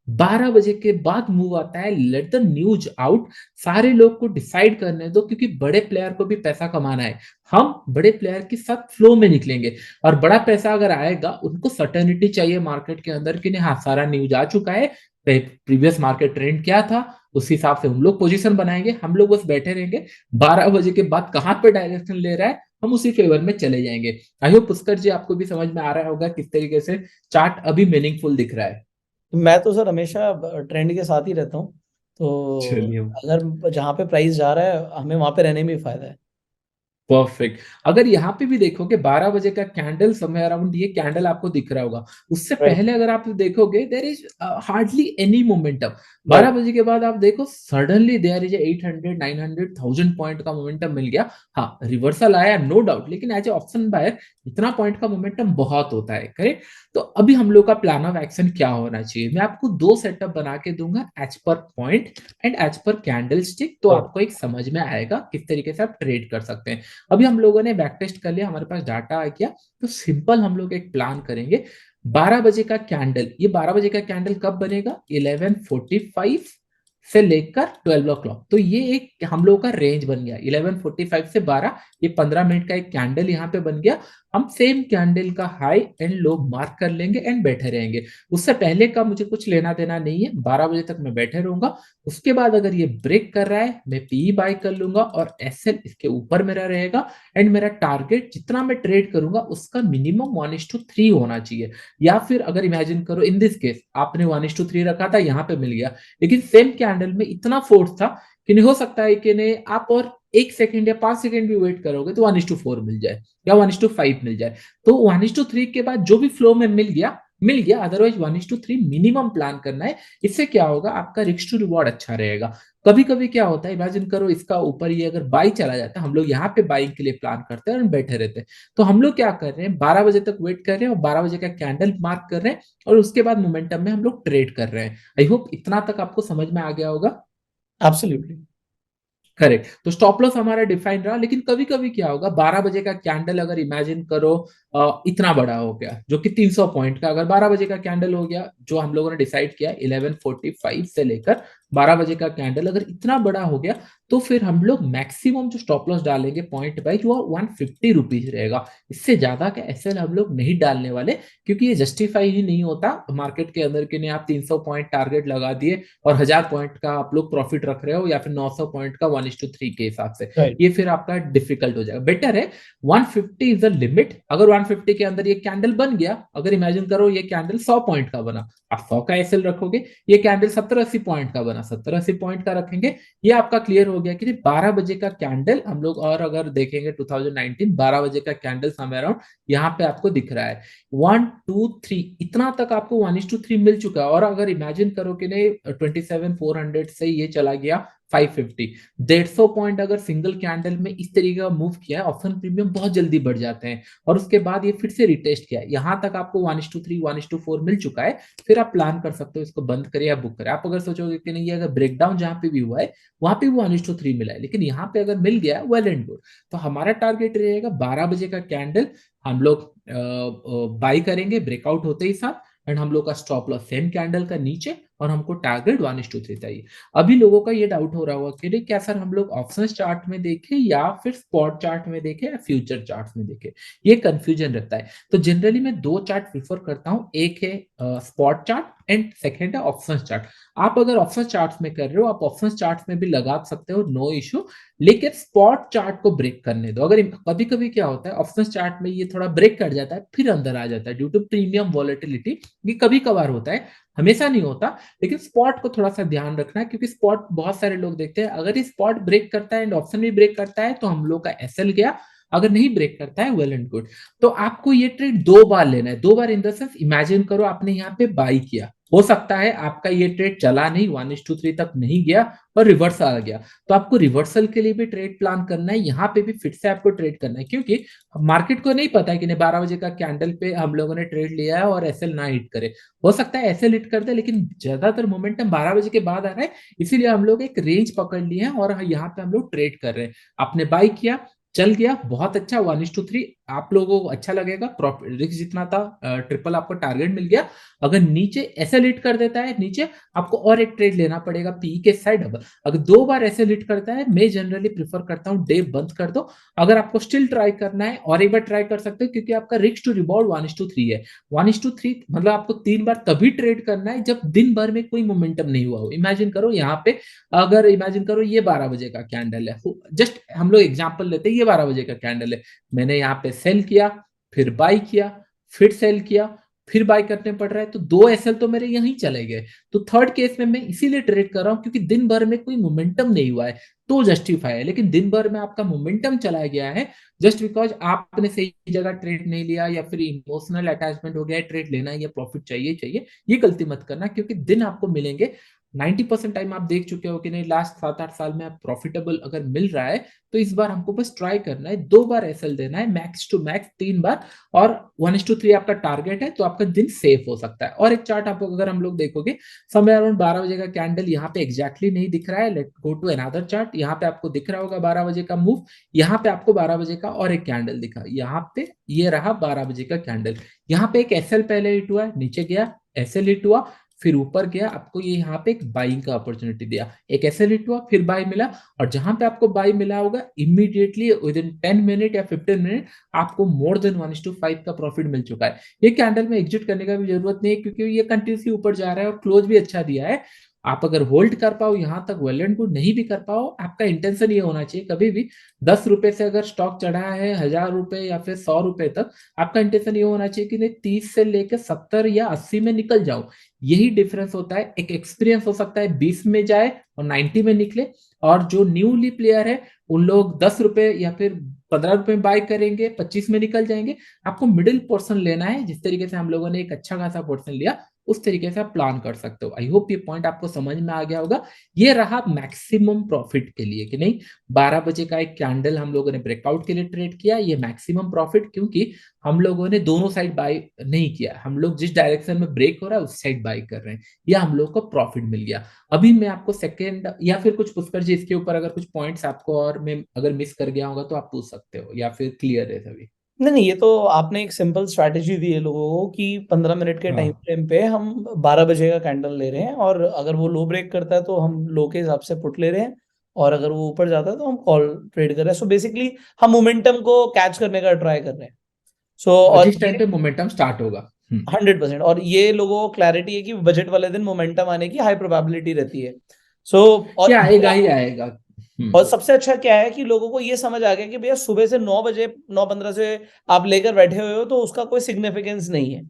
12 बजे के बाद मूव आता है, लेट द न्यूज आउट। सारे लोग को डिसाइड करने दो, क्योंकि बड़े प्लेयर को भी पैसा कमाना है। हम बड़े प्लेयर के साथ फ्लो में निकलेंगे, और बड़ा पैसा अगर आएगा उनको सर्टेनिटी चाहिए मार्केट के अंदर कि नहीं हाँ सारा न्यूज आ चुका है, प्रीवियस मार्केट ट्रेंड क्या था, उस हिसाब से हम लोग पोजीशन बनाएंगे। हम लोग बस बैठे रहेंगे, 12 बजे के बाद कहां पे डायरेक्शन ले रहा है हम उसी फेवर में चले जाएंगे। आई होप पुष्कर जी आपको भी समझ में आ रहा होगा किस तरीके से चार्ट अभी मीनिंगफुल दिख रहा है। मैं तो सर हमेशा ट्रेंड के साथ ही रहता हूँ, तो चलिए अगर जहाँ पे प्राइस जा रहा है हमें वहां पे रहने में भी फायदा है। परफेक्ट। अगर यहाँ पे भी देखोगे 12 बजे का कैंडल समय अराउंड ये कैंडल आपको दिख रहा होगा, उससे राइट, पहले अगर आप देखोगे there is hardly any momentum. 12 right. बजे के बाद आप देखो सडनली देयर इज 800 900 1000 पॉइंट का मोमेंटम मिल गया। हाँ रिवर्सल आया नो डाउट, लेकिन एज ए ऑप्शन बायर इतना पॉइंट का मोमेंटम बहुत होता है, करेक्ट। तो अभी हम लोग का प्लान ऑफ एक्शन क्या होना चाहिए, मैं आपको दो सेटअप बना के दूंगा, as per point and as per candlestick. तो आपको एक समझ में आएगा किस तरीके से आप ट्रेड कर सकते हैं। अभी हम लोगों ने बैक टेस्ट कर लिया, हमारे पास डाटा आ गया, तो सिंपल हम लोग एक प्लान करेंगे। 12 बजे का कैंडल, ये 12 बजे का कैंडल कब बनेगा? 11:45 से लेकर 12 ओ क्लॉक। तो ये एक हम लोग का रेंज बन गया 11:45 से 12, ये 15 मिनट का एक कैंडल यहाँ पे बन गया। हम सेम कैंडल का हाई एंड लो मार्क कर लेंगे एंड बैठे रहेंगे। उससे पहले का मुझे कुछ लेना देना नहीं है, 12 बजे तक मैं बैठे रहूंगा। उसके बाद अगर ये ब्रेक कर रहा है मैं पी बाय कर लूंगा और एसएल इसके ऊपर मेरा रहेगा एंड मेरा टारगेट जितना मैं ट्रेड करूंगा उसका मिनिमम 1:3 होना चाहिए। या फिर अगर इमेजिन करो इन दिस केस आपने 1:3 रखा था, यहाँ पे मिल गया, लेकिन सेम कैंडल में इतना फोर्स था कि नहीं हो सकता है कि नहीं आप और 1 सेकंड या 5 सेकंड भी वेट करोगे तो 1:4 मिल जाए या 1:5 मिल जाए। तो 1:3 के बाद जो भी फ्लो में मिल गया, अदरवाइज 1:3 मिनिमम प्लान करना है। इससे क्या होगा, आपका रिस्क टू रिवॉर्ड अच्छा रहेगा। कभी कभी क्या होता है, इमेजिन करो इसका ऊपर ये अगर बाई चला जाता है, हम लोग यहाँ पे बाइंग के लिए प्लान करते हैं और बैठे रहते हैं। तो हम लोग क्या कर रहे हैं, 12 बजे तक वेट कर रहे हैं और 12 बजे का कैंडल मार्क कर रहे हैं और उसके बाद मोमेंटम में हम लोग ट्रेड कर रहे हैं। आई होप इतना तक आपको समझ में आ गया होगा। एब्सोल्युटली। करेक्ट। तो स्टॉप लॉस हमारा डिफाइन रहा, लेकिन कभी कभी क्या होगा, 12 बजे का कैंडल अगर इमेजिन करो इतना बड़ा हो गया जो कि 300 पॉइंट का, अगर 12 बजे का कैंडल हो गया जो हम लोगों ने डिसाइड किया 11:45 से लेकर 12 बजे का कैंडल अगर इतना बड़ा हो गया, तो फिर हम लोग मैक्सिमम जो स्टॉप लॉस डालेंगे पॉइंट बाइज वो 150 रुपीज रहेगा। इससे ज्यादा का एसएल हम लोग नहीं डालने वाले, क्योंकि ये जस्टिफाई ही नहीं होता मार्केट के अंदर के, नहीं आप 300 पॉइंट टारगेट लगा दिए और 1000 पॉइंट का आप लोग प्रॉफिट रख रहे हो या फिर 900 पॉइंट का 1:3 के हिसाब से, राइट। ये फिर आपका डिफिकल्ट हो जाएगा। बेटर है 150 इज द लिमिट। अगर 150 के अंदर ये कैंडल बन गया, अगर इमेजिन करो ये कैंडल 100 पॉइंट का बना, आप 100 का एसएल रखोगे, ये कैंडल 70-80 पॉइंट का बना, 70-80 पॉइंट का रखेंगे। ये आपका क्लियर हो गया कि 12 बजे का कैंडल हम लोग, और अगर देखेंगे 2019 12 बजे का कैंडल समय अराउंड यहाँ पे आपको दिख रहा है 1 2 3, इतना तक आपको 1:3 मिल चुका है। और अगर इमेजिन करो कि नहीं 27,400 से ये चला गया 550, 150 पॉइंट अगर सिंगल कैंडल में इस तरीके का मूव किया है, ऑप्शन प्रीमियम बहुत जल्दी बढ़ जाते हैं। और उसके बाद ये फिर से रिटेस्ट किया, यहाँ तक आपको 1:3 1:4 मिल चुका है। फिर आप प्लान कर सकते हो इसको बंद करें या बुक करें। आप अगर सोचोगे कि नहीं, ये अगर ब्रेकडाउन जहां पे भी हुआ है वहां पे वो 1:3 मिला है, लेकिन यहाँ पे अगर मिल गया वेल एंड गुड। तो हमारा टारगेट रहेगा 12 बजे का कैंडल हम लोग बाई करेंगे ब्रेकआउट होते ही साथ, एंड हम लोग का स्टॉप लॉस सेम कैंडल का नीचे, और हमको टारगेट 1:3 चाहिए। अभी लोगों का ये डाउट हो रहा होगा कि क्या सर हम लोग ऑप्शंस चार्ट में देखें या फिर स्पॉट चार्ट में देखें या फ्यूचर चार्ट में देखें, ये कंफ्यूजन रहता है। तो जनरली मैं 2 चार्ट प्रीफर करता हूं, एक है स्पॉट चार्ट एंड सेकंड है ऑप्शंस चार्ट। आप अगर ऑप्शन चार्ट में कर रहे हो, आप ऑप्शन चार्ट में भी लगा सकते हो, नो इशू, लेकिन स्पॉट चार्ट को ब्रेक करने दो। अगर कभी कभी क्या होता है, ऑप्शन चार्ट में ये थोड़ा ब्रेक कर जाता है फिर अंदर आ जाता है ड्यू टू प्रीमियम वॉलेटिलिटी, ये कभी कभार होता है, हमेशा नहीं होता। लेकिन स्पॉट को थोड़ा सा ध्यान रखना है, क्योंकि स्पॉट बहुत सारे लोग देखते हैं, अगर ये स्पॉट ब्रेक करता है एंड ऑप्शन भी ब्रेक करता है तो हम लोग का एसएल गया, अगर नहीं ब्रेक करता है वेल एंड गुड। तो आपको ये ट्रेड 2 बार लेना है, 2 बार इन द सेंस इमेजिन करो आपने यहाँ पे बाई किया, हो सकता है आपका ये ट्रेड चला नहीं, 1:3 तक नहीं गया और रिवर्स आ गया, तो आपको रिवर्सल के लिए भी ट्रेड प्लान करना है, यहाँ पे भी फिर से आपको ट्रेड करना है, क्योंकि मार्केट को नहीं पता है कि 12 बजे का कैंडल पे हम लोगों ने ट्रेड लिया है और एसएल ना हिट करे। हो सकता है एसएल हिट कर दे, लेकिन ज्यादातर मोमेंटम 12 बजे के बाद आ रहा है, इसीलिए हम लोग एक रेंज पकड़ लिए हैं और यहाँ पे हम लोग ट्रेड कर रहे हैं। आपने बाई किया, चल गया, बहुत अच्छा, 1:3 आप लोगों को अच्छा लगेगा, प्रॉफिट रिस्क जितना था ट्रिपल आपको टारगेट मिल गया। अगर नीचे ऐसे लिट कर देता है नीचे, आपको और एक ट्रेड लेना पड़ेगा पी के साइड डबल। अगर 2 बार ऐसे लिट करता है, मैं जनरली प्रीफर करता हूं डे बंद कर दो। अगर आपको स्टिल ट्राई करना है और एक बार ट्राई कर सकते हो, क्योंकि आपका रिस्क टू रिवॉर्ड 1:3 है। 1:3 मतलब आपको 3 बार तभी ट्रेड करना है जब दिन भर में कोई मोमेंटम नहीं हुआ हो। इमेजिन करो यहाँ पे, अगर इमेजिन करो ये 12 बजे का कैंडल है, जस्ट हम लोग एग्जांपल लेते हैं, ये 12 बजे का कैंडल है, मैंने यहाँ पे सेल किया, फिर बाई किया, फिर सेल किया, फिर बाय करने पड़ रहा है, तो 2 एसएल तो मेरे यहीं चले गए। तो थर्ड केस में मैं इसीलिए ट्रेड कर रहा हूं क्योंकि दिन भर में कोई मोमेंटम नहीं हुआ है तो जस्टिफाई है, लेकिन दिन भर में आपका मोमेंटम चला गया है जस्ट बिकॉज आपने सही जगह ट्रेड नहीं लिया या फिर इमोशनल अटैचमेंट हो गया है, ट्रेड लेना है या प्रॉफिट चाहिए चाहिए, ये गलती मत करना, क्योंकि दिन आपको मिलेंगे 90% टाइम आप देख चुके हो कि नहीं, लास्ट 7-8 साल में आप प्रॉफिटेबल अगर मिल रहा है तो इस बार हमको बस ट्राई करना है, 2 बार एसएल देना है, मैक्स टू मैक्स 3 बार, और 1:3 आपका टारगेट है तो आपका दिन सेफ हो सकता है। और एक चार्ट आप अगर हम लोग देखोगे, समय अराउंड 12 बजे का कैंडल यहाँ पे एग्जैक्टली नहीं दिख रहा है, let go to another chart. यहाँ पे आपको दिख रहा होगा 12 बजे का मूव, यहाँ पे आपको 12 बजे का और एक कैंडल दिखा, यहाँ पे ये रहा 12 बजे का कैंडल, यहाँ पे एक एसएल पहले हिट हुआ है, नीचे गया, एसएल हिट हुआ, फिर ऊपर गया, आपको ये यहाँ पे एक बाइंग का अपॉर्चुनिटी दिया, एक ऐसे हिट हुआ, फिर बाय मिला, और जहां पे आपको बाय मिला होगा इमीडिएटली विद इन 10 मिनट या 15 मिनट आपको मोर देन 1:5 का प्रॉफिट मिल चुका है। ये कैंडल में एग्जिट करने का भी जरूरत नहीं है, क्योंकि ये कंटिन्यूसली ऊपर जा रहा है और क्लोज भी अच्छा दिया है। आप अगर होल्ड कर पाओ यहां तक वेल एंड गुड, नहीं भी कर पाओ, आपका इंटेंशन ये होना चाहिए कभी भी 10 रुपए से अगर स्टॉक चढ़ा है 1000 रुपए या फिर 100 रुपए तक, आपका इंटेंशन ये होना चाहिए कि नहीं 30 से लेकर 70 या 80 में निकल जाओ। यही डिफरेंस होता है। एक एक्सपीरियंस हो सकता है 20 में जाए और 90 में निकले, और जो न्यूली प्लेयर है उन लोग 10 रुपए या फिर 15 रुपए में बाय करेंगे, 25 में निकल जाएंगे। आपको मिडिल पोर्शन लेना है, जिस तरीके से हम लोगों ने एक अच्छा खासा पोर्शन लिया उस तरीके से आप प्लान कर सकते हो। आई होप ये पॉइंट आपको समझ में आ गया होगा। ये रहा मैक्सिमम प्रॉफिट के लिए कि नहीं, 12 बजे का एक कैंडल हम लोगों ने ब्रेकआउट के लिए ट्रेड किया, ये मैक्सिमम प्रॉफिट, क्योंकि हम लोगों ने दोनों साइड बाय नहीं किया, हम लोग जिस डायरेक्शन में ब्रेक हो रहा है उस साइड बाय कर रहे हैं, या हम लोग को प्रॉफिट मिल गया। अभी मैं आपको सेकेंड या फिर कुछ पुष्कर जी इसके ऊपर अगर कुछ पॉइंट्स आपको और मैं अगर मिस कर गया होगा तो आप पूछ सकते हो, या फिर क्लियर है सभी। नहीं, ये तो आपने एक सिंपल स्ट्रैटेजी दी है लोगों को कि 15 मिनट के टाइम हाँ फ्रेम पे हम 12 बजे का कैंडल ले रहे हैं, और अगर वो लो ब्रेक करता है तो हम लो के हिसाब से पुट ले रहे हैं, और अगर वो ऊपर जाता है तो हम कॉल ट्रेड कर रहे हैं। सो बेसिकली हम मोमेंटम को कैच करने का ट्राई कर रहे हैं। सो और और जिस टाइम पे मोमेंटम स्टार्ट होगा। 100%, और ये लोगों को क्लैरिटी है कि बजट वाले दिन मोमेंटम आने की हाई प्रोबेबिलिटी रहती है। सो ये और आएगा ही आएगा। और सबसे अच्छा क्या है कि लोगों को ये समझ आ गया कि भैया सुबह से 9 बजे 9:15 से आप लेकर बैठे हुए हो तो उसका कोई सिग्निफिकेंस नहीं है।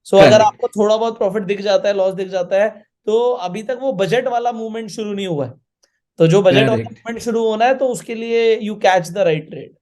सो अगर करेक्ट आपको थोड़ा बहुत प्रॉफिट दिख जाता है, लॉस दिख जाता है, तो अभी तक वो बजट वाला मूवमेंट शुरू नहीं हुआ है। तो जो बजट वाला करेक्ट मूवमेंट शुरू होना है तो उसके लिए you catch the right trade.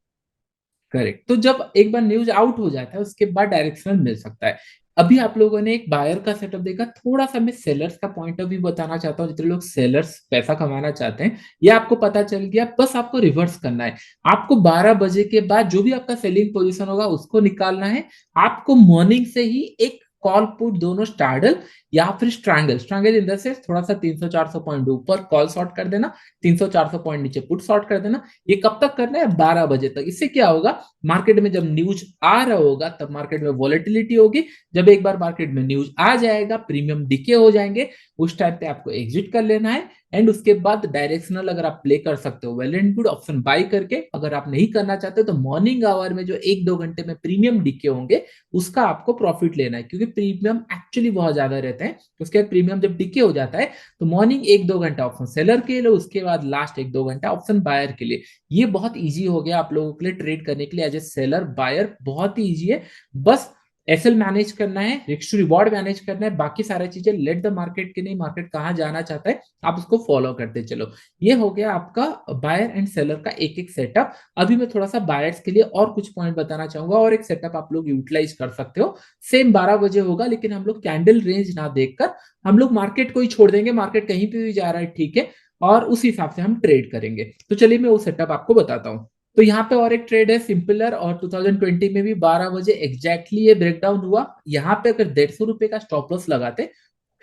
Correct. तो जब एक बार न्यूज आउट हो जाता है उसके बाद डायरेक्शनल मिल सकता है। अभी आप लोगों ने एक बायर का सेटअप देखा, थोड़ा सा मैं सेलर्स का पॉइंट ऑफ व्यू बताना चाहता हूँ। जितने लोग सेलर्स पैसा कमाना चाहते हैं, ये आपको पता चल गया, बस आपको रिवर्स करना है। आपको 12 बजे के बाद जो भी आपका सेलिंग पोजीशन होगा उसको निकालना है। आपको मॉर्निंग से ही एक कॉल पुट दोनों स्टार्डल या फिर strangle, strangle in the sense थोड़ा सा 300-400 पॉइंट ऊपर कॉल शॉर्ट कर देना, 300-400 पॉइंट नीचे पुट शॉर्ट कर देना। ये कब तक करना है? 12 बजे तक। इससे क्या होगा, मार्केट में जब न्यूज आ रहा होगा तब मार्केट में वॉलेटिलिटी होगी। जब एक बार मार्केट में न्यूज आ जाएगा, प्रीमियम डिके हो जाएंगे, उस टाइम पे आपको एग्जिट कर लेना है। एंड उसके बाद डायरेक्शनल अगर आप प्ले कर सकते हो well and good, option buy करके। अगर आप नहीं करना चाहते तो मॉर्निंग आवर में जो 1-2 घंटे में प्रीमियम डिके होंगे उसका आपको प्रॉफिट लेना है, क्योंकि प्रीमियम एक्चुअली बहुत ज्यादा रहते हैं। उसके बाद प्रीमियम जब डिके हो जाता है तो मॉर्निंग 1-2 घंटा ऑप्शन सेलर के लिए, उसके बाद लास्ट 1-2 घंटा ऑप्शन बायर के लिए। ये बहुत ईजी हो गया आप लोगों के लिए ट्रेड करने के लिए एज ए सेलर बायर, बहुत ही ईजी है। बस एसएल मैनेज करना है, रिस्क टू रिवॉर्ड मैनेज करना है, बाकी सारी चीजें लेट द मार्केट के नहीं, मार्केट कहां जाना चाहता है आप उसको फॉलो करते चलो। ये हो गया आपका बायर एंड सेलर का एक एक सेटअप। अभी मैं थोड़ा सा बायर्स के लिए और कुछ पॉइंट बताना चाहूंगा, और एक सेटअप आप लोग यूटिलाइज कर सकते हो। सेम 12 बजे होगा, लेकिन हम लोग कैंडल रेंज ना देखकर हम लोग मार्केट को ही छोड़ देंगे, मार्केट कहीं पे भी जा रहा है ठीक है, और उस हिसाब से हम ट्रेड करेंगे। तो चलिए मैं वो सेटअप आपको बताता हूँ। तो यहाँ पे और एक ट्रेड है सिंपलर, और 2020 में भी 12 बजे एग्जैक्टली ये ब्रेकडाउन हुआ। यहाँ पे अगर 150 रुपए का स्टॉप लॉस लगाते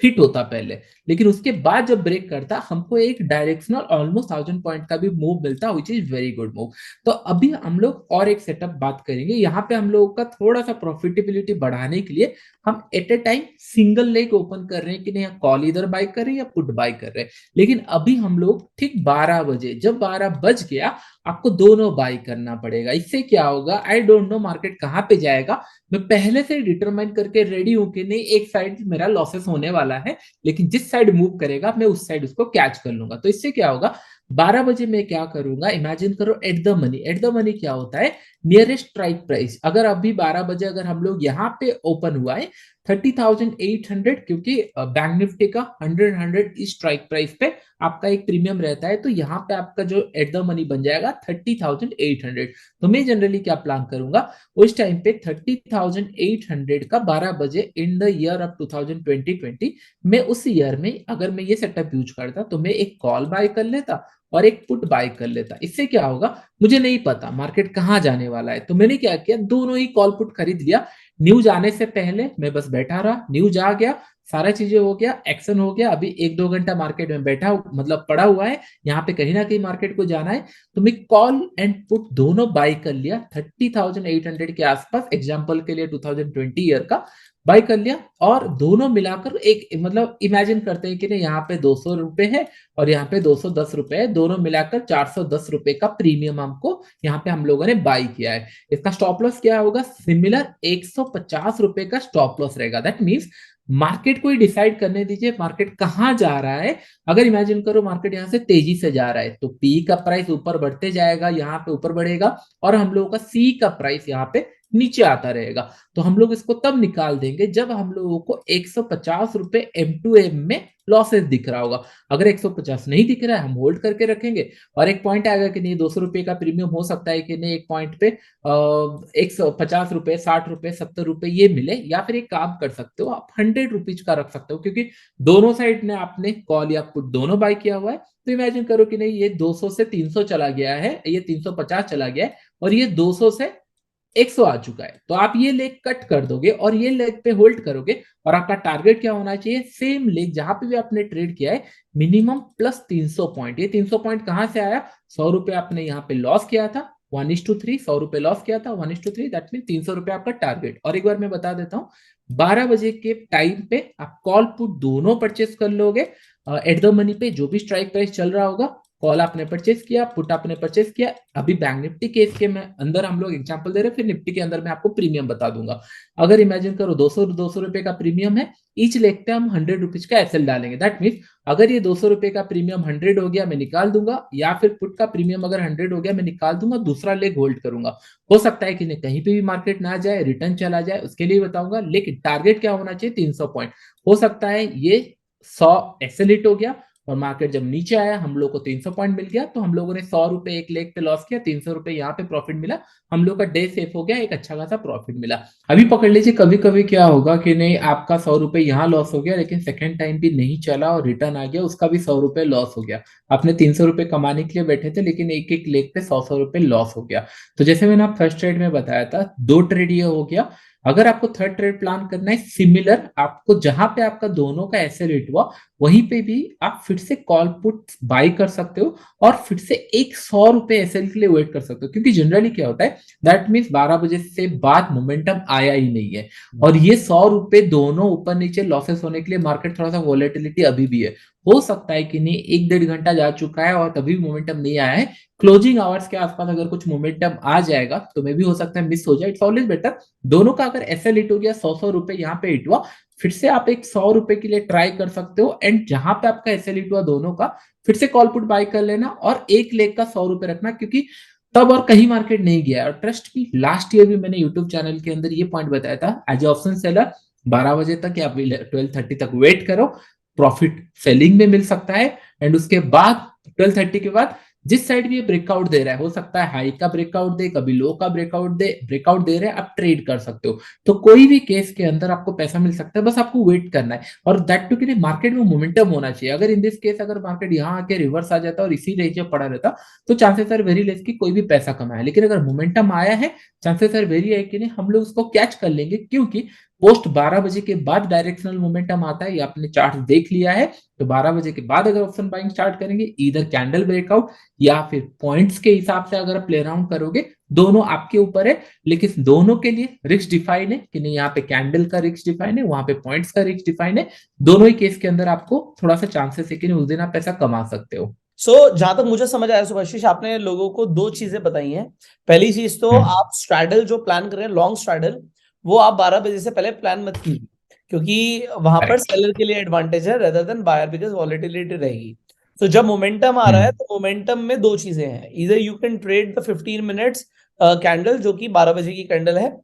हिट होता पहले, लेकिन उसके बाद जब ब्रेक करता हमको एक डायरेक्शनल ऑलमोस्ट 1000 पॉइंट का भी मूव मिलता, which is very good move. तो अभी हम लोग और एक सेटअप बात करेंगे। यहाँ पे हम लोगों का थोड़ा सा प्रॉफिटेबिलिटी बढ़ाने के लिए हम at a time single leg open कर रहे हैं कि नहीं, कॉल इधर बाय कर रहे हैं या पुट बाय कर रहे हैं। लेकिन अभी हम लोग ठीक 12 बजे, जब 12 बज गया आपको दोनों बाय करना पड़ेगा। इससे क्या होगा, आई डोंट नो मार्केट कहां पे जाएगा, मैं पहले से डिटरमाइन करके रेडी हूं कि नहीं एक साइड मेरा लॉसेस होने वाला है, लेकिन जिस साइड मूव करेगा मैं उस साइड उसको कैच कर लूंगा। तो इससे क्या होगा, 12 बजे मैं क्या करूंगा, इमेजिन करो eight the money. Eight the money क्या होता है, नियरेस्ट स्ट्राइक प्राइस। अगर अभी 12 बजे अगर हम लोग यहाँ पे ओपन हुआ है 30,800, क्योंकि बैंक निफ्टी का 100 इस स्ट्राइक प्राइस पे आपका एक प्रीमियम रहता है, तो यहाँ पे आपका जो एट द मनी बन जाएगा 30,800। तो मैं जनरली क्या प्लान करूंगा, उस टाइम पे 30,800 का 12 बजे इन द ईयर ऑफ 2020 मैं उस ईयर में अगर मैं ये सेटअप यूज करता तो मैं एक कॉल बाय कर लेता और एक पुट बाय कर लेता। इससे क्या होगा, मुझे नहीं पता मार्केट कहां जाने वाला है, तो मैंने क्या किया, दोनों ही कॉल पुट खरीद लिया। न्यूज आने से पहले मैं बस बैठा रहा, न्यूज आ गया सारा चीजें हो गया, एक्शन हो गया, अभी 1-2 घंटा मार्केट में बैठा मतलब पड़ा हुआ है, यहाँ पे कहीं ना कहीं मार्केट को जाना है, तो मैं कॉल एंड पुट दोनों बाई कर लिया 30,800 के आसपास, एग्जांपल के लिए 2020 ईयर का बाई कर लिया, और दोनों मिलाकर एक मतलब इमेजिन करते हैं कि नहीं यहाँ पे 200 रुपए है और यहाँ पे 210 रुपए है, दोनों मिलाकर 410 रुपए का प्रीमियम हमको यहाँ पे हम लोगों ने बाई किया है। इसका स्टॉप लॉस क्या होगा, सिमिलर 150 रुपए का स्टॉप लॉस रहेगा। दैट मीन्स मार्केट को ही डिसाइड करने दीजिए मार्केट कहाँ जा रहा है। अगर इमेजिन करो मार्केट यहाँ से तेजी से जा रहा है तो पी का प्राइस ऊपर बढ़ते जाएगा, यहाँ पे ऊपर बढ़ेगा, और हम लोगों का सी का प्राइस यहाँ पे नीचे आता रहेगा। तो हम लोग इसको तब निकाल देंगे जब हम लोगों को 150 रुपए M2M में लॉसेस दिख रहा होगा। अगर 150 नहीं दिख रहा है हम होल्ड करके रखेंगे, और एक पॉइंट आएगा कि नहीं 200 रुपए का प्रीमियम हो सकता है कि नहीं एक पॉइंट पे 150 रुपए, 60 रुपए, 70 रुपए ये मिले, या फिर एक काम कर सकते हो आप 100 रुपीज का रख सकते हो, क्योंकि दोनों साइड ने आपने कॉल या पुट दोनों बाय किया हुआ है। तो इमेजिन करो कि नहीं ये 200 से 300 चला गया है, ये 350 चला गया है, और ये 200 से 100 आ चुका है, तो आप ये लेग कट कर दोगे और ये लेग पे होल्ड करोगे, और आपका टारगेट क्या होना चाहिए, सेम लेग जहां पे भी आपने ट्रेड किया है मिनिमम प्लस 300 पॉइंट। ये 300 पॉइंट कहां से आया, 100 रुपए आपने यहाँ पे लॉस किया था 1:3, 100 रुपए लॉस किया था 1:3, दैट मीन 300 रुपए आपका टारगेट। और एक बार मैं बता देता हूँ 12 बजे के टाइम पे आप कॉल पुट दोनों परचेस कर लोगे एट द मनी पे, जो भी स्ट्राइक प्राइस चल रहा होगा, कॉल आपने परचेस किया, पुट आपने परचेस किया। अभी बैंक निफ्टी केस के में अंदर हम लोग एग्जांपल दे रहे हैं, फिर निफ्टी के अंदर मैं आपको प्रीमियम बता दूंगा। अगर इमेजिन करो 200 रुपए का प्रीमियम है, ईच लेग पे हम 100 रुपीज का एसएल डालेंगे। दैट मीन्स अगर ये 200 रुपए का प्रीमियम 100 हो गया मैं निकाल दूंगा, या फिर पुट का प्रीमियम अगर 100 हो गया मैं निकाल दूंगा, दूसरा लेग होल्ड करूंगा। हो सकता है कि नहीं कहीं पे भी मार्केट ना जाए, रिटर्न चला जाए, उसके लिए बताऊंगा, लेकिन टारगेट क्या होना चाहिए 300 पॉइंट। हो सकता है ये 100 एसएल हिट हो गया और मार्केट जब नीचे आया हम लोग को 300 पॉइंट मिल गया, तो हम लोगों ने 100 रुपए एक लेग पे लॉस किया, 300 रुपए यहाँ पे प्रॉफिट मिला, हम लोग का डे सेफ हो गया, एक अच्छा खासा प्रॉफिट मिला। अभी पकड़ लीजिए कभी कभी क्या होगा कि नहीं आपका 100 रुपए यहाँ लॉस हो गया, लेकिन सेकंड टाइम भी नहीं चला और रिटर्न आ गया, उसका भी 100 रुपए लॉस हो गया। आपने 300 रुपए कमाने के लिए बैठे थे, लेकिन एक एक लेग पे 100 रुपए लॉस हो गया। तो जैसे मैंने आप फर्स्ट ट्रेड में बताया था, 2 ट्रेड ये हो गया। अगर आपको थर्ड ट्रेड प्लान करना है सिमिलर, आपको जहां पे आपका दोनों का ऐसे रेट हुआ वहीं पे भी आप फिर से कॉल पुट बाय कर सकते हो, और फिर से एक 100 रुपए एसएल के लिए वेट कर सकते हो, क्योंकि जनरली क्या होता है दैट मीन्स 12 बजे से बाद मोमेंटम आया ही नहीं है, और ये 100 रुपए दोनों ऊपर नीचे लॉसेस होने के लिए मार्केट थोड़ा सा वॉलेटिलिटी अभी भी है। हो सकता है कि नहीं 1-1.5 घंटा जा चुका है और तभी मोमेंटम नहीं आया है, क्लोजिंग आवर्स के आसपास अगर कुछ मोमेंटम आ जाएगा तो मे भी हो सकता है मिस हो जाए। इट्स ऑलवेज बेटर दोनों का अगर एसएल हिट हो गया 100 रुपए यहाँ पे हिट हुआ, फिर से आप एक 100 रुपए के लिए ट्राई कर सकते हो, एंड जहां पे आपका एसएल हिट हुआ दोनों का फिर से कॉल पुट बाय कर लेना, और एक लेग का 100 रुपए रखना, क्योंकि तब और कहीं मार्केट नहीं गया। और ट्रस्ट मी लास्ट ईयर भी मैंने यूट्यूब चैनल के अंदर ये पॉइंट बताया था, एज ए ऑप्शन सेलर 12 बजे तक या 12:30 तक वेट करो, प्रॉफिट सेलिंग में मिल सकता है, एंड उसके बाद 12:30 के बाद जिस साइड भी ये ब्रेकआउट दे रहा है, हो सकता है हाई का ब्रेकआउट दे, कभी लो का ब्रेकआउट दे रहे हैं, आप ट्रेड कर सकते हो। तो कोई भी केस के अंदर आपको पैसा मिल सकता है, बस आपको वेट करना है, और दैट टू कि मार्केट में मोमेंटम होना चाहिए। अगर इन दिस केस अगर मार्केट यहाँ आके रिवर्स आ जाता और इसी रेंज में पड़ा रहता तो चांसेस आर वेरी लेस कि कोई भी पैसा कमाए, लेकिन अगर मोमेंटम आया है चांसेस आर वेरी है कि नहीं हम लोग उसको कैच कर लेंगे, क्योंकि पोस्ट 12 बजे के बाद डायरेक्शनल मोमेंटम आता है, ये आपने चार्ट देख लिया है। तो 12 बजे के बाद अगर ऑप्शन बाइंग स्टार्ट करेंगे, इधर कैंडल ब्रेकआउट या फिर पॉइंट्स के हिसाब से अगर प्ले अराउंड करोगे, दोनों आपके ऊपर है, लेकिन दोनों के लिए रिस्क डिफाइन है कि नहीं, यहाँ पे कैंडल का रिस्क डिफाइन है, वहां पे पॉइंट्स का रिस्क डिफाइन है। दोनों ही केस के अंदर आपको थोड़ा सा चांसेस है कि उस दिन आप पैसा कमा सकते हो। जहां तक मुझे समझ आया सुभाषिश, आपने लोगों को 2 चीजें बताई हैं। पहली चीज तो आप स्ट्रैडल जो प्लान कर रहे हैं, लॉन्ग स्ट्रैडल, वो आप 12 बजे से पहले प्लान मत कीजिए, क्योंकि वहां पर सेलर के लिए एडवांटेज है rather than buyer, because volatility रहेगी। तो जब मोमेंटम आ रहा है तो मोमेंटम में 2 चीजें हैं, इधर you can trade the 15 minutes candle जो कि 12 बजे की कैंडल है,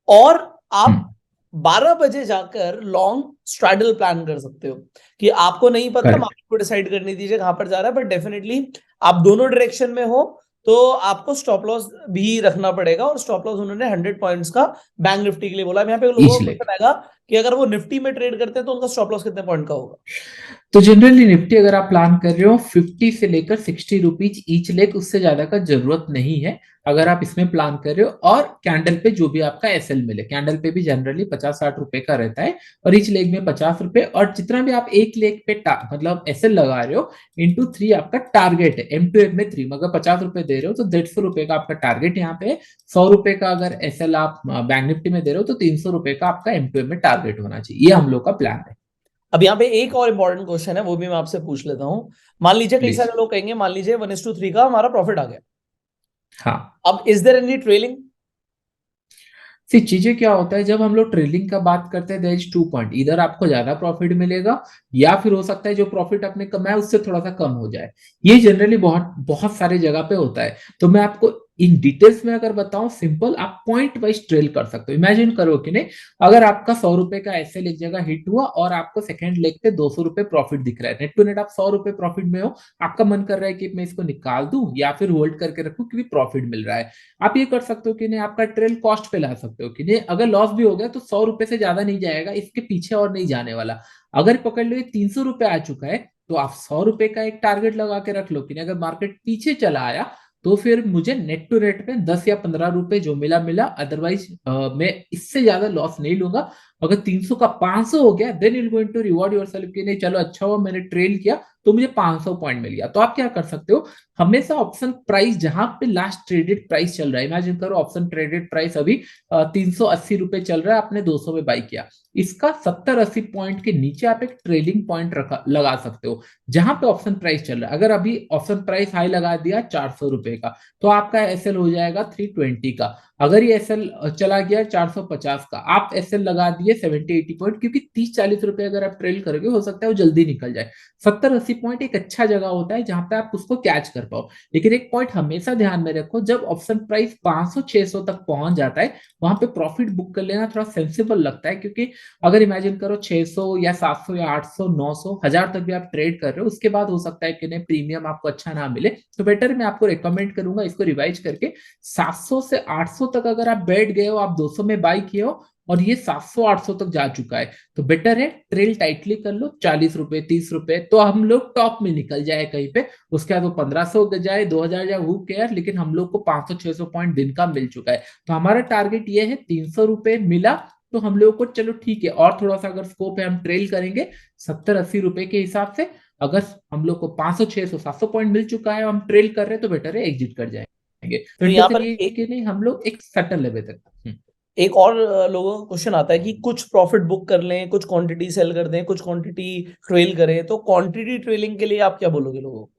और आप 12 बजे जाकर लॉन्ग स्ट्रैडल प्लान कर सकते हो। कि आपको नहीं पता, मार्केट को डिसाइड करने दीजिए कहां पर जा रहा है, बट डेफिनेटली आप दोनों डायरेक्शन में हो तो आपको स्टॉप लॉस भी रखना पड़ेगा, और स्टॉप लॉस उन्होंने 100 पॉइंट्स का बैंक निफ्टी के लिए बोला। यहाँ पे लोगों को पता आएगा कि अगर वो निफ्टी में ट्रेड करते हैं तो उनका स्टॉप लॉस कितने पॉइंट का होगा? तो जनरली निफ्टी अगर आप प्लान कर रहे हो 50 से लेकर 60 रुपीज ईच लेग, उससे ज्यादा का जरूरत नहीं है अगर आप इसमें प्लान कर रहे हो। और कैंडल पे जो भी आपका एसएल मिले, कैंडल पे भी जनरली 50-60 रुपए का रहता है और ईच लेग में 50 रुपए, और जितना भी आप एक लेग पे मतलब एसएल लगा रहे हो इंटू 3 आपका टारगेट है। M2M में 3, मगर 50 रुपए दे रहे हो तो 150 रुपए का आपका टारगेट यहाँ पे है। 100 रुपए का अगर एसएल आप बैंक निफ्टी में दे रहे हो तो 300 रुपए का आपका M2M में टारगेट होना चाहिए। ये हम लोग का प्लान है। अब यहाँ पे एक और इंपॉर्टेंट क्वेश्चन है, वो भी मैं आपसे पूछ लेता हूँ। मान लीजिए कई प्लीज। सारे लोग कहेंगे, मान लीजिए 1:3 का हमारा प्रॉफिट आ गया, हाँ, अब इज देयर एनी ट्रेलिंग? सी चीजें क्या होता है जब हम लोग ट्रेलिंग का बात करते हैं, देयर इज 2 पॉइंट, इधर आपको ज्यादा प्रॉफिट मिलेगा या फिर हो सकता है जो प्रॉफिट आपने कमाया उससे थोड़ा सा कम हो जाए। ये जनरली बहुत बहुत सारे जगह पे होता है। तो मैं आपको इन डिटेल्स में अगर बताऊं, सिंपल आप पॉइंट वाइज ट्रेल कर सकते हो। इमेजिन करो कि नहीं, अगर आपका 100 रुपए का एसएल एक जगह हिट हुआ और आपको सेकंड लेग पे 200 रुपए प्रॉफिट दिख रहा है, नेट टू नेट आप 100 रुपए प्रॉफिट में हो, आपका मन कर रहा है कि मैं इसको निकाल दूं या फिर होल्ड करके रखूं क्योंकि प्रॉफिट मिल रहा है। आप ये कर सकते हो कि नहीं, आपका ट्रेल कॉस्ट पे ला सकते हो कि नहीं, अगर लॉस भी हो गया तो 100 रुपए से ज्यादा नहीं जाएगा, इसके पीछे और नहीं जाने वाला। अगर पकड़ लो 300 रुपए आ चुका है तो आप 100 रुपए का एक टारगेट लगा के रख लो कि नहीं, अगर मार्केट पीछे चला आया तो फिर मुझे नेट टू नेट पे 10 या 15 रुपए जो मिला मिला, अदरवाइज मैं इससे ज्यादा लॉस नहीं लूंगा। अगर 300 का 500 हो गया then you going to reward yourself कि नहीं चलो अच्छा हुआ मैंने ट्रेल किया तो मुझे 500 पॉइंट मिल गया। तो आप क्या कर सकते हो, हमेशा ऑप्शन प्राइस जहां पे लास्ट ट्रेडेड प्राइस चल रहा है, इमेजिन करो ऑप्शन ट्रेडेड प्राइस अभी 380 रुपए चल रहा है, आपने 200 में बाई किया, इसका 70-80 पॉइंट के नीचे आप एक ट्रेलिंग पॉइंट लगा सकते हो जहां पे ऑप्शन प्राइस चल रहा है। अगर अभी ऑप्शन प्राइस हाई लगा दिया 400 रुपए का तो आपका एसएल हो जाएगा 320 का। अगर ये एसएल चला गया 450 का, आप एसएल लगा दिए 70-80 पॉइंट, क्योंकि 30-40 रुपए अगर आप ट्रेल करोगे हो सकता है वो जल्दी निकल जाए। 70-80 पॉइंट एक अच्छा जगह होता है जहां पे आप उसको कैच कर पाओ। लेकिन एक पॉइंट हमेशा ध्यान में रखो, जब ऑप्शन प्राइस 500-600 तक पहुंच जाता है वहां पे प्रॉफिट बुक कर लेना थोड़ा सेंसिबल लगता है, क्योंकि अगर इमेजिन करो 600 या 700 या 800 900 1000 तक भी आप ट्रेड कर रहे हो, उसके बाद हो सकता है कि नहीं प्रीमियम आपको अच्छा ना मिले, तो बेटर मैं आपको रिकमेंड करूंगा इसको रिवाइज करके 700 से 800 तक अगर आप बैठ गए हो, आप 200 में बाई किए हो और ये 700-800 तक जा चुका है तो बेटर है ट्रेल टाइटली कर लो, 40 रुपए 30 रुपए तो हम लोग टॉप में निकल जाए कहीं पे, उसके बाद वो 1500 जाए 2000 जाए हु केयर, लेकिन हम लोग को 500-600 पॉइंट दिन का मिल चुका है। तो हमारा टारगेट ये है 300 रुपए मिला तो हम लोगों को चलो ठीक है, और थोड़ा सा अगर स्कोप है हम ट्रेल करेंगे 70-80 रुपए के हिसाब से। अगर हम लोग को 500-600-700 पॉइंट मिल चुका है हम ट्रेल कर रहे हैं तो बेटर है एग्जिट कर जाएंगे। तो तो यहाँ पर ये कि नहीं हम लोग एक सर्टन लेवल तक। एक और लोगों का क्वेश्चन आता है कि कुछ प्रॉफिट बुक कर लें, कुछ क्वांटिटी सेल कर दें, कुछ क्वांटिटी ट्रेल करें, तो क्वांटिटी ट्रेलिंग के लिए आप क्या बोलोगे लोगों को?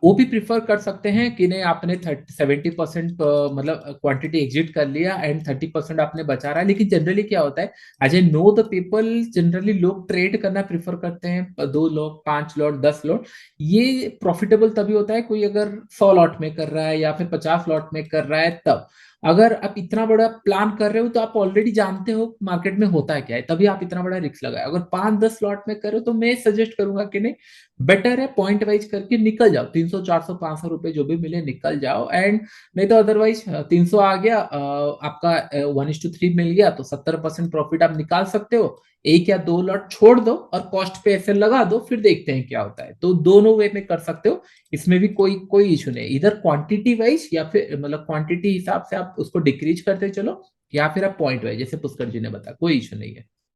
वो भी प्रिफर कर सकते हैं कि नहीं आपने 70% मतलब क्वांटिटी एग्जिट कर लिया एंड 30% आपने बचा रहा है। लेकिन जनरली क्या होता है, as a no the people, generally लोग ट्रेड करना प्रिफर करते हैं 2 लॉट 5 लॉट 10 लॉट। ये प्रॉफिटेबल तभी होता है कोई अगर 100 लॉट में कर रहा है या फिर 50 लॉट में कर रहा है तब। अगर आप इतना बड़ा प्लान कर रहे हो तो आप ऑलरेडी जानते हो मार्केट में होता है क्या है, तभी आप इतना बड़ा रिस्क लगाए। अगर 5-10 लॉट में करो तो मैं सजेस्ट करूंगा कि नहीं बेटर है पॉइंट वाइज करके निकल जाओ, 300-400-500 रुपए जो भी मिले निकल जाओ। एंड नहीं तो अदरवाइज 300 आ गया आपका 1:3 मिल गया तो 70% प्रॉफिट आप निकाल सकते हो, 1 या 2 लॉट छोड़ दो और कॉस्ट पे ऐसे लगा दो, फिर देखते हैं क्या होता है। तो दोनों वे में कर सकते हो, इसमें भी कोई इशू नहीं, इधर क्वांटिटी वाइज या फिर मतलब क्वांटिटी हिसाब से आप उसको डिक्रीज करते चलो या फिर आप पॉइंट वाइज जैसे पुष्कर जी ने बताया, कोई इशू नहीं है।